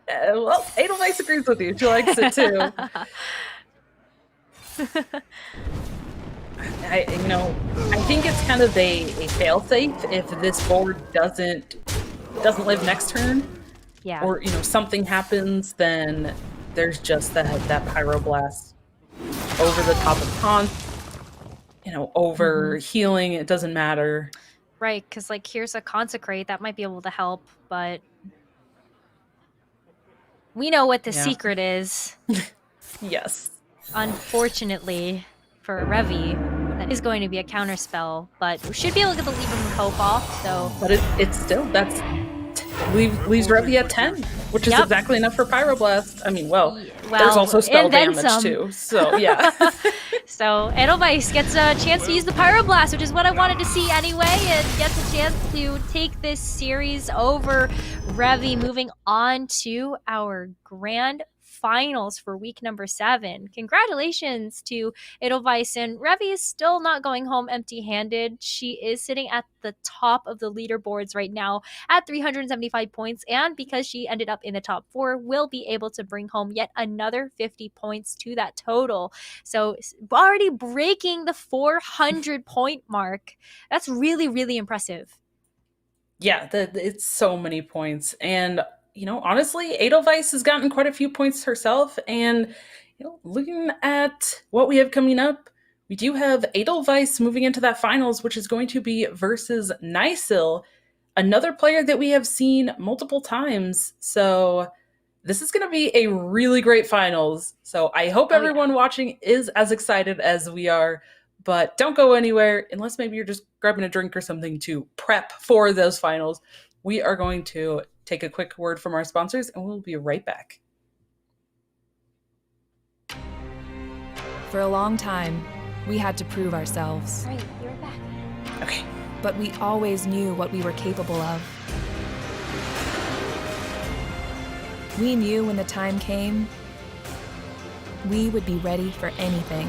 Well, Edelweiss agrees with you. She likes it too. I think it's kind of a fail-safe if this board doesn't live next turn. Yeah. Or something happens, then there's just that Pyroblast over the top of Taunt. Over healing, it doesn't matter. Right, because here's a Consecrate that might be able to help, but we know what the secret is. Yes. Unfortunately for Revy, that is going to be a counterspell, but we should be able to get the Libram Cope off, so... But it's still, leaves Revy at 10, which is exactly enough for Pyroblast. I mean, well, there's also spell and then damage some. too, so yeah. So Edelweiss gets a chance to use the Pyroblast, which is what I wanted to see anyway, and gets a chance to take this series over Revy, moving on to our grand finals for week number 7. Congratulations to Edelweiss, and Revy is still not going home empty-handed. She is sitting at the top of the leaderboards right now at 375 points, and because she ended up in the top 4, will be able to bring home yet another 50 points to that total. So already breaking the 400 point mark. That's really, really impressive. Yeah, it's so many points. And, honestly, Edelweiss has gotten quite a few points herself. And, looking at what we have coming up, we do have Edelweiss moving into that finals, which is going to be versus Nysil, another player that we have seen multiple times. So this is going to be a really great finals. So I hope everyone watching is as excited as we are. But don't go anywhere unless maybe you're just grabbing a drink or something to prep for those finals. We are going to take a quick word from our sponsors, and we'll be right back. For a long time, we had to prove ourselves. Right, you're back. Okay. But we always knew what we were capable of. We knew when the time came, we would be ready for anything.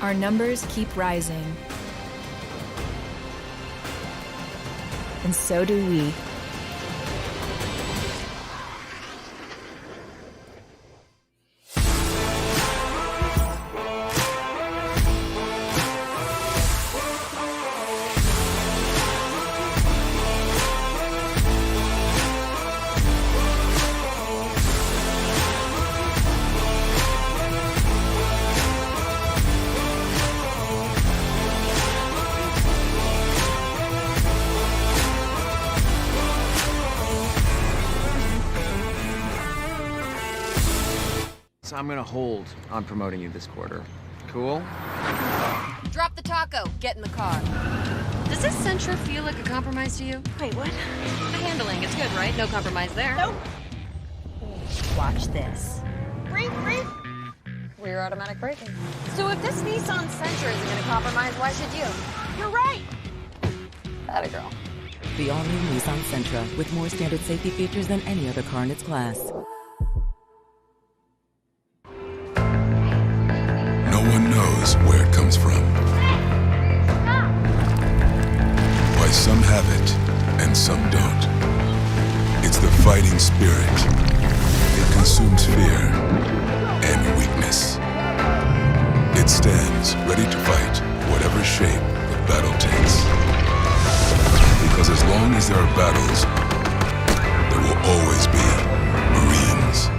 Our numbers keep rising. And so do we. So I'm gonna hold on promoting you this quarter. Cool? Drop the taco. Get in the car. Does this Sentra feel like a compromise to you? Wait, what? The handling, it's good, right? No compromise there. Nope. Watch this. Rear automatic braking. So if this Nissan Sentra isn't gonna compromise, why should you? You're right! Atta girl. The all-new Nissan Sentra, with more standard safety features than any other car in its class. No one knows where it comes from. Why some have it and some don't. It's the fighting spirit. It consumes fear and weakness. It stands ready to fight whatever shape the battle takes. Because as long as there are battles, there will always be Marines.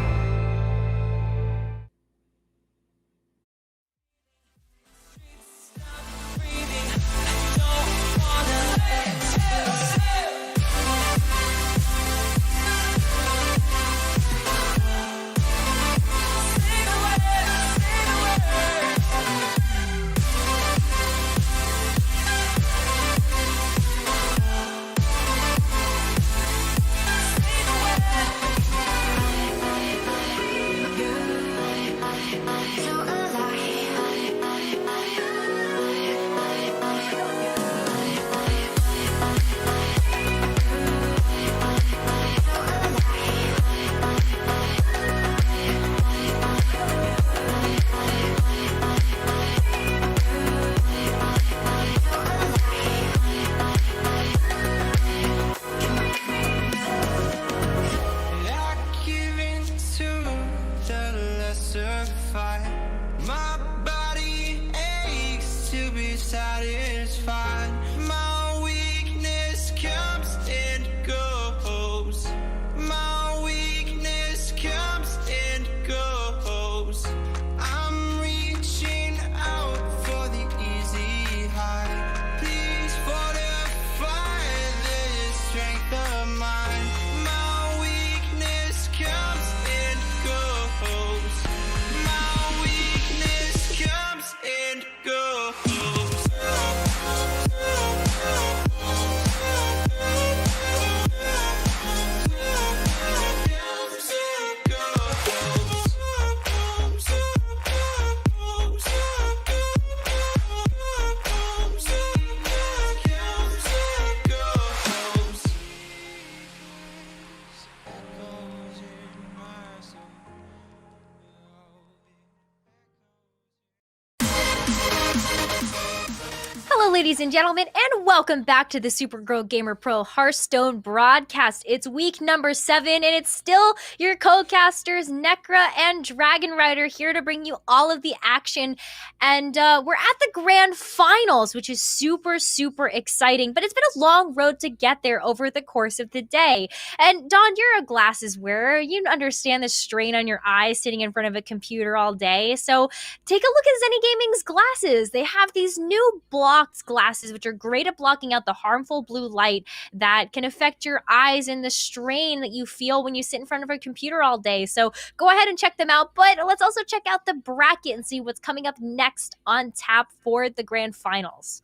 ladies and gentlemen, and welcome back to the Supergirl Gamer Pro Hearthstone broadcast. It's week number 7, and it's still your co-casters, Nekra and Dragon Rider, here to bring you all of the action. And we're at the grand finals, which is super, super exciting. But it's been a long road to get there over the course of the day. And Dawn, you're a glasses wearer. You understand the strain on your eyes sitting in front of a computer all day. So take a look at Zenny Gaming's glasses. They have these new blocked glasses, which are great at blocking out the harmful blue light that can affect your eyes and the strain that you feel when you sit in front of a computer all day. So go ahead and check them out. But let's also check out the bracket and see what's coming up next on tap for the grand finals.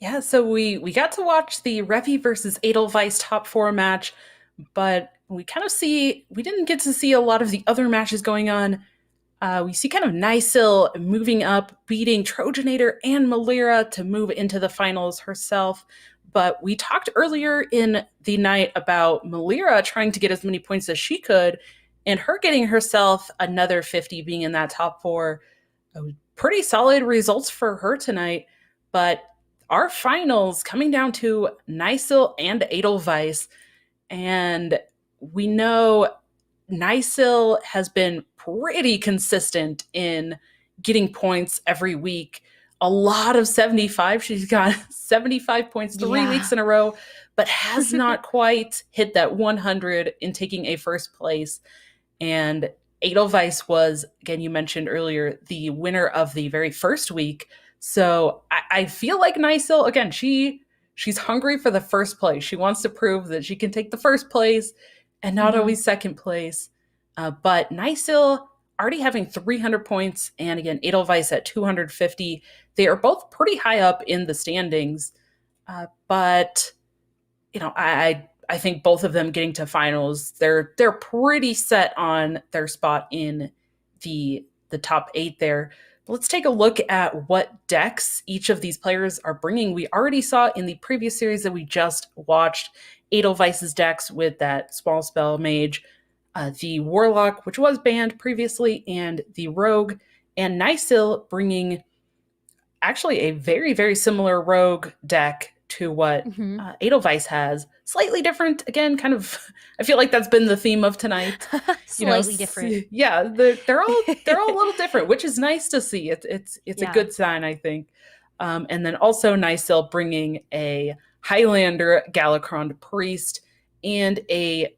Yeah, so we got to watch the Revi versus Edelweiss top 4 match, but we didn't get to see a lot of the other matches going on. We see kind of Nysil moving up, beating Trojanator and Malira to move into the finals herself. But we talked earlier in the night about Malira trying to get as many points as she could, and her getting herself another 50, being in that top 4. Pretty solid results for her tonight. But our finals coming down to Nysil and Edelweiss. And we know Nysil has been pretty consistent in getting points every week. A lot of 75. She's got 75 points 3 weeks in a row, but has not quite hit that 100 in taking a first place. And Edelweiss was, again, you mentioned earlier, the winner of the very first week. So I feel like Nysil, again, she's hungry for the first place. She wants to prove that she can take the first place and not always second place. But Nysil already having 300 points, and again, Edelweiss at 250. They are both pretty high up in the standings. But, I think both of them getting to finals, they're pretty set on their spot in the top 8 there. Let's take a look at what decks each of these players are bringing. We already saw in the previous series that we just watched Edelweiss's decks with that small spell mage, the Warlock, which was banned previously, and the Rogue, and Nysil bringing actually a very, very similar Rogue deck to what Edelweiss has. Slightly different, again, kind of, I feel like that's been the theme of tonight. Slightly different. Yeah, they're all a little different, which is nice to see. It's a good sign, I think. And then also Nysil bringing a Highlander Galakrond Priest and a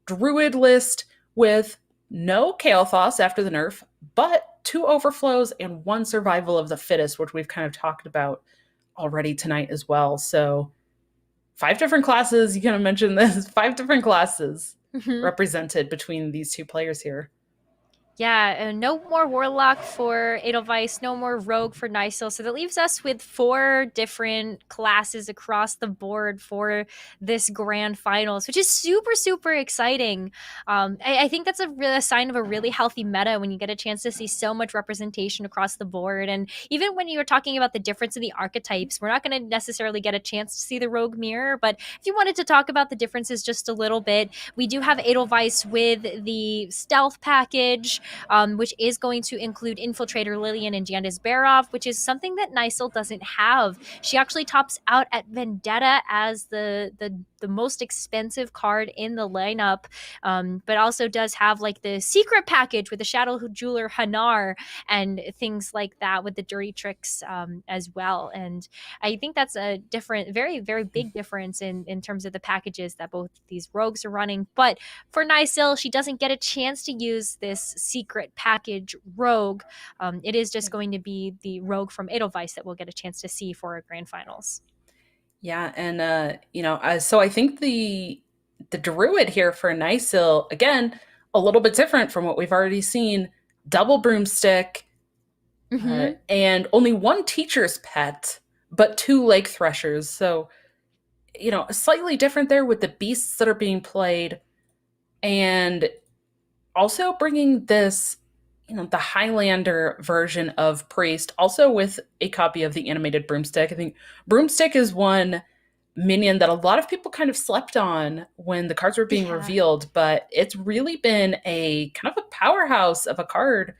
Druid list with no Kael'thas after the nerf, but 2 overflows and 1 survival of the fittest, which we've kind of talked about already tonight as well. So 5 different classes, you kind of mentioned this, 5 different classes represented between these 2 players here. Yeah, no more Warlock for Edelweiss, no more Rogue for Nysil. So that leaves us with 4 different classes across the board for this grand finals, which is super, super exciting. I think that's a sign of a really healthy meta when you get a chance to see so much representation across the board. And even when you were talking about the difference in the archetypes, we're not going to necessarily get a chance to see the Rogue mirror. But if you wanted to talk about the differences just a little bit, we do have Edelweiss with the stealth package, which is going to include Infiltrator Lillian and Jandis Barov, which is something that Nysil doesn't have. She actually tops out at Vendetta as the most expensive card in the lineup, but also does have like the secret package with the Shadow Jeweler Hanar and things like that with the dirty tricks as well. And I think that's a different, very, very big difference in terms of the packages that both these rogues are running. But for Nysil, she doesn't get a chance to use this secret package rogue. It is just going to be the rogue from Edelweiss that we'll get a chance to see for our grand finals. Yeah, and so I think the Druid here for Nysil, again, a little bit different from what we've already seen. Double broomstick, and only 1 teacher's pet, but 2 lake threshers. So, slightly different there with the beasts that are being played, and also bringing this, the Highlander version of Priest, also with a copy of the animated Broomstick. I think Broomstick is one minion that a lot of people kind of slept on when the cards were being revealed, but it's really been a kind of a powerhouse of a card,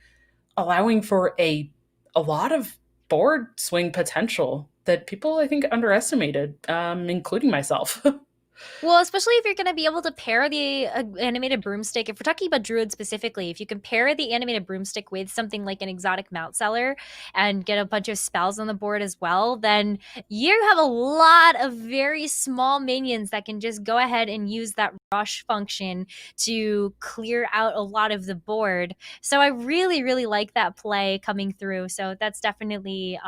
allowing for a lot of board swing potential. that people I think underestimated, including myself. Well, especially if you're going to be able to pair the animated broomstick. If we're talking about druid specifically, if you can pair the animated broomstick with something like an exotic mount seller and get a bunch of spells on the board as well, then you have a lot of very small minions that can just go ahead and use that rush function to clear out a lot of the board. So I really, really like that play coming through. So that's definitely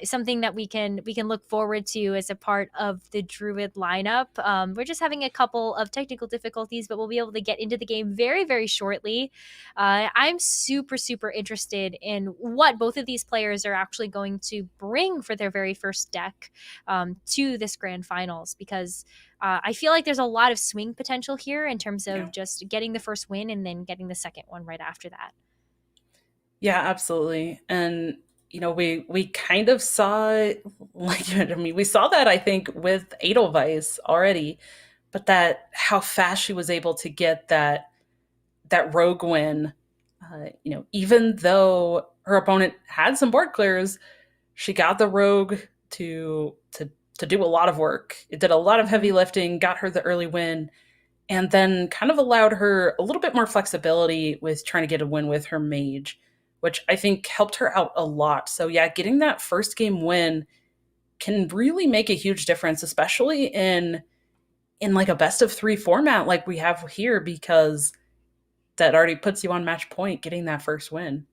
something that we can look forward to as a part of the druid lineup. We're just having a couple of technical difficulties, but we'll be able to get into the game very, very shortly. I'm super interested in what both of these players are actually going to bring for their very first deck to this grand finals, because I feel like there's a lot of swing potential here in terms of just getting the first win and then getting the second one right after that. Yeah, absolutely. And we kind of saw, like, I mean, we saw that I think with Edelweiss already, but that how fast she was able to get that rogue win. Even though her opponent had some board clears, she got the rogue to do a lot of work. It did a lot of heavy lifting, got her the early win, and then kind of allowed her a little bit more flexibility with trying to get a win with her mage, which I think helped her out a lot. So yeah, getting that first game win can really make a huge difference, especially in like a best of 3 format like we have here, because that already puts you on match point getting that first win.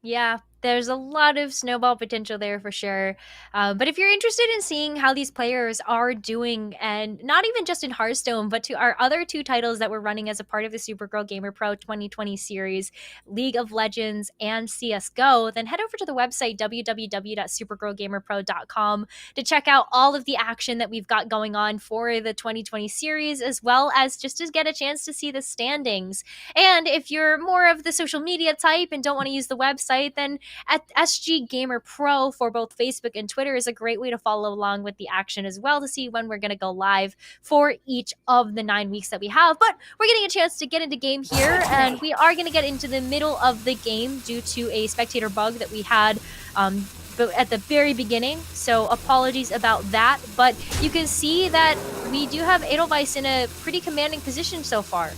Yeah, there's a lot of snowball potential there for sure. But if you're interested in seeing how these players are doing, and not even just in Hearthstone, but to our other 2 titles that we're running as a part of the Supergirl Gamer Pro 2020 series, League of Legends and CSGO, then head over to the website www.supergirlgamerpro.com to check out all of the action that we've got going on for the 2020 series, as well as just to get a chance to see the standings. And if you're more of the social media type and don't want to use the website, then at SG Gamer Pro for both Facebook and Twitter is a great way to follow along with the action as well, to see when we're going to go live for each of the 9 weeks that we have. But we're getting a chance to get into game here, and we are going to get into the middle of the game due to a spectator bug that we had at the very beginning, so apologies about that. But you can see that we do have Edelweiss in a pretty commanding position so far.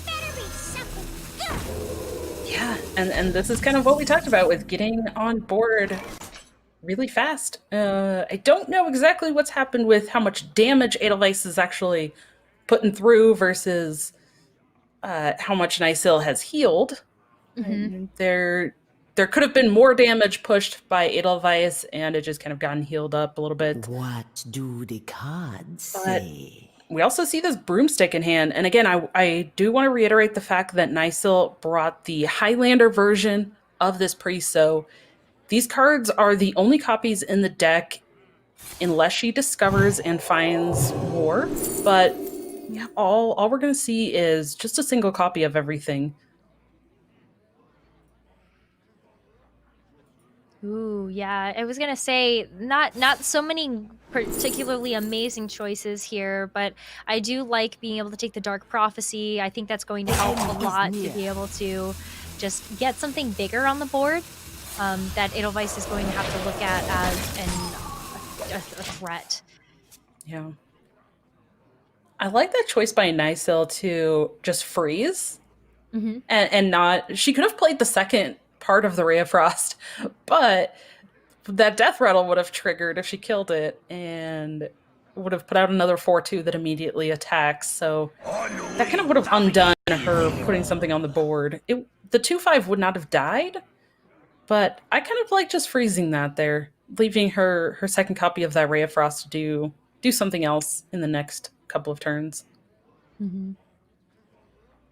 Yeah, and this is kind of what we talked about with getting on board really fast. I don't know exactly what's happened with how much damage Edelweiss is actually putting through versus how much Nysil has healed. Mm-hmm. There could have been more damage pushed by Edelweiss, and it just kind of gotten healed up a little bit. What do the cards say? We also see this broomstick in hand. And again, I do want to reiterate the fact that Nysil brought the Highlander version of this priest. So these cards are the only copies in the deck unless she discovers and finds war. But yeah, all we're going to see is just a single copy of everything. Ooh, yeah. I was gonna say not so many particularly amazing choices here, but I do like being able to take the Dark Prophecy. I think that's going to help a lot to be able to just get something bigger on the board that Edelweiss is going to have to look at as a threat. Yeah. I like that choice by Nysil to just freeze and not. She could have played the second part of the Ray of Frost, but that Death Rattle would have triggered if she killed it and would have put out another 4/2 that immediately attacks. So that kind of would have undone her putting something on the board. The 2/5 would not have died, but I kind of like just freezing that there, leaving her second copy of that Ray of Frost to do something else in the next couple of turns. Mm-hmm.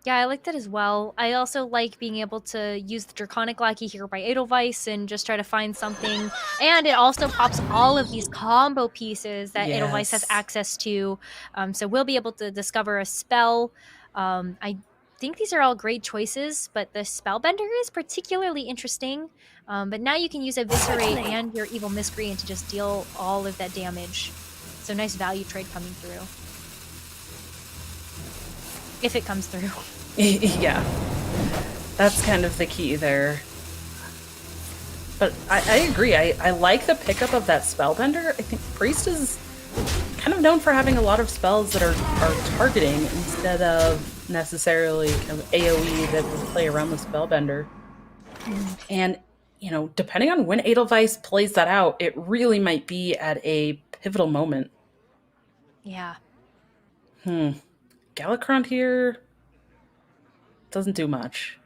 Yeah, I like that as well. I also like being able to use the Draconic Lackey here by Edelweiss and just try to find something. And it also pops all of these combo pieces that Edelweiss has access to. So we'll be able to discover a spell. I think these are all great choices, but the Spellbender is particularly interesting. But now you can use Eviscerate and your Evil Miscreant to just deal all of that damage. So nice value trade coming through. If it comes through. Yeah, that's kind of the key there. But I agree. I like the pickup of that Spellbender. I think Priest is kind of known for having a lot of spells that are targeting instead of necessarily kind of AoE that will play around the Spellbender. And, you know, depending on when Edelweiss plays that out, it really might be at a pivotal moment. Yeah. Galakrond here doesn't do much.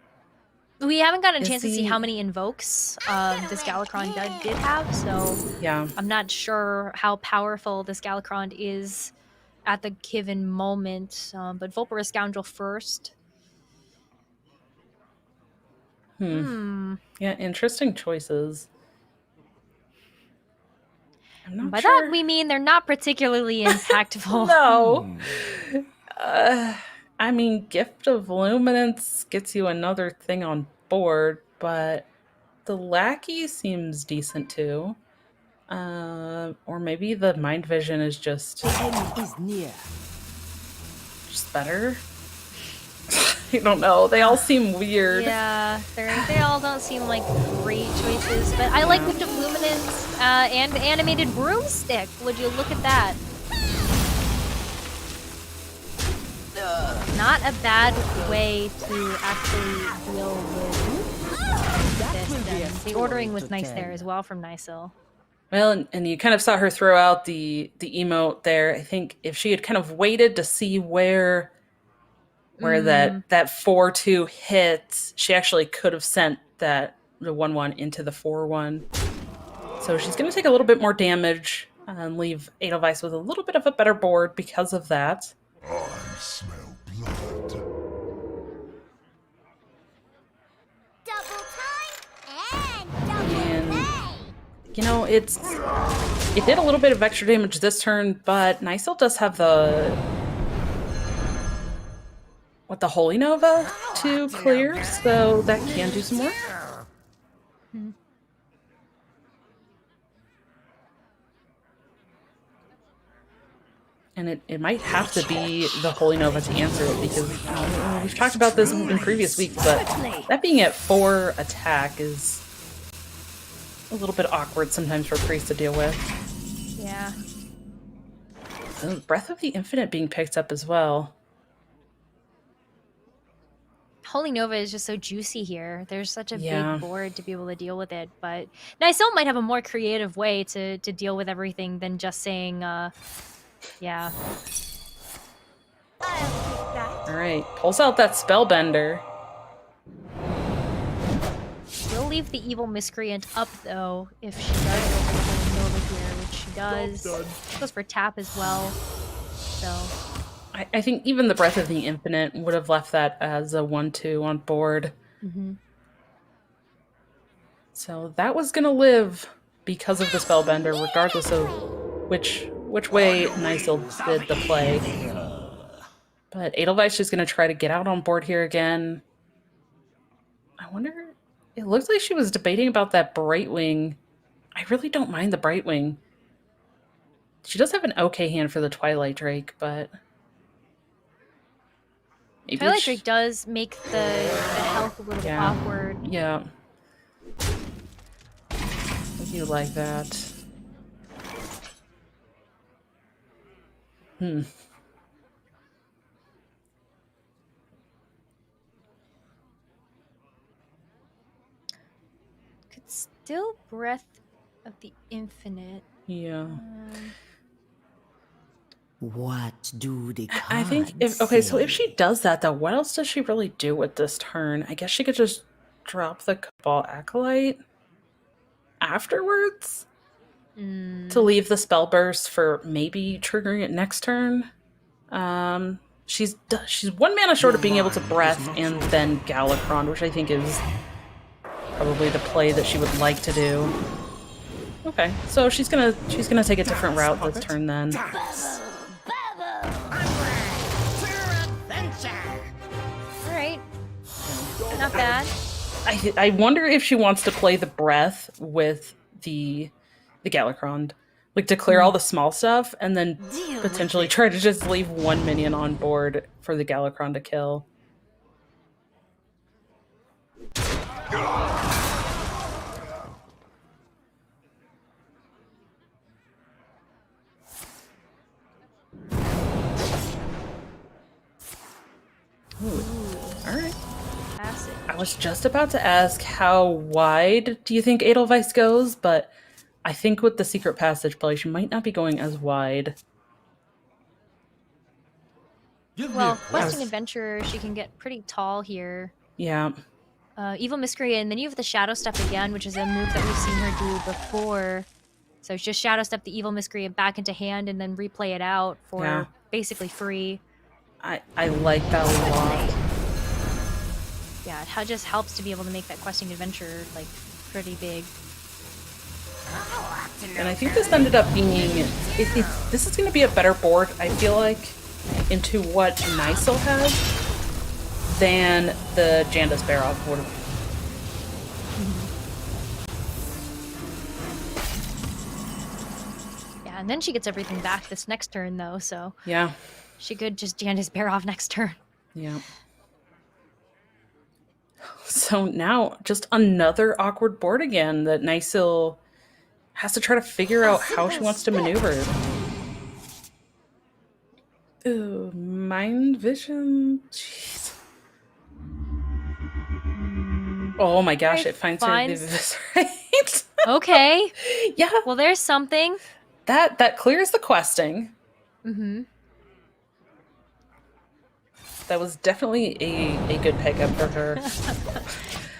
We haven't gotten a Is chance to see he- how many invokes this Galakrond did have, so Yeah. I'm not sure how powerful this Galakrond is at the given moment. But Volpera Scoundrel first. Yeah, interesting choices. I'm not By sure. that we mean they're not particularly impactful. No. I mean, Gift of Luminance gets you another thing on board, but the Lackey seems decent too. Or maybe the Mind Vision is just Is near. better. I don't know. They all seem weird. Yeah, they all don't seem like great choices, but I like Gift of Luminance and Animated Broomstick. Would you look at that? Not a bad way to actually deal with this. And the ordering was nice there as well from Nysil. Well, and you kind of saw her throw out the emote there. I think if she had kind of waited to see where that 4-2 hits, she actually could have sent the 1-1 into the 4-1. So she's going to take a little bit more damage and leave Edelweiss with a little bit of a better board because of that. I smell blood. Double time and double pay. You know, it did a little bit of extra damage this turn, but Nysil does have the Holy Nova to clear, so that can do some work. And it might have to be the Holy Nova to answer it, because we've talked about this in previous weeks, but that being at 4 attack is a little bit awkward sometimes for Priest to deal with. Yeah. Oh, Breath of the Infinite being picked up as well. Holy Nova is just so juicy here. There's such a Yeah. big board to be able to deal with it, but Nysil might have a more creative way to deal with everything than just saying, yeah. Alright, pulls out that Spellbender. We'll leave the Evil Miscreant up, though, if she does go for the Holy Nova here, which she does. Goes for tap as well, so... I think even the Breath of the Infinite would have left that as a 1-2 on board. So that was going to live because of the Spellbender, regardless of which way Nysil did the play. But Edelweiss is going to try to get out on board here again. I wonder... It looks like she was debating about that Brightwing. I really don't mind the Brightwing. She does have an okay hand for the Twilight Drake, but... maybe Twilight Drake does make the health a little bit awkward. Yeah. I do like that. Could still Breath of the Infinite. Yeah. What do the cards I think so if she does that though, what else does she really do with this turn? I guess she could just drop the Cabal Acolyte afterwards to leave the spell burst for maybe triggering it next turn. She's 1 mana short of being able to Breath and then Galakrond, which I think is probably the play that she would like to do. Okay, so she's gonna take a different route this turn then. Alright. Not bad. I wonder if she wants to play the Breath with the Galakrond. Like, to clear all the small stuff, and then potentially try to just leave 1 minion on board for the Galakrond to kill. Ooh. All right. Passage. I was just about to ask how wide do you think Edelweiss goes, but I think with the secret passage play, she might not be going as wide. Well, questing adventurer, she can get pretty tall here. Yeah. Evil Miscreant, and then you have the Shadow Step again, which is a move that we've seen her do before. So it's just Shadow Step the Evil Miscreant back into hand and then replay it out for basically free. I like that a lot. Yeah, it just helps to be able to make that questing adventure like pretty big. And I think this ended up being... this is going to be a better board, I feel like, into what Nysil has than the Jandis Barov board. Yeah, and then she gets everything back this next turn, though, so... Yeah. She could just Jandis Barov next turn. Yeah. So now, just another awkward board again that Nysil has to try to figure out how she wants to maneuver. Ooh, Mind Vision? Jeez. Oh my gosh, it finds her the Eviscerate. Okay. Yeah. Well, there's something. That clears the questing. Mm-hmm. That was definitely a good pickup for her.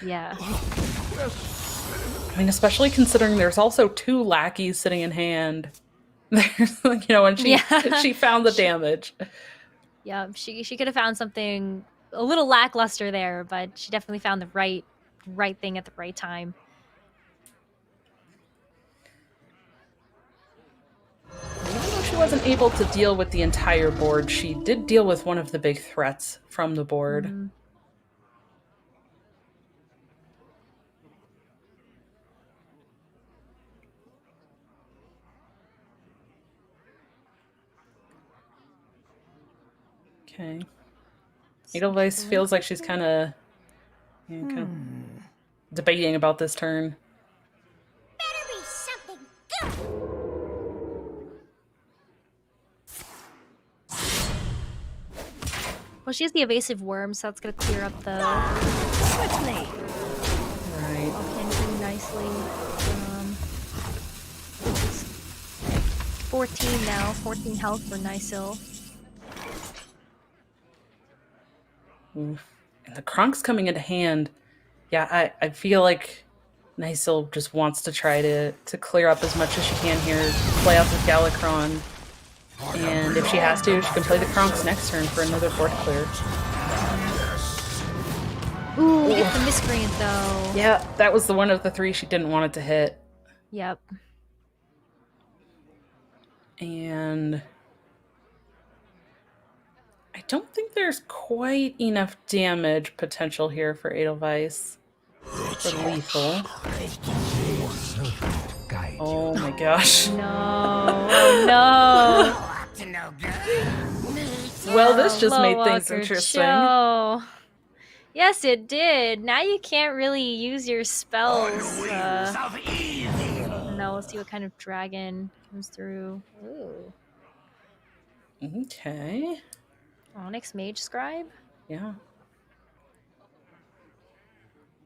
Yeah. I mean, especially considering there's also 2 lackeys sitting in hand. There's, you know, when she found the damage. Yeah, she could have found something a little lackluster there, but she definitely found the right thing at the right time. Even though she wasn't able to deal with the entire board, she did deal with one of the big threats from the board. Mm-hmm. Okay. Edelweiss feels like she's kind of debating about this turn. Better be something good. Well, she has the evasive worm, so that's gonna clear up the Right. pin pretty nicely. 14 now, 14 health for Nysil. Oof. And the Kronk's coming into hand. Yeah, I feel like Nysil just wants to try to clear up as much as she can here, play out the Galakrond. And if she has to, she can play the Kronks next turn for another board clear. Ooh, get the Miscreant though. Yeah, that was the one of the 3 she didn't want it to hit. Yep. And I don't think there's quite enough damage potential here for Edelweiss. For lethal. Oh my gosh. No. Oh, no. Well, this just made Low things Walker interesting. Joe. Yes, it did. Now you can't really use your spells. No, let's see what kind of dragon comes through. Ooh. Okay. Onyx Mage Scribe? Yeah.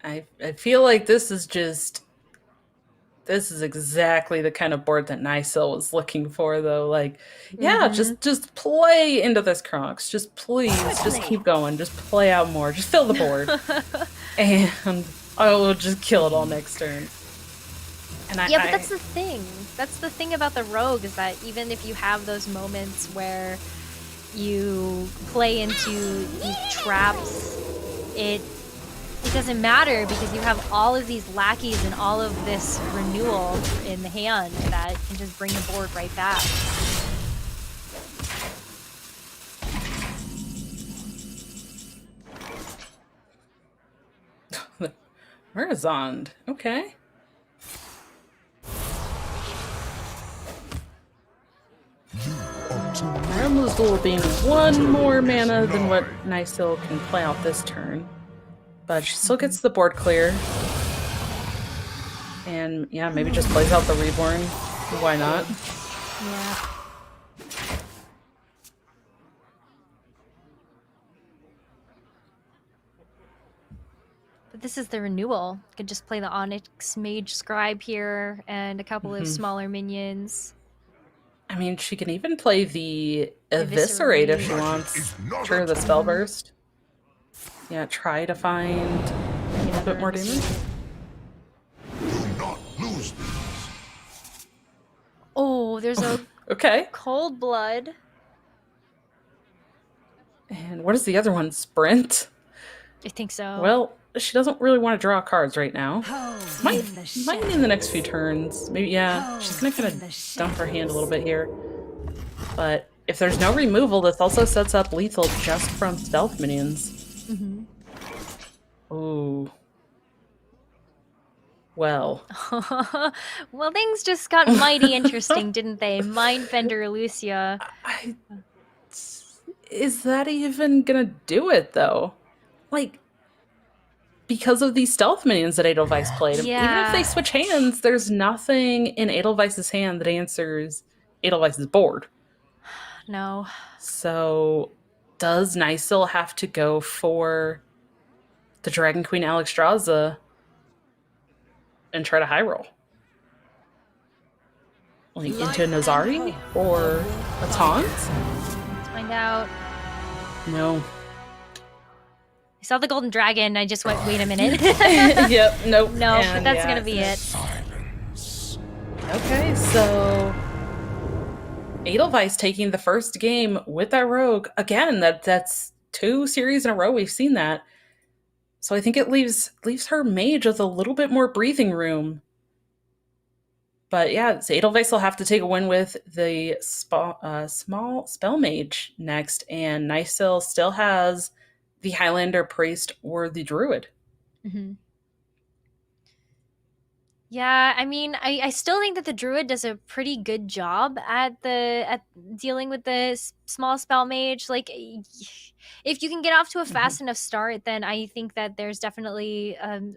I feel like this is exactly the kind of board that Nysil was looking for, though. Like, yeah, just play into this Kronks. Just please, just keep going. Just play out more. Just fill the board. And I will just kill it all next turn. And Yeah, but that's the thing. That's the thing about the rogue, is that even if you have those moments where you play into these traps, it doesn't matter, because you have all of these lackeys and all of this renewal in the hand that can just bring the board right back. Merizond. Okay. Ramazul being 1 more mana than what Nysil can play out this turn. But she still gets the board clear. And yeah, maybe just plays out the Reborn. Why not? Yeah. this is the renewal. You could just play the Onyx Mage Scribe here and a couple of smaller minions. I mean, she can even play the Eviscerate if she wants. Trigger the Spell Burst. Yeah, try to find a little bit more damage. Oh, there's a Okay. Cold Blood. And what is the other one? Sprint? I think so. Well, she doesn't really want to draw cards right now. Might in the next few turns. Maybe, yeah. She's going to kind of dump her hand a little bit here. But if there's no removal, this also sets up lethal just from stealth minions. Ooh. Well. Well, things just got mighty interesting, didn't they? Mindbender Lucia. Is that even gonna do it, though? Like, because of these stealth minions that Edelweiss played. Even if they switch hands, there's nothing in Edelweiss's hand that answers Edelweiss's board. No. So, does Nysil have to go for the Dragon Queen Alexstrasza and try to high roll? Like, into Nazari or a taunt? Let's find out. No. I saw the Golden Dragon. I just went, wait a minute. Yep, nope. No, And but that's gonna be it. Okay, so Edelweiss taking the first game with that rogue. Again, that's 2 series in a row we've seen that. So I think it leaves her mage with a little bit more breathing room. But yeah, so Edelweiss will have to take a win with the small spell mage next, and Nysil still has the Highlander, Priest, or the Druid. Yeah, I mean, I still think that the Druid does a pretty good job at dealing with the small spell mage. Like, if you can get off to a fast enough start, then I think that there's definitely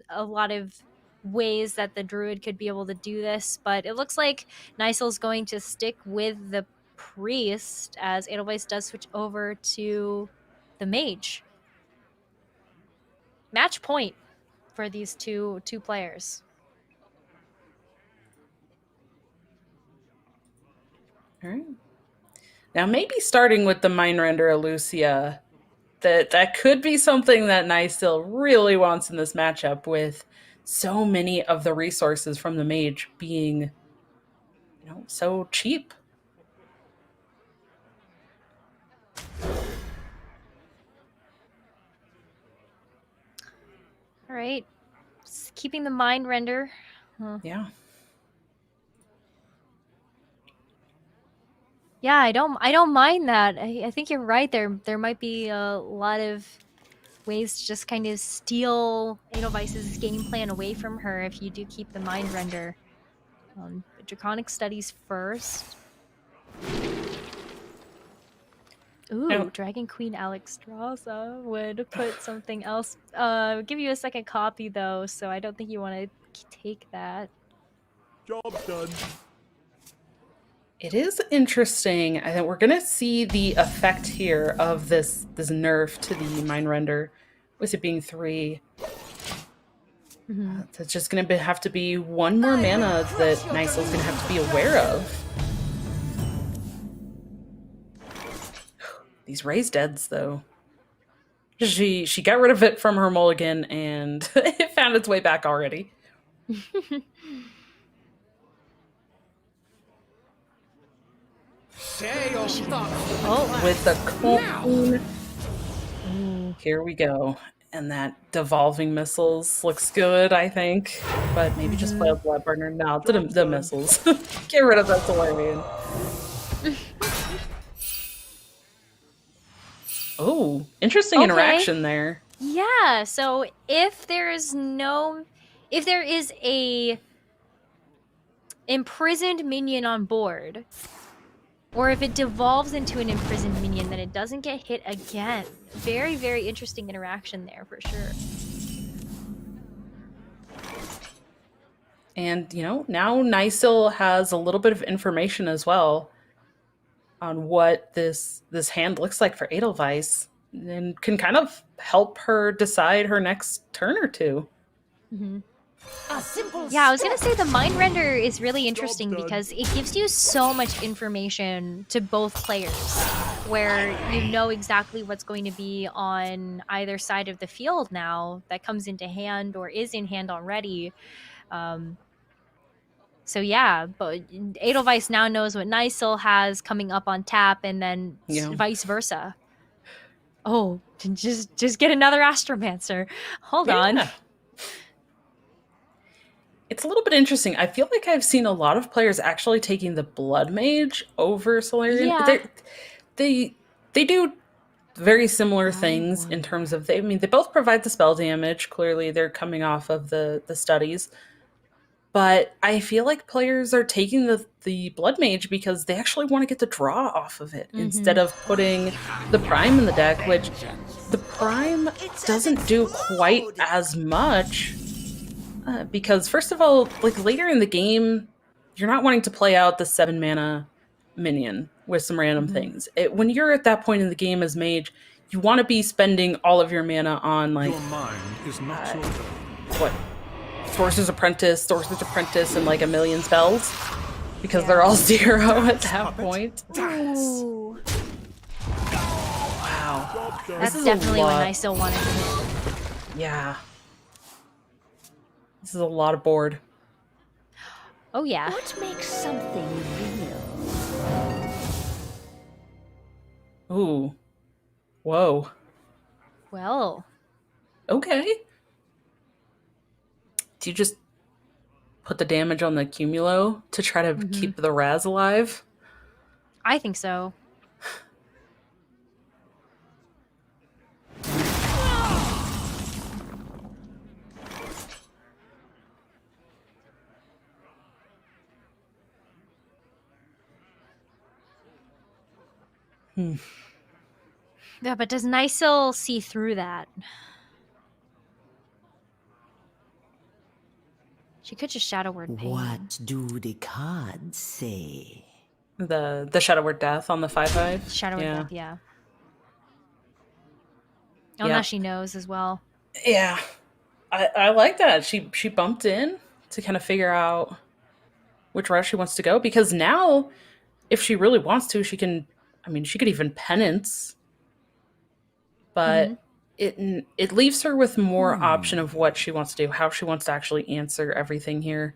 a lot of ways that the Druid could be able to do this. But it looks like Nysil's going to stick with the Priest as Edelweiss does switch over to the Mage. Match point for these two players. All right. Now, maybe starting with the Mindrender Lucia, that could be something that Nysil really wants in this matchup, with so many of the resources from the mage being, so cheap. All right. Just keeping the Mindrender. Yeah. Yeah, I don't mind that. I think you're right. There might be a lot of ways to just kind of steal Edelweiss's game plan away from her if you do keep the Mindrender. Draconic Studies first. Ooh, Dragon Queen Alexstrasza would put something else. Give you a second copy though, so I don't think you want to take that. Job done. It is interesting. I think we're going to see the effect here of this nerf to the Mindrender, with it being 3. It's just going to have to be 1 more mana that Nysil's going to have to be aware of. These Raised Deads, though. She got rid of it from her mulligan, and it found its way back already. With the coin. Here we go. And that devolving missiles looks good, I think. But maybe just play a Blood Burner. No, the missiles. Get rid of that Solarian. Oh, interesting interaction there. Yeah, so if there is a imprisoned minion on board, or if it devolves into an imprisoned minion, then it doesn't get hit again. Very, very interesting interaction there for sure. And, now Nysil has a little bit of information as well on what this hand looks like for Edelweiss. and can kind of help her decide her next turn or two. Mm-hmm. Yeah, I was gonna say the mind render is really interesting because it gives you so much information to both players, where you know exactly what's going to be on either side of the field now that comes into hand or is in hand already. So yeah, but Edelweiss now knows what Nysil has coming up on tap, and then vice versa. Oh, just get another Astromancer. Hold on. It's a little bit interesting. I feel like I've seen a lot of players actually taking the Blood Mage over Solarian. Yeah. They do very similar things in terms of they both provide the spell damage. Clearly, they're coming off of the studies. But I feel like players are taking the Blood Mage because they actually want to get the draw off of it instead of putting the Prime in the deck, which the Prime doesn't do quite as much. Because first of all, like later in the game, you're not wanting to play out the 7 mana minion with some random things. When you're at that point in the game as mage, you want to be spending all of your mana on like Your mind is not so bad. what Sorcerer's Apprentice, and like a million spells because they're all 0 at that point. Ooh. Wow, That's definitely what I still wanted to hit. Yeah. This is a lot of board. Oh yeah. What makes something real? Ooh. Whoa. Well. Okay. Do you just put the damage on the Cumulo to try to keep the Raz alive? I think so. Yeah, but does Nysil see through that? She could just Shadow Word Pain. What do the cards say? The Shadow Word Death on the 5/5? Shadow Word Death, yeah. Oh, now she knows as well. Yeah. I like that. She bumped in to kind of figure out which route she wants to go, because now, if she really wants to, she can, she could even penance, but it leaves her with more option of what she wants to do, how she wants to actually answer everything here.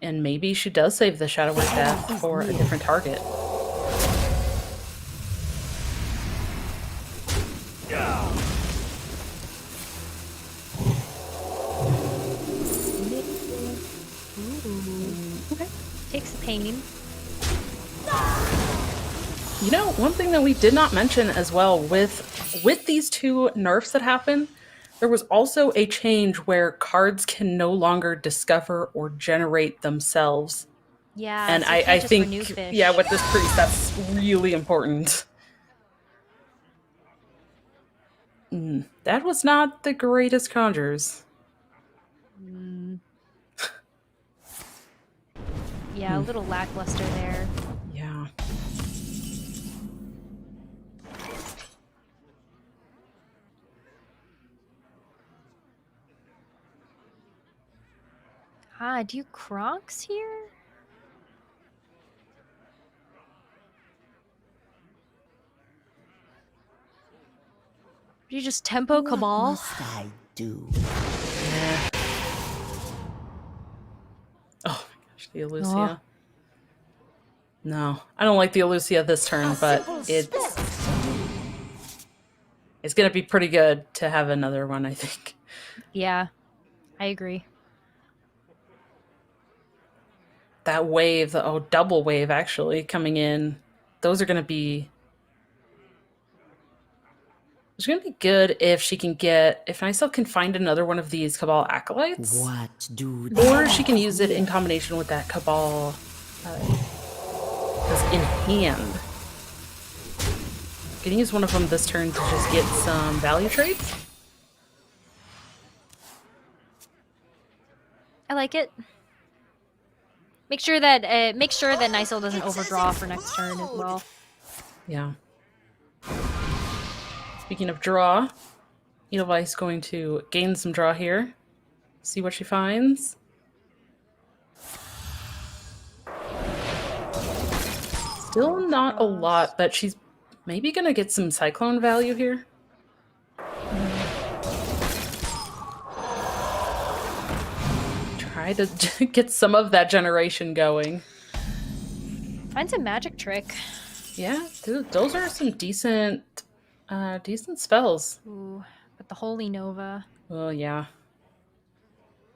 And maybe she does save the Shadow Word Death for a different target. Okay. Takes the pain. You know, one thing that we did not mention as well with these two nerfs that happen, there was also a change where cards can no longer discover or generate themselves. Yeah, and so I think, with this priest, that's really important. That was not the greatest conjures. Yeah, a little lackluster there. Yeah. Do you Kronks here? Do you just tempo Cabal? What must I do? Yeah. Oh my gosh, the Elucia. No, I don't like the Elucia this turn, but it's gonna be pretty good to have another one, I think. Yeah, I agree. That wave, double wave actually coming in, those are gonna be. It's gonna be good if she can if Nysil can find another one of these Cabal Acolytes. What do or she can use it in combination with that Cabal in hand. You can use one of them this turn to just get some value trades. I like it. Make sure that Nysil doesn't overdraw for next turn as well. Yeah. Speaking of draw, Edelweiss going to gain some draw here. See what she finds. Still not a lot, but she's maybe going to get some Cyclone value here. Try to get some of that generation going. Find some magic trick. Yeah, dude, those are some decent spells. Ooh, but the Holy Nova. Well, yeah.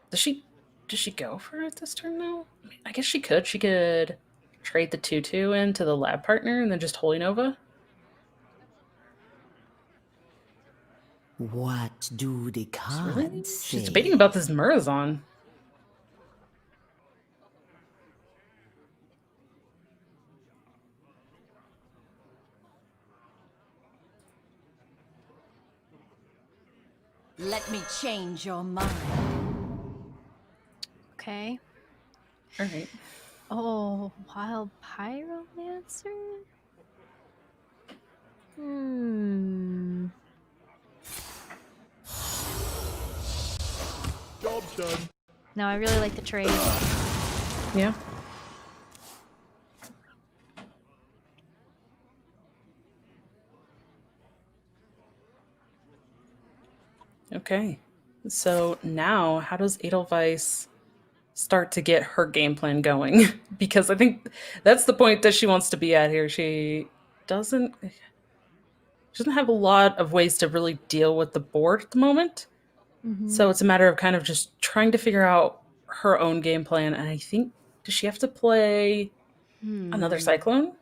Does she go for it this turn now? I mean, I guess she could. She could trade the 2/2 into the lab partner and then just Holy Nova. What do the cards say? She's debating about this Murazon. Let me change your mind. Okay. All right. Oh, Wild Pyromancer? Hmm. Job done. No, I really like the trade. Yeah. Okay. So now, how does Edelweiss start to get her game plan going? Because I think that's the point that she wants to be at here. She doesn't have a lot of ways to really deal with the board at the moment. So it's a matter of kind of just trying to figure out her own game plan. And I think, does she have to play another Cyclone?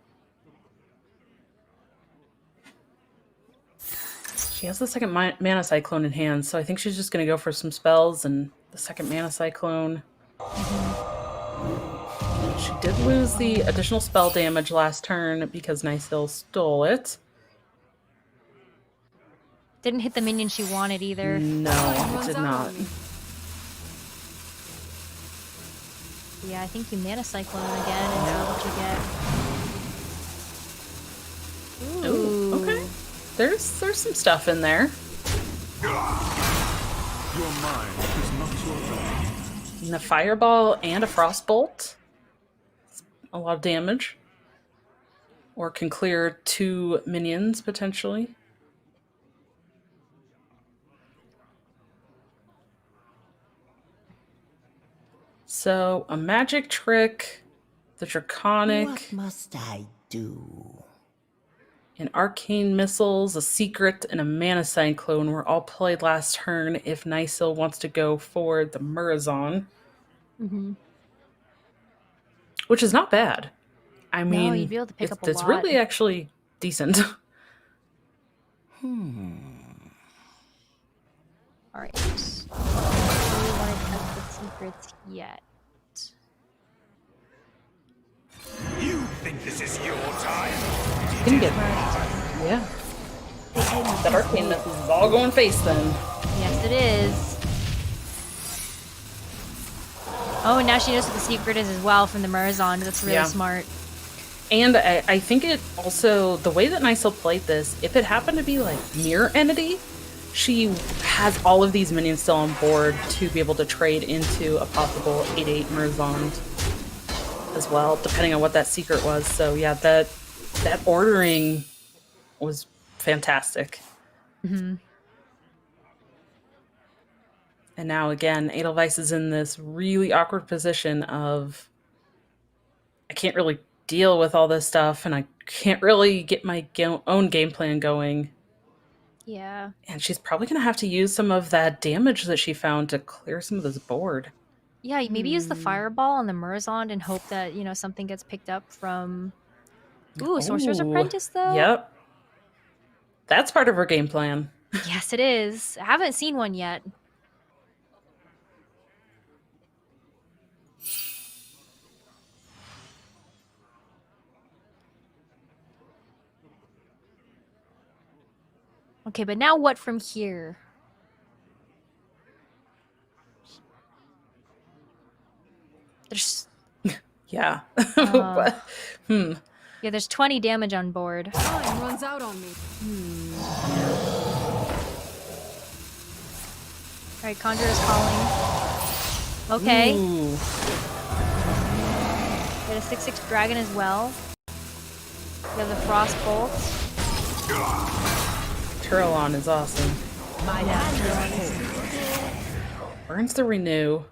She has the second Mana Cyclone in hand, so I think she's just going to go for some spells and the second Mana Cyclone. She did lose the additional spell damage last turn because Nicehill stole it. Didn't hit the minion she wanted either. No, it did not. Yeah, I think you Mana Cyclone again and see what you get. Ooh, okay. There's some stuff in there. Your mind is not your own. And a Fireball and a Frostbolt. A lot of damage. Or can clear 2 minions, potentially. So, a magic trick, the Draconic. What must I do? And Arcane Missiles, a Secret, and a Mana Cyclone were all played last turn if Nicehill wants to go for the Murazon. Which is not bad. I mean, you'd be able to pick up a it's lot. really actually decent. Alright. I really want to test the secrets yet. You think this is your time? Can get yeah. That Arcane Missiles is all going face then. Yes, it is. Oh, and now she knows what the secret is as well from the Murazon. That's really smart. And I think it also, the way that Nicehill played this, if it happened to be like Mirror Entity, she has all of these minions still on board to be able to trade into a possible 8/8 Murazon as well, depending on what that secret was. So yeah, that ordering was fantastic. And now again, Edelweiss is in this really awkward position of, I can't really deal with all this stuff, and I can't really get my own game plan going. Yeah. And she's probably going to have to use some of that damage that she found to clear some of this board. Yeah, maybe use the Fireball on the Murazon and hope that, something gets picked up from... Ooh, Sorcerer's Apprentice, though? Yep. That's part of her game plan. Yes, it is. I haven't seen one yet. Okay, but now what from here? There's... Yeah. Yeah, there's 20 damage on board. Time runs out on me. Alright, Conjurer's calling. Okay. Ooh. Get a 6/6 dragon as well. We have the Frost Bolt. Turlon is awesome. Burns the renew.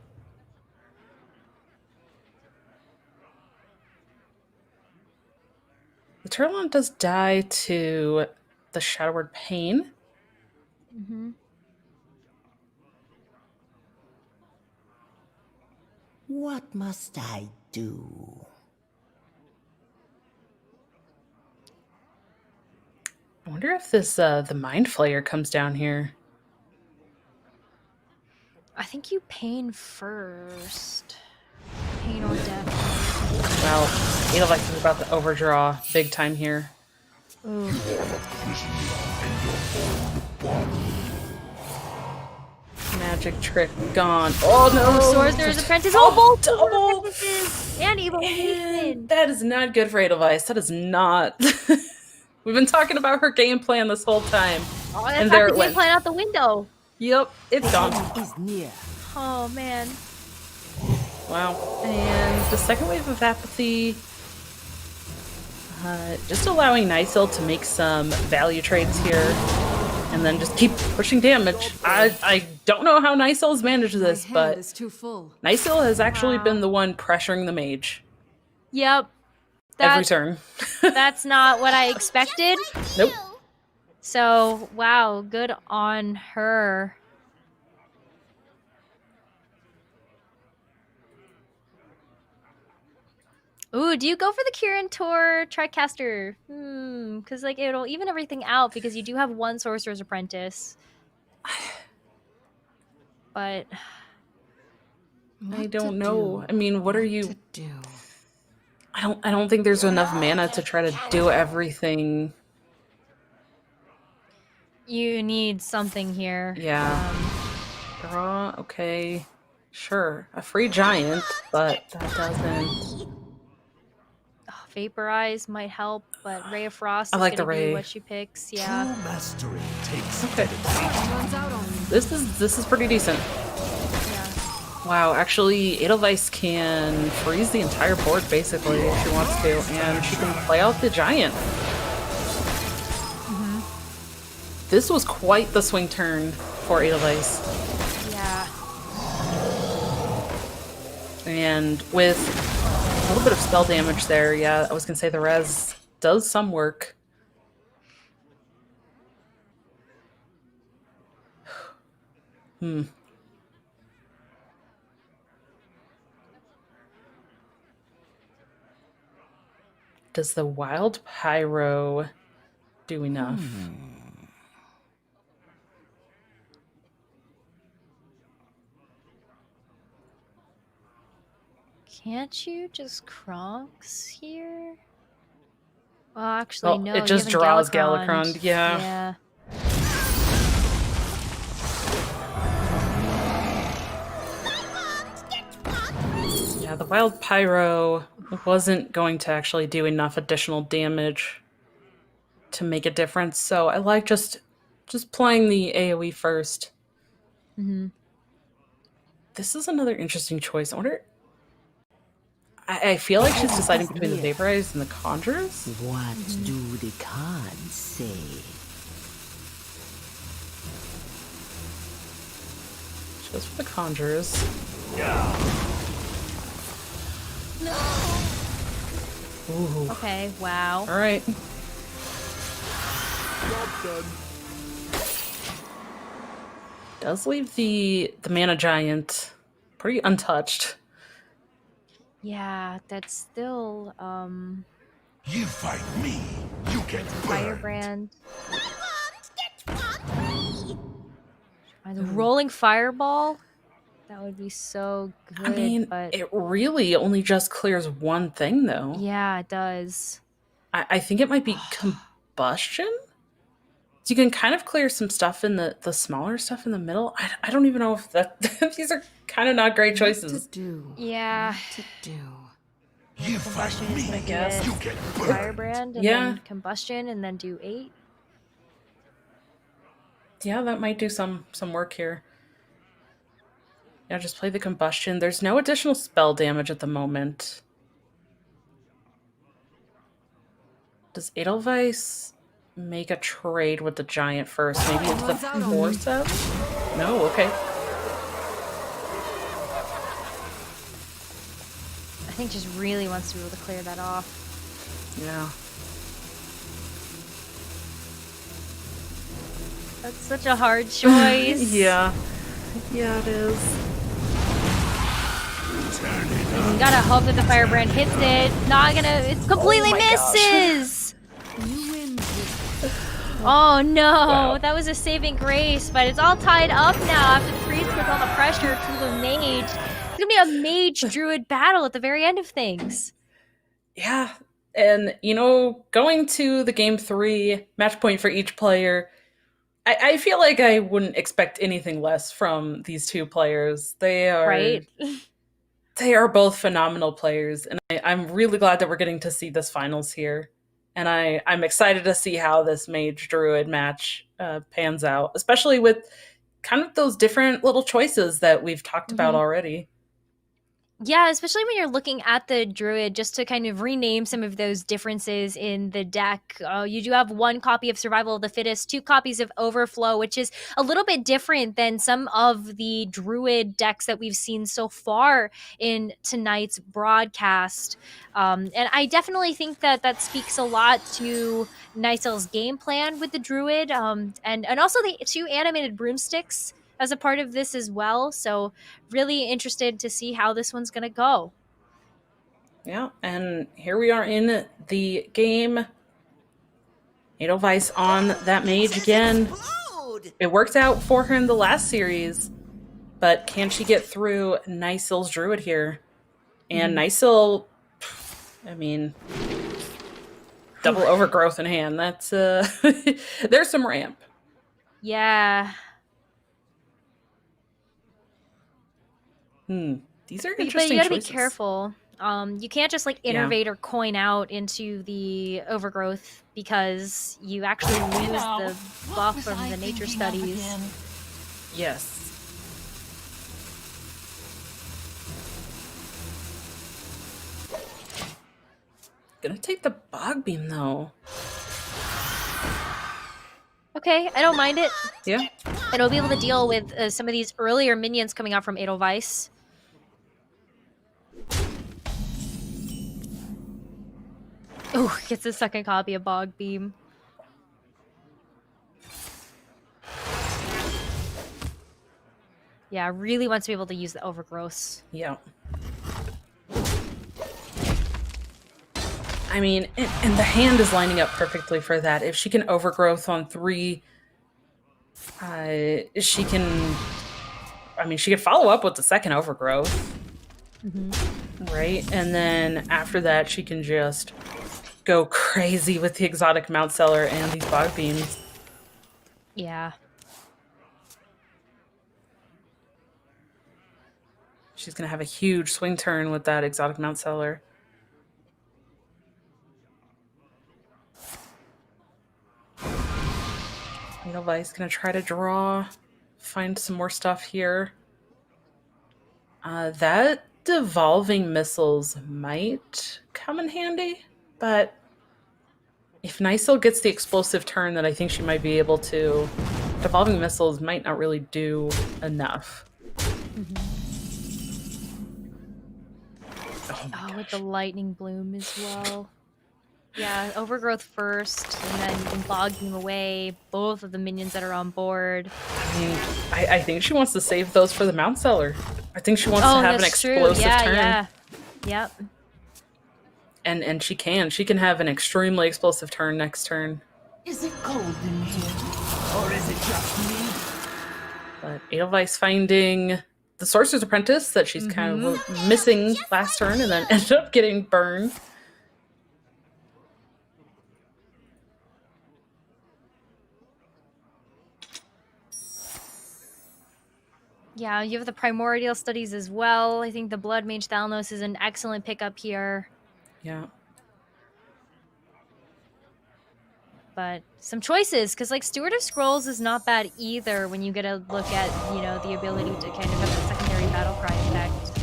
The Turlon does die to the Shadowward Pain. Mm-hmm. What must I do? I wonder if this the Mind Flayer comes down here. I think you pain first. Pain or death. Well, Edelweiss is about to overdraw big time here. Ooh. Magic trick gone. Oh no! Sorcerer's Apprentice. Oh, Double apprentices and evil Haven. That is not good for Edelweiss. That is not. We've been talking about her game plan this whole time. Oh, that's and not there the it game went. plan out the window. Yep, it's gone. Is near. Oh man. Wow. And the second wave of apathy, just allowing Nysil to make some value trades here, and then just keep pushing damage. I don't know how Nysil's managed this, but It's too full. Nysil has actually been the one pressuring the mage Yep. every turn. That's not what I expected. Nope. So, wow, good on her. Ooh, do you go for the Kirin Tor Tricaster? Because like it'll even everything out because you do have one Sorcerer's Apprentice. But I don't know. I mean, what are you to do? I don't think there's enough mana to try to do everything. you need something here. Yeah. Draw, okay. Sure. A free giant, but that doesn't. Vaporize might help, but Ray of Frost I is like the gonna be Ray. what she picks. Yeah. Mastery takes Okay. Runs out on me. This is pretty decent. Yeah. Wow, actually, Edelweiss can freeze the entire board basically if she wants to, and she can play out the giant. This was quite the swing turn for Edelweiss. Yeah. And with a little bit of spell damage there, yeah, I was gonna say the res does some work. Does the Wild Pyro do enough? Can't you just Kronks here? Well, actually, Well, no. it you just have a draws Galakrond. Galakrond, yeah. Yeah. Yeah, the Wild Pyro wasn't going to actually do enough additional damage to make a difference, so I like just playing the AoE first. Mm-hmm. This is another interesting choice. I wonder... I feel like she's deciding between the Vaporize and the Conjurers. What do the cards say? She goes for the Conjurers. Ooh. Okay, wow. All right. Job done. Does leave the mana giant pretty untouched. Yeah, that's still, You fight me, you get burned. Firebrand. The Rolling Fireball? That would be so good, I mean, but... it really only just clears one thing, though. Yeah, it does. I think it might be combustion? So you can kind of clear some stuff in the smaller stuff in the middle. I don't even know if that... These are kind of not great choices. What to do? Yeah. What to do? And combustion is going to get You get firebrand, and then combustion, and then do 8. Yeah, that might do some work here. Yeah, just play the combustion. There's no additional spell damage at the moment. Does Edelweiss make a trade with the giant first? Maybe into the forceps? No, okay. I think just really wants to be able to clear that off. Yeah. That's such a hard choice. Yeah. Yeah, it is. You gotta hope that the firebrand hits it. Not gonna. It completely misses! Oh no, Wow. that was a saving grace, but it's all tied up now after the priest puts all the pressure to the mage. It's gonna be a mage druid battle at the very end of things. Yeah. And, you know, going to the game 3, match point for each player, I feel like I wouldn't expect anything less from these two players. They are Right? they are both phenomenal players, and I'm really glad that we're getting to see this finals here. And I'm excited to see how this mage druid match pans out, especially with kind of those different little choices that we've talked about already. Yeah, especially when you're looking at the druid, just to kind of rename some of those differences in the deck. You do have 1 copy of Survival of the Fittest, 2 copies of Overflow, which is a little bit different than some of the druid decks that we've seen so far in tonight's broadcast. And I definitely think that that speaks a lot to Nicel's game plan with the druid, and also the 2 animated broomsticks as a part of this as well. So really interested to see how this one's going to go. Yeah, and here we are in the game. Edelweiss on that mage again. It worked out for her in the last series, but can she get through Nicel's druid here? And Nicel, I mean, double overgrowth in hand. That's there's some ramp. Yeah. These are But interesting you gotta choices. be careful. You can't just like innervate or coin out into the overgrowth, because you actually lose the buff from the nature studies. Yes. Gonna take the bog beam though. Okay, I don't mind it. Yeah. It'll be able to deal with some of these earlier minions coming out from Edelweiss. Oh, gets a second copy of Bog Beam. Yeah, really wants to be able to use the overgrowths. Yeah. I mean, and the hand is lining up perfectly for that. If she can overgrowth on 3, she can. I mean, she could follow up with the second overgrowth, right? And then after that, she can just go crazy with the exotic Mount Seller and these bog beams. Yeah. She's gonna have a huge swing turn with that exotic Mount Seller. Edelweiss gonna try to draw, find some more stuff here. That devolving missiles might come in handy, but if Nicel gets the explosive turn that I think she might be able to, devolving missiles might not really do enough. Oh, with the lightning bloom as well. Yeah, overgrowth first, and then you can bog beam away both of the minions that are on board. I mean, I think she wants to save those for the Mount Seller. I think she wants to have an that's true. explosive Yeah, turn. yeah. Yep. And she can. She can have an extremely explosive turn next turn. Is it cold in here? Or is it just me? But Edelweiss finding the Sorcerer's Apprentice that she's kind of missing last turn and then ended up getting burned. Yeah, you have the primordial studies as well. I think the Blood Mage Thalnos is an excellent pickup here. Yeah. But some choices, because like Steward of Scrolls is not bad either when you get a look at, you know, the ability to kind of have a secondary battle cry effect.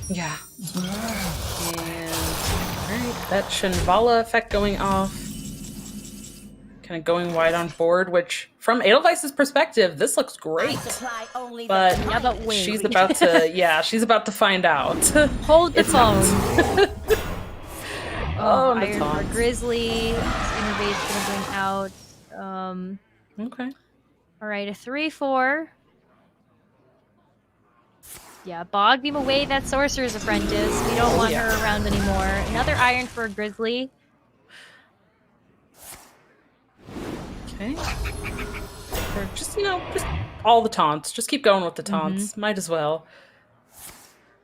Yeah. And alright, that Shinvala effect going off. Kind of going wide on board, which from Edelweiss's perspective, this looks great. But, Yeah, but wait. she's about to she's about to find out. Hold the It's not. phone. Oh, and the Iron taunts. for Grizzly. Innervade's gonna bring out. Okay. All right, a 3/4. Yeah, Bog beam away that Sorcerer's Apprentice. We don't want her around anymore. Another Iron for a Grizzly. Okay. Or just, you know, just all the taunts. Just keep going with the taunts. Might as well.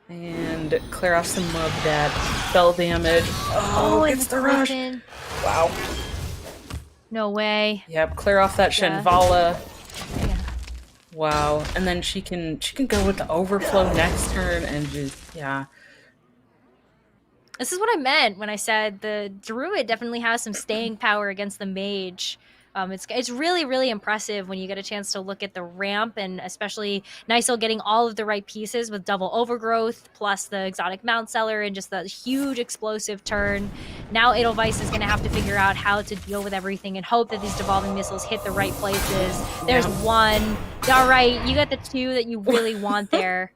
And clear off some of that spell damage. Oh, and gets the rush. Griffin. Wow. No way. Yep, clear off that Yeah. Shinvala. Wow. And then she can go with the overflow next turn and just This is what I meant when I said the Druid definitely has some staying power against the Mage. It's really, really impressive when you get a chance to look at the ramp, and especially Nycil getting all of the right pieces with double overgrowth, plus the exotic Mount Seller, and just the huge explosive turn. Now Edelweiss is going to have to figure out how to deal with everything and hope that these devolving missiles hit the right places. There's one. All right, you got the two that you really want there.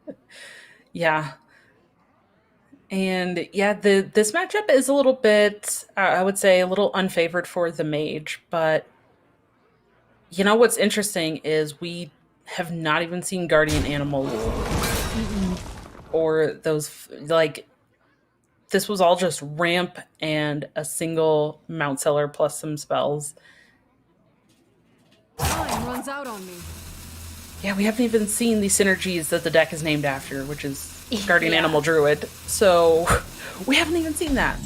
Yeah. And yeah, this matchup is a little bit, I would say, a little unfavored for the Mage. But you know what's interesting is we have not even seen guardian animals or those, like, this was all just ramp and a single Mount Seller plus some spells. Time runs out on me. Yeah, we haven't even seen the synergies that the deck is named after, which is Guardian Animal Druid. So we haven't even seen that.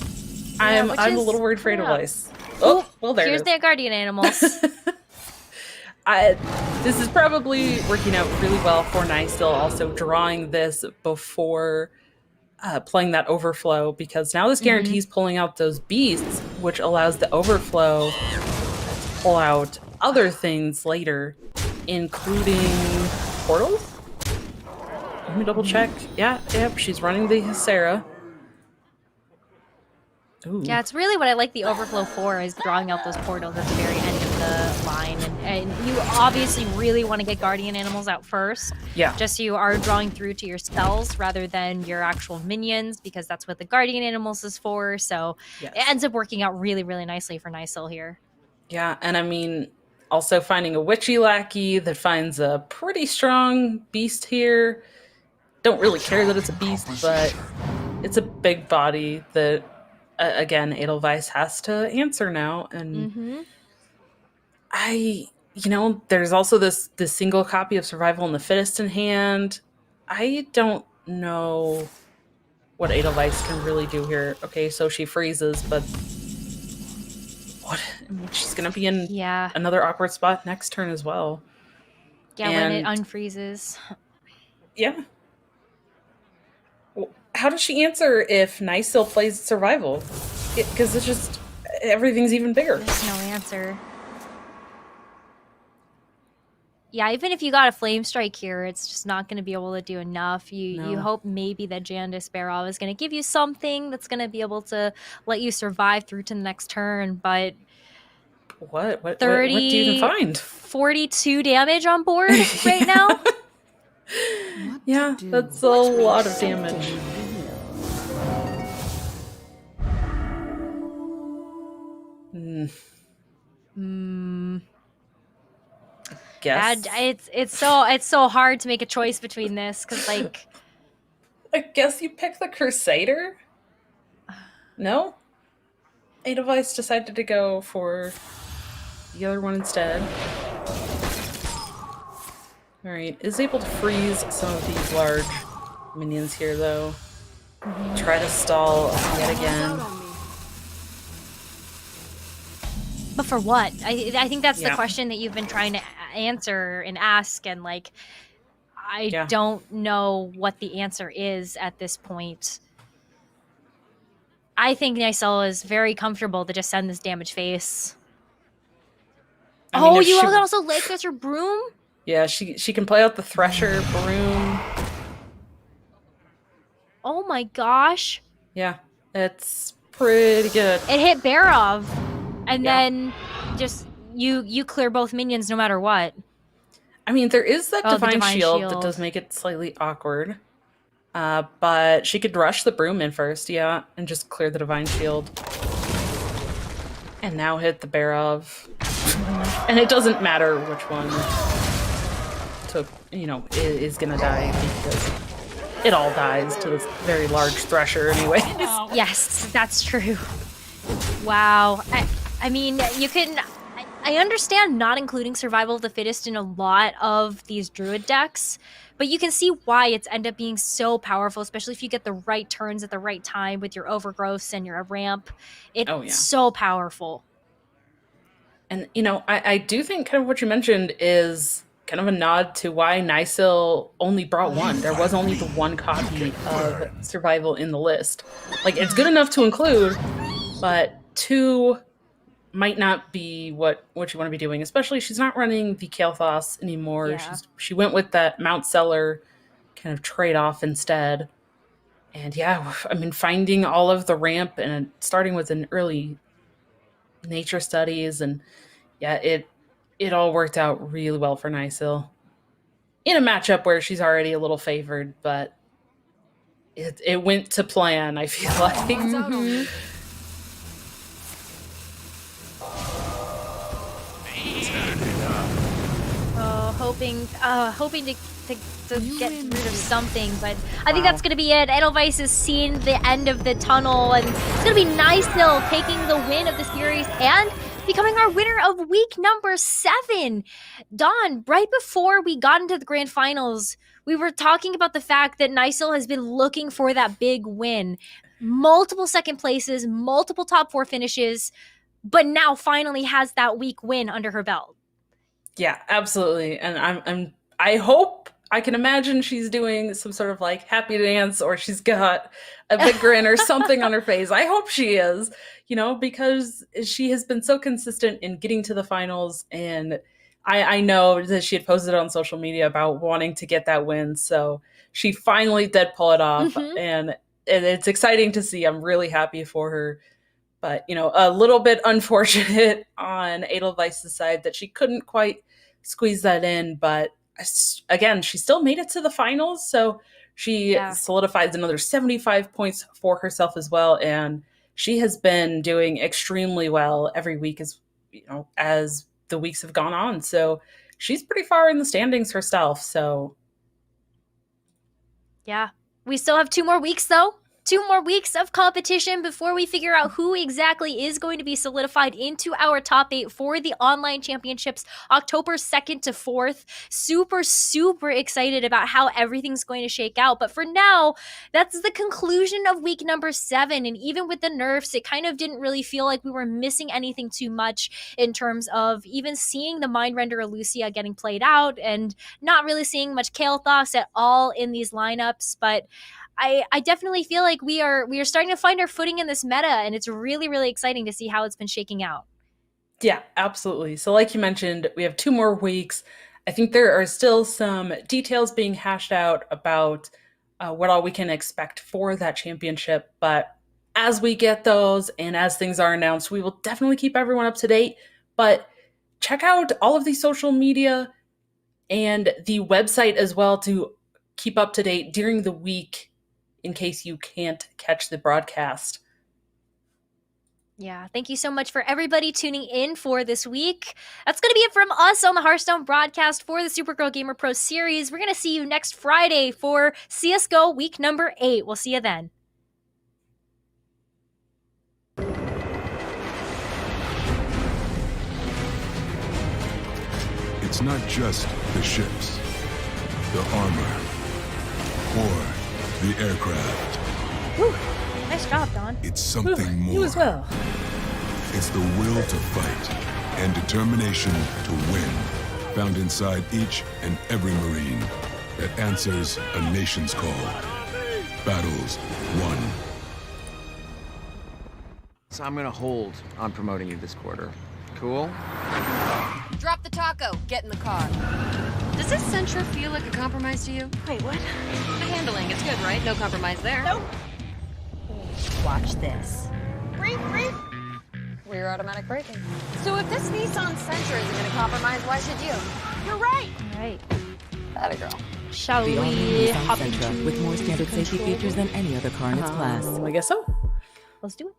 I'm a little worried for Edelweiss. Oh, well, there it Here's is. their guardian animals. This is probably working out really well for Nycil, also drawing this before playing that overflow, because now this guarantees pulling out those beasts, which allows the overflow to pull out other things later, including portals? Let me double check. Yep, she's running the Hysera. Ooh. Yeah, it's really what I like the overflow for, is drawing out those portals at the very end of the line. And you obviously really want to get guardian animals out first. Yeah. Just so you are drawing through to your spells rather than your actual minions, because that's what the guardian animals is for. So Yes. it ends up working out really, really nicely for Nycil here. Yeah, and I mean, also finding a witchy lackey that finds a pretty strong beast here. Don't really care that it's a beast, but it's a big body that, again, Edelweiss has to answer now. And there's also this single copy of Survival in the Fittest in hand. I don't know what Edelweiss can really do here. Okay, so she freezes, but what? I mean, she's going to be in another awkward spot next turn as well. Yeah, when it unfreezes. Yeah. Well, how does she answer if Nycil plays Survival? Because it's just, everything's even bigger. There's no answer. Yeah, even if you got a Flame Strike here, it's just not going to be able to do enough. You hope maybe that Jan Desperov is going to give you something that's going to be able to let you survive through to the next turn, but... What 30, what do you even find? 42 damage on board right now? Yeah, that's a lot of damage. Guess. It's so hard to make a choice between this, because like... I guess you pick the Crusader? No? Edelweiss decided to go for the other one instead. Alright, is able to freeze some of these large minions here, though. Try to stall yet again. But for what? I think that's the question that you've been trying to answer and ask, and like, I don't know what the answer is at this point. I think Nysel is very comfortable to just send this damage face. if You she- also like that's her broom? Yeah, she can play out the Thresher, Broom. Oh my gosh. Yeah, it's pretty good. It hit Barov. And Yeah. then just you clear both minions no matter what. I mean, there is that Oh, the Divine, Divine Shield that Shield. does make it slightly awkward. But she could rush the Broom in first, yeah, and just clear the Divine Shield. And now hit the Barov. And it doesn't matter which one is gonna die, because it all dies to this very large Thresher anyways. Yes, that's true. Wow. I mean, you can... I understand not including Survival of the Fittest in a lot of these Druid decks, but you can see why it's end up being so powerful, especially if you get the right turns at the right time with your Overgrowths and your ramp. It's so powerful. And, I do think kind of what you mentioned is kind of a nod to why Nysel only brought one. There was only the one copy of Survival in the list. Like, it's good enough to include, but two might not be what you want to be doing. Especially, she's not running the Kael'thas anymore. Yeah. She went with that Mount Seller kind of trade-off instead. And yeah, I mean, finding all of the ramp and starting with an early nature studies, and yeah, it all worked out really well for Nysel in a matchup where she's already a little favored, but it went to plan, I feel like. Mhm. Hoping to get rid of something, but I think that's gonna be it. Edelweiss has seen the end of the tunnel, and it's gonna be Nysel taking the win of the series and becoming our winner of week number 7. Dawn, right before we got into the grand finals, we were talking about the fact that Nysel has been looking for that big win. Multiple second places, multiple top 4 finishes, but now finally has that week win under her belt. Yeah, absolutely. And I hope, I can imagine she's doing some sort of like happy dance, or she's got a big grin or something on her face. I hope she is, because she has been so consistent in getting to the finals, and I know that she had posted on social media about wanting to get that win. So she finally did pull it off, and it's exciting to see. I'm really happy for her. But, a little bit unfortunate on Edelweiss's side that she couldn't quite squeeze that in. But again, she still made it to the finals. So she solidifies another 75 points for herself as well. And she has been doing extremely well every week as the weeks have gone on. So she's pretty far in the standings herself. So yeah, we still have 2 more weeks though. 2 more weeks of competition before we figure out who exactly is going to be solidified into our top 8 for the online championships, October 2nd to 4th. Super, super excited about how everything's going to shake out. But for now, that's the conclusion of week number 7. And even with the nerfs, it kind of didn't really feel like we were missing anything too much in terms of even seeing the Mindrender Lucia getting played out and not really seeing much Kael'thas at all in these lineups. But I definitely feel like we are starting to find our footing in this meta, and it's really, really exciting to see how it's been shaking out. Yeah, absolutely. So like you mentioned, we have 2 more weeks. I think there are still some details being hashed out about what all we can expect for that championship. But as we get those and as things are announced, we will definitely keep everyone up to date. But check out all of the social media and the website as well to keep up to date during the week, in case you can't catch the broadcast. Yeah, thank you so much for everybody tuning in for this week. That's going to be it from us on the Hearthstone broadcast for the Supergirl Gamer Pro series. We're going to see you next Friday for CSGO week number 8. We'll see you then. It's not just the ships, the armor, or the aircraft. Whew. Nice job, Don. It's something more. You as well. It's the will to fight and determination to win, found inside each and every Marine that answers a nation's call. Battles won. So I'm gonna hold on promoting you this quarter. Cool? Drop the taco. Get in the car. Does this Sentra feel like a compromise to you? Wait, what? The handling, it's good, right? No compromise there. Nope. Watch this. Brief. Rear automatic braking. So if this Nissan Sentra isn't going to compromise, why should you? You're right. All right. That a girl. Shall The all-new we Nissan hop Sentra into with more standard safety control features than any other car in its class. I guess so. Let's do it.